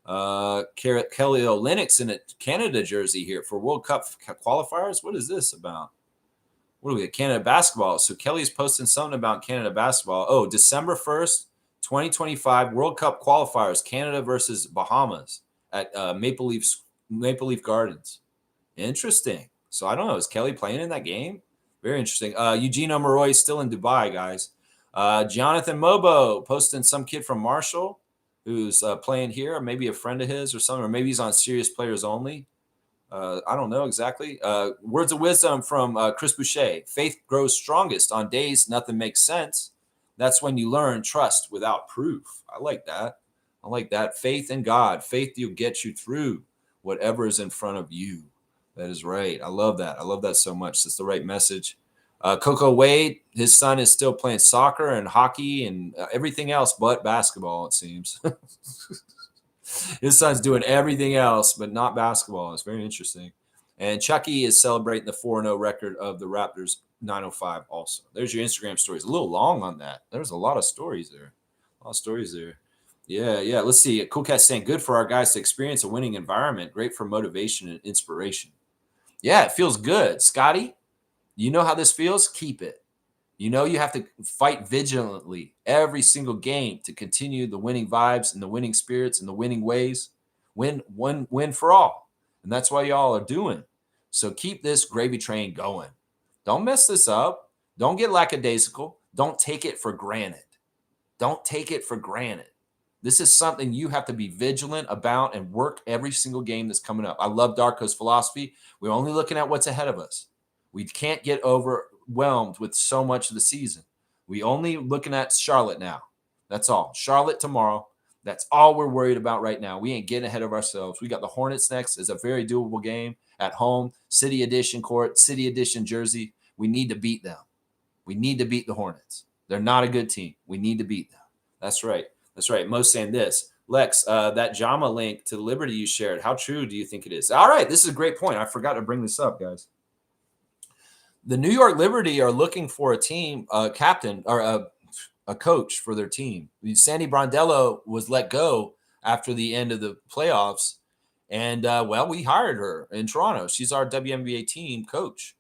Kelly Olynyk in a Canada jersey here for World Cup qualifiers. What is this about? What do we get? Canada basketball. So Kelly's posting something about Canada basketball. Oh, December 1st, 2025 World Cup qualifiers, Canada versus Bahamas at Maple Leaf Gardens. Interesting. So I don't know. Is Kelly playing in that game? Very interesting. Eugene Omeroy still in Dubai, guys. Jonathan Mobo posting some kid from Marshall who's playing here, or maybe a friend of his or something, or maybe he's on Serious Players Only. I don't know exactly. Words of wisdom from Chris Boucher. Faith grows strongest on days nothing makes sense. That's when you learn trust without proof. I like that. I like that. Faith in God. Faith will get you through whatever is in front of you. That is right. I love that. I love that so much. That's the right message. Coco Wade, his son is still playing soccer and hockey and everything else but basketball, it seems. His son's doing everything else but not basketball. It's very interesting. And Chucky is celebrating the 4-0 record of the Raptors 905 also. There's your Instagram stories. A little long on that. There's a lot of stories there. Yeah. Let's see. Cool Cat saying, good for our guys to experience a winning environment. Great for motivation and inspiration. Yeah, it feels good. Scottie, you know how this feels? Keep it. You know you have to fight vigilantly every single game to continue the winning vibes and the winning spirits and the winning ways. Win for all. And that's what y'all are doing. So keep this gravy train going. Don't mess this up. Don't get lackadaisical. Don't take it for granted. Don't take it for granted. This is something you have to be vigilant about and work every single game that's coming up. I love Darko's philosophy. We're only looking at what's ahead of us. We can't get overwhelmed with so much of the season. We only looking at Charlotte now. That's all. Charlotte tomorrow. That's all we're worried about right now. We ain't getting ahead of ourselves. We got the Hornets next. It's a very doable game. at home, City Edition court, City Edition jersey. We need to beat them. We need to beat the Hornets. They're not a good team. We need to beat them. That's right. That's right. Mo's saying this. Lex, that JAMA link to Liberty you shared, how true do you think it is? All right, this is a great point. I forgot to bring this up, guys. The New York Liberty are looking for a team, captain, or a coach for their team. Sandy Brondello was let go after the end of the playoffs. And, we hired her in Toronto. She's our WNBA team coach.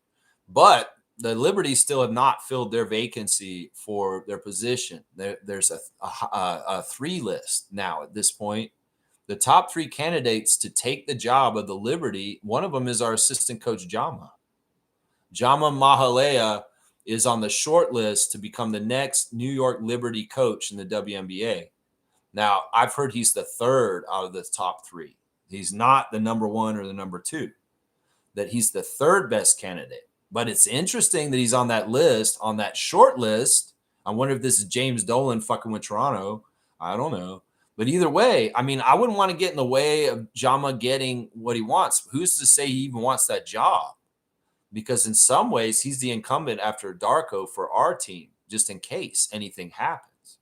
But the Liberty still have not filled their vacancy for their position. There's a 3 list now at this point. The top 3 candidates to take the job of the Liberty, one of them is our assistant coach, Jama. Jama Mahalea is on the short list to become the next New York Liberty coach in the WNBA. Now, I've heard he's the 3rd out of the top 3. He's not the number 1 or the number 2, that he's the 3rd best candidate. But it's interesting that he's on that list, on that short list. I wonder if this is James Dolan fucking with Toronto. I don't know. But either way, I mean, I wouldn't want to get in the way of Jama getting what he wants. Who's to say he even wants that job? Because in some ways, he's the incumbent after Darko for our team, just in case anything happens.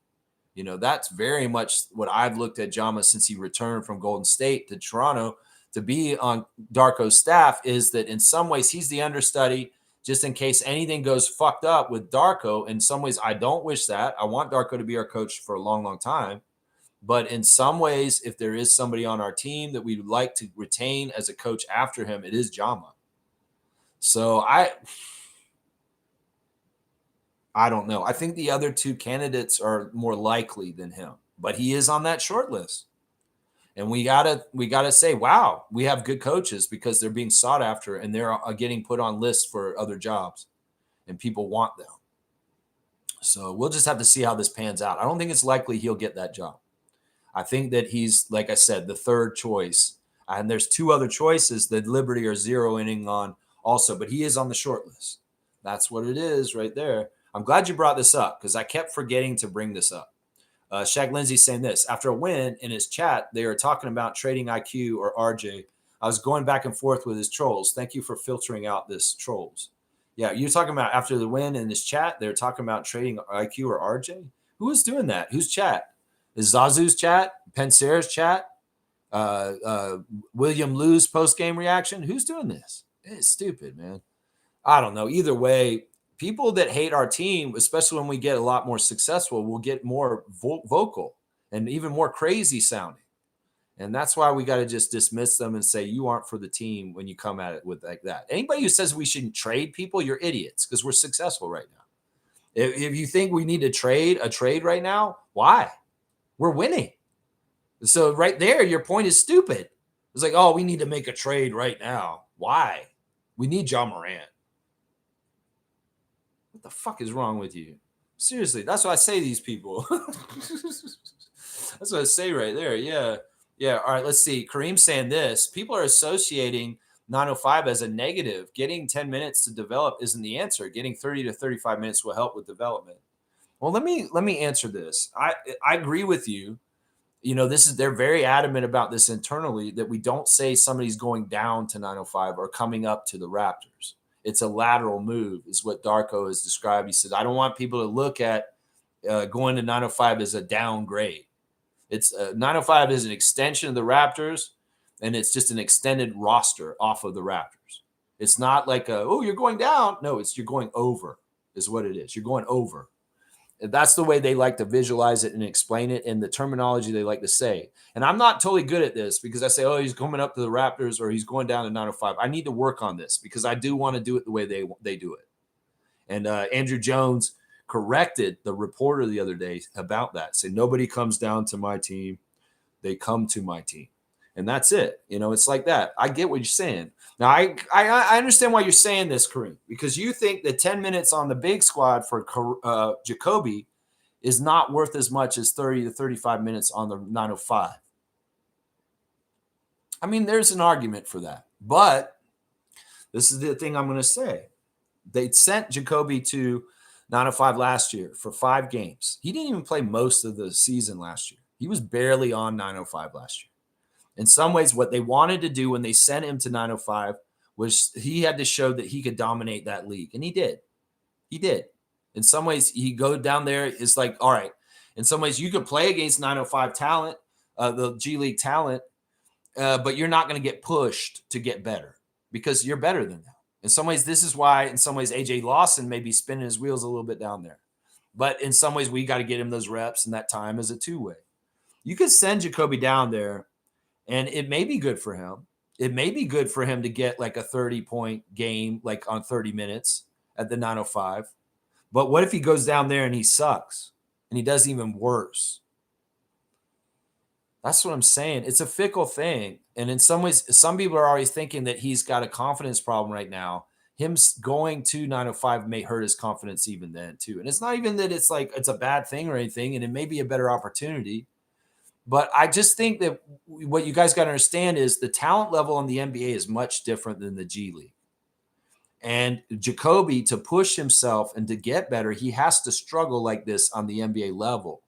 You know, that's very much what I've looked at Jama since he returned from Golden State to Toronto to be on Darko's staff, is that in some ways he's the understudy just in case anything goes fucked up with Darko. In some ways, I don't wish that. I want Darko to be our coach for a long, long time. But in some ways, if there is somebody on our team that we would like to retain as a coach after him, it is Jama. So I don't know. I think the other 2 candidates are more likely than him, but he is on that short list. And we gotta say, wow, we have good coaches because they're being sought after and they're getting put on lists for other jobs, and people want them. So we'll just have to see how this pans out. I don't think it's likely he'll get that job. I think that he's, like I said, the 3rd choice, and there's 2 other choices that Liberty are zeroing in on also, but he is on the short list. That's what it is right there. I'm glad you brought this up because I kept forgetting to bring this up. Shaq Lindsay saying this. After a win in his chat, they are talking about trading IQ or RJ. I was going back and forth with his trolls. Thank you for filtering out this trolls. Yeah, you're talking about after the win in his chat, they're talking about trading IQ or RJ? Who is doing that? Whose chat? Is Zazu's chat? PACERS chat? William Lou's post-game reaction? Who's doing this? It's stupid, man. I don't know. Either way, people that hate our team, especially when we get a lot more successful, will get more vocal and even more crazy sounding. And that's why we got to just dismiss them and say, you aren't for the team when you come at it with like that. Anybody who says we shouldn't trade people, you're idiots because we're successful right now. If you think we need to trade right now, why? We're winning. So right there, your point is stupid. It's like, oh, we need to make a trade right now. Why? We need John Morant. What the fuck is wrong with you? Seriously, that's what I say to these people. That's what I say right there. Yeah. Yeah. All right, let's see. Kareem's saying this. People are associating 905 as a negative. Getting 10 minutes to develop isn't the answer. Getting 30 to 35 minutes will help with development. Well, let me answer this. I agree with you. You know, they're very adamant about this internally, that we don't say somebody's going down to 905 or coming up to the Raptors. It's a lateral move, is what Darko has described. He said, I don't want people to look at going to 905 as a downgrade. It's 905 is an extension of the Raptors, and it's just an extended roster off of the Raptors. It's not like, you're going down. No, you're going over is what it is. You're going over. That's the way they like to visualize it and explain it in the terminology they like to say. And I'm not totally good at this because I say, oh, he's coming up to the Raptors or he's going down to 905. I need to work on this because I do want to do it the way they do it. And Andrew Jones corrected the reporter the other day about that. Say, nobody comes down to my team. They come to my team. And that's it. You know, it's like that. I get what you're saying. Now, I understand why you're saying this, Kareem, because you think that 10 minutes on the big squad for Jakobi is not worth as much as 30 to 35 minutes on the 905. I mean, there's an argument for that. But this is the thing I'm going to say. They sent Jakobi to 905 last year for 5 games. He didn't even play most of the season last year. He was barely on 905 last year. In some ways, what they wanted to do when they sent him to 905 was he had to show that he could dominate that league. And he did. He did. In some ways, he go down there. It's like, all right, in some ways you could play against 905 talent, the G League talent, but you're not going to get pushed to get better because you're better than them. In some ways, this is why, in some ways, AJ Lawson may be spinning his wheels a little bit down there. But in some ways, we got to get him those reps and that time as a two-way. You could send Jakobi down there, and it may be good for him. It may be good for him to get like a 30-point game, like on 30 minutes at the 905. But what if he goes down there and he sucks and he does even worse? That's what I'm saying. It's a fickle thing. And in some ways, some people are always thinking that he's got a confidence problem right now. Him going to 905 may hurt his confidence even then too. And it's not even that it's like it's a bad thing or anything, and it may be a better opportunity. But I just think that what you guys got to understand is the talent level in the NBA is much different than the G League. And Jakobi, to push himself and to get better, he has to struggle like this on the NBA level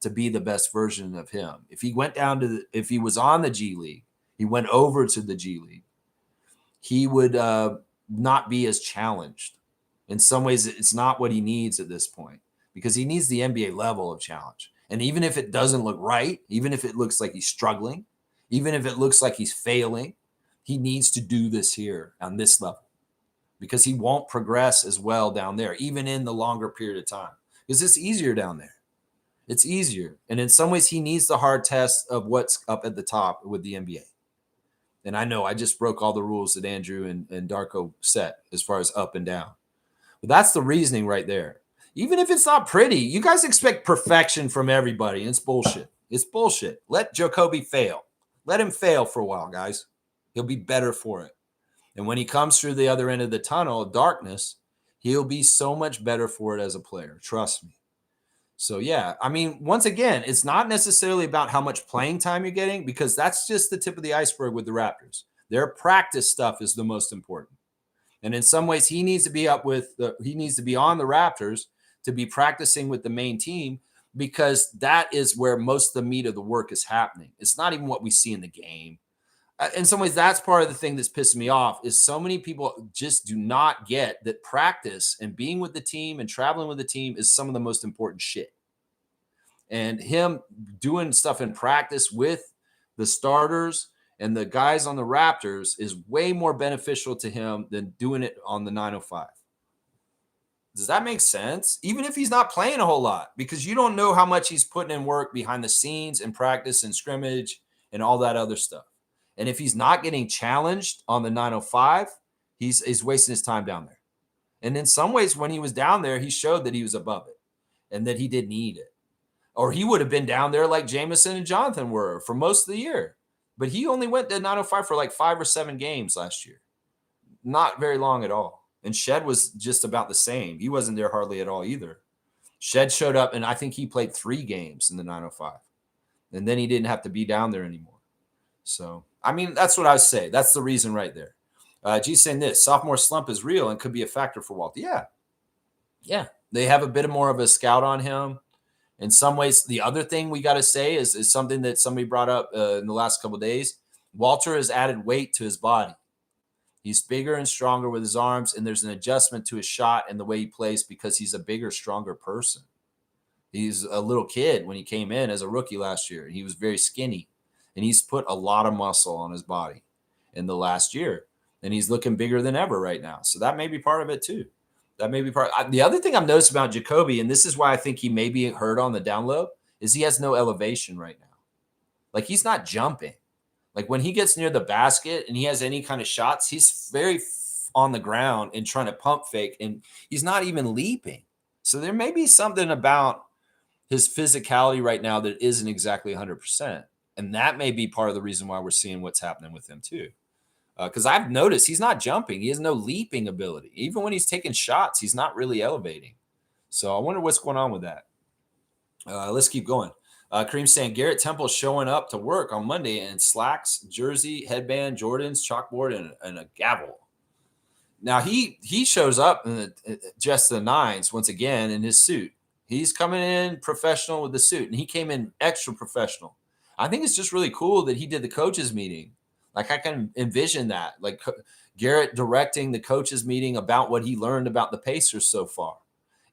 to be the best version of him. If he went down to if he was on the G League, he went over to the G League, he would not be as challenged. In some ways, it's not what he needs at this point because he needs the NBA level of challenge. And even if it doesn't look right, even if it looks like he's struggling, even if it looks like he's failing, he needs to do this here on this level because he won't progress as well down there, even in the longer period of time, because it's easier down there. It's easier. And in some ways, he needs the hard test of what's up at the top with the NBA. And I know I just broke all the rules that Andrew and Darko set as far as up and down. But that's the reasoning right there. Even if it's not pretty, you guys expect perfection from everybody. And it's bullshit. It's bullshit. Let Jakobi fail. Let him fail for a while, guys. He'll be better for it. And when he comes through the other end of the tunnel of darkness, he'll be so much better for it as a player. Trust me. So, yeah, I mean, once again, it's not necessarily about how much playing time you're getting because that's just the tip of the iceberg with the Raptors. Their practice stuff is the most important. And in some ways, he needs to be on the Raptors to be practicing with the main team because that is where most of the meat of the work is happening. It's not even what we see in the game. In some ways, that's part of the thing that's pissing me off is so many people just do not get that practice and being with the team and traveling with the team is some of the most important shit. And him doing stuff in practice with the starters and the guys on the Raptors is way more beneficial to him than doing it on the 905. Does that make sense? Even if he's not playing a whole lot, because you don't know how much he's putting in work behind the scenes and practice and scrimmage and all that other stuff. And if he's not getting challenged on the 905, he's wasting his time down there. And in some ways, when he was down there, he showed that he was above it and that he didn't need it. Or he would have been down there like Jameson and Jonathan were for most of the year. But he only went to 905 for like 5 or 7 games last year. Not very long at all. And Shed was just about the same. He wasn't there hardly at all either. Shed showed up, and I think he played 3 games in the 905. And then he didn't have to be down there anymore. So, I mean, that's what I would say. That's the reason right there. G's saying this, sophomore slump is real and could be a factor for Walt. Yeah. Yeah. They have a bit more of a scout on him. In some ways, the other thing we got to say is something that somebody brought up in the last couple of days. Walter has added weight to his body. He's bigger and stronger with his arms, and there's an adjustment to his shot and the way he plays because he's a bigger, stronger person. He's a little kid when he came in as a rookie last year. He was very skinny, and he's put a lot of muscle on his body in the last year, and he's looking bigger than ever right now. So that may be part of it too. That may be part. The other thing I've noticed about Jakobi, and this is why I think he may be hurt on the down low, is he has no elevation right now. Like he's not jumping. Like when he gets near the basket and he has any kind of shots, he's very on the ground and trying to pump fake, and he's not even leaping. So there may be something about his physicality right now that isn't exactly 100%. And that may be part of the reason why we're seeing what's happening with him too. Because I've noticed he's not jumping. He has no leaping ability. Even when he's taking shots, he's not really elevating. So I wonder what's going on with that. Let's keep going. Kareem's saying Garrett Temple showing up to work on Monday in slacks, jersey, headband, Jordans, chalkboard, and a gavel. Now he shows up in just the 9s once again in his suit. He's coming in professional with the suit, and he came in extra professional. I think it's just really cool that he did the coaches meeting. Like I can envision that. Like Garrett directing the coaches meeting about what he learned about the Pacers so far.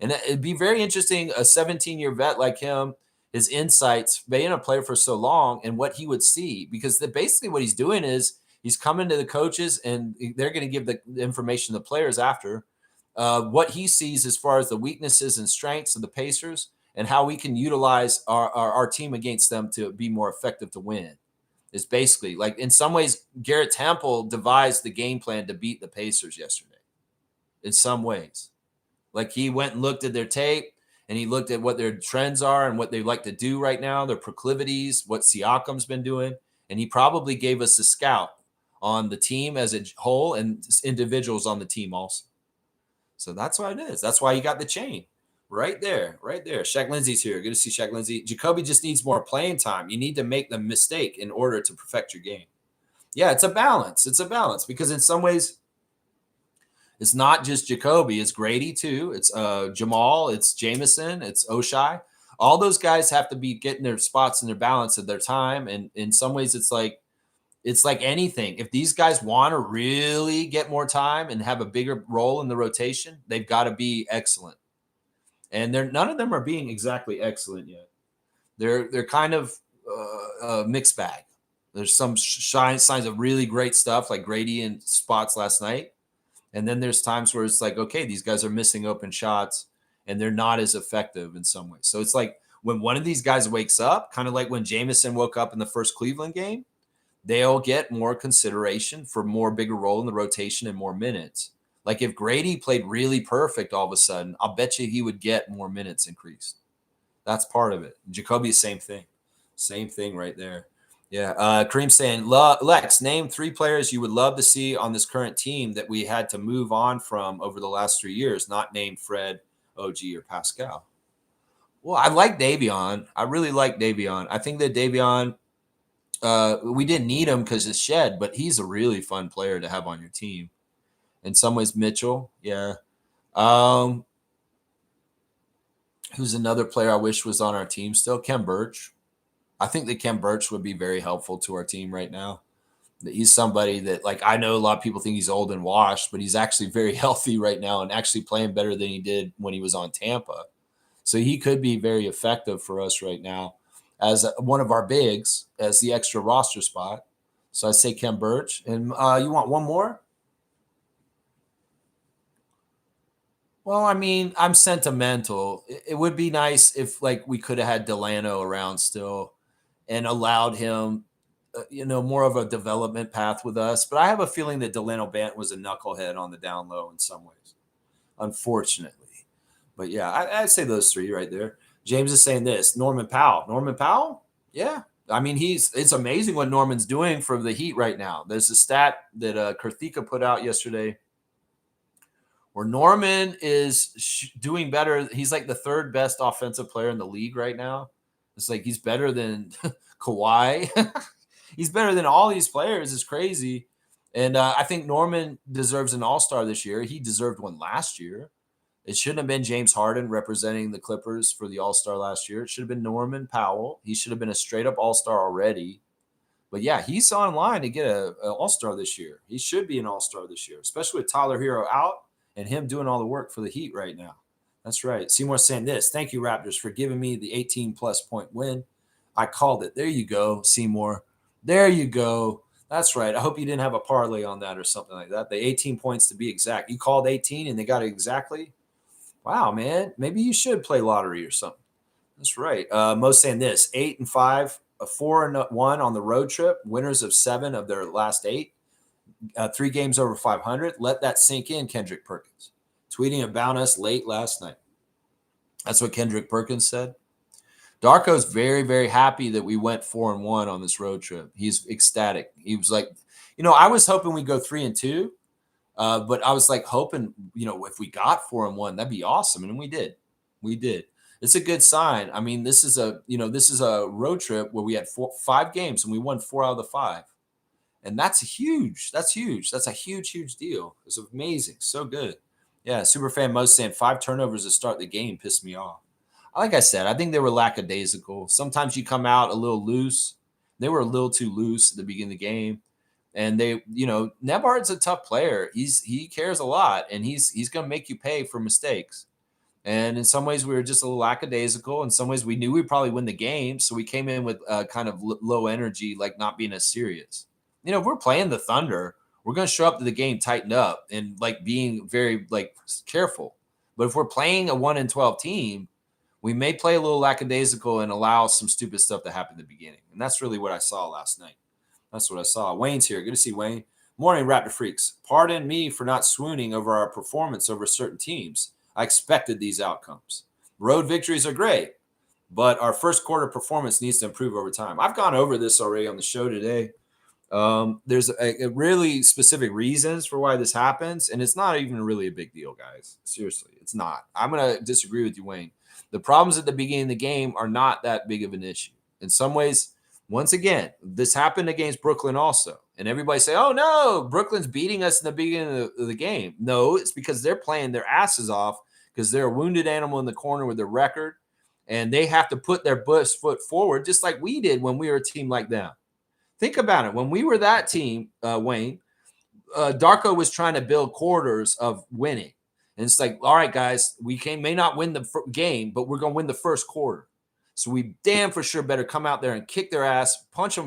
And it'd be very interesting, a 17-year vet like him, his insights, being a player for so long, and what he would see. Because basically what he's doing is he's coming to the coaches, and they're going to give the information to the players after what he sees as far as the weaknesses and strengths of the Pacers and how we can utilize our team against them to be more effective to win. It's basically like, in some ways, Garrett Temple devised the game plan to beat the Pacers yesterday. In some ways, like he went and looked at their tape, and he looked at what their trends are and what they like to do right now, their proclivities, what Siakam's been doing, and he probably gave us a scout on the team as a whole and individuals on the team also. So that's what it is. That's why you got the chain. Right there, right there. Shaq Lindsay's here. Good to see Shaq Lindsay. Jakobi just needs more playing time. You need to make the mistake in order to perfect your game. Yeah, it's a balance. It's a balance because in some ways, it's not just Jakobi. It's Grady too. It's Jamal. It's Jamison. It's Oshai. All those guys have to be getting their spots and their balance of their time. And in some ways, it's like anything. If these guys want to really get more time and have a bigger role in the rotation, they've got to be excellent. And none of them are being exactly excellent yet. They're kind of a mixed bag. There's some signs of really great stuff, like Grady in spots last night. And then there's times where it's like, okay, these guys are missing open shots and they're not as effective in some ways. So it's like when one of these guys wakes up, kind of like when Jamison woke up in the first Cleveland game, they'll get more consideration for more bigger role in the rotation and more minutes. Like if Grady played really perfect all of a sudden, I'll bet you he would get more minutes increased. That's part of it. Jakobi, same thing. Same thing right there. Yeah. Kareem saying, Lex, name 3 players you would love to see on this current team that we had to move on from over the last 3 years, not named Fred, OG, or Pascal. Well, I like Davion. I really like Davion. I think that Davion, we didn't need him because it's Shed, but he's a really fun player to have on your team. In some ways, Mitchell, yeah. Who's another player I wish was on our team still? Kem Birch. I think that Kem Birch would be very helpful to our team right now. He's somebody that, like, I know a lot of people think he's old and washed, but he's actually very healthy right now and actually playing better than he did when he was on Tampa. So he could be very effective for us right now as one of our bigs, as the extra roster spot. So I say Kem Birch. And you want one more? Well, I mean, I'm sentimental. It would be nice if, like, we could have had Delano around still and allowed him, more of a development path with us. But I have a feeling that Delano Bant was a knucklehead on the down low in some ways, unfortunately. But yeah, I'd say those 3 right there. James is saying this. Norman Powell. Norman Powell? Yeah. I mean, it's amazing what Norman's doing for the Heat right now. There's a stat that Karthika put out yesterday where Norman is doing better. He's like the 3rd best offensive player in the league right now. It's like he's better than Kawhi. He's better than all these players. It's crazy. And I think Norman deserves an all-star this year. He deserved one last year. It shouldn't have been James Harden representing the Clippers for the all-star last year. It should have been Norman Powell. He should have been a straight-up all-star already. But yeah, he's on line to get an all-star this year. He should be an all-star this year, especially with Tyler Hero out and him doing all the work for the Heat right now. That's right. Seymour saying this. Thank you, Raptors, for giving me the 18-plus point win. I called it. There you go, Seymour. There you go. That's right. I hope you didn't have a parlay on that or something like that. The 18 points to be exact. You called 18 and they got it exactly. Wow, man. Maybe you should play lottery or something. That's right. Mo's saying this. 8-5, 4-1 on the road trip. Winners of 7 of their last 8. 3 games over 500. Let that sink in, Kendrick Perkins. Tweeting about us late last night. That's what Kendrick Perkins said. Darko's very, very happy that we went 4-1 on this road trip. He's ecstatic. He was like, I was hoping we'd go 3-2, but I was like hoping, if we got 4-1, that'd be awesome. And we did. We did. It's a good sign. I mean, this is a road trip where we had 5 games and we won 4 out of the 5. And that's huge. That's huge. That's a huge, huge deal. It's amazing. So good. Yeah, Superfan Mo saying 5 turnovers to start the game pissed me off. Like I said, I think they were lackadaisical. Sometimes you come out a little loose. They were a little too loose at the beginning of the game. And they, Nebhard's a tough player. He cares a lot, and he's going to make you pay for mistakes. And in some ways, we were just a little lackadaisical. In some ways, we knew we'd probably win the game, so we came in with kind of low energy, like not being as serious. If we're playing the Thunder, we're going to show up to the game tightened up and like being very like careful. But if we're playing a 1-12 team, we may play a little lackadaisical and allow some stupid stuff to happen in the beginning. And that's really what I saw last night. That's what I saw. Wayne's here. Good to see Wayne. Morning, Raptor Freaks. Pardon me for not swooning over our performance over certain teams. I expected these outcomes. Road victories are great, but our first quarter performance needs to improve over time. I've gone over this already on the show today. There's a really specific reasons for why this happens, and it's not even really a big deal, guys. Seriously, it's not. I'm going to disagree with you, Wayne. The problems at the beginning of the game are not that big of an issue. In some ways, once again, this happened against Brooklyn also. And everybody say, oh, no, Brooklyn's beating us in the beginning of the game. No, it's because they're playing their asses off because they're a wounded animal in the corner with their record, and they have to put their best foot forward just like we did when we were a team like them. Think about it. When we were that team, Wayne, Darko was trying to build quarters of winning. And it's like, all right, guys, we may not win the game, but we're going to win the first quarter. So we damn for sure better come out there and kick their ass, punch them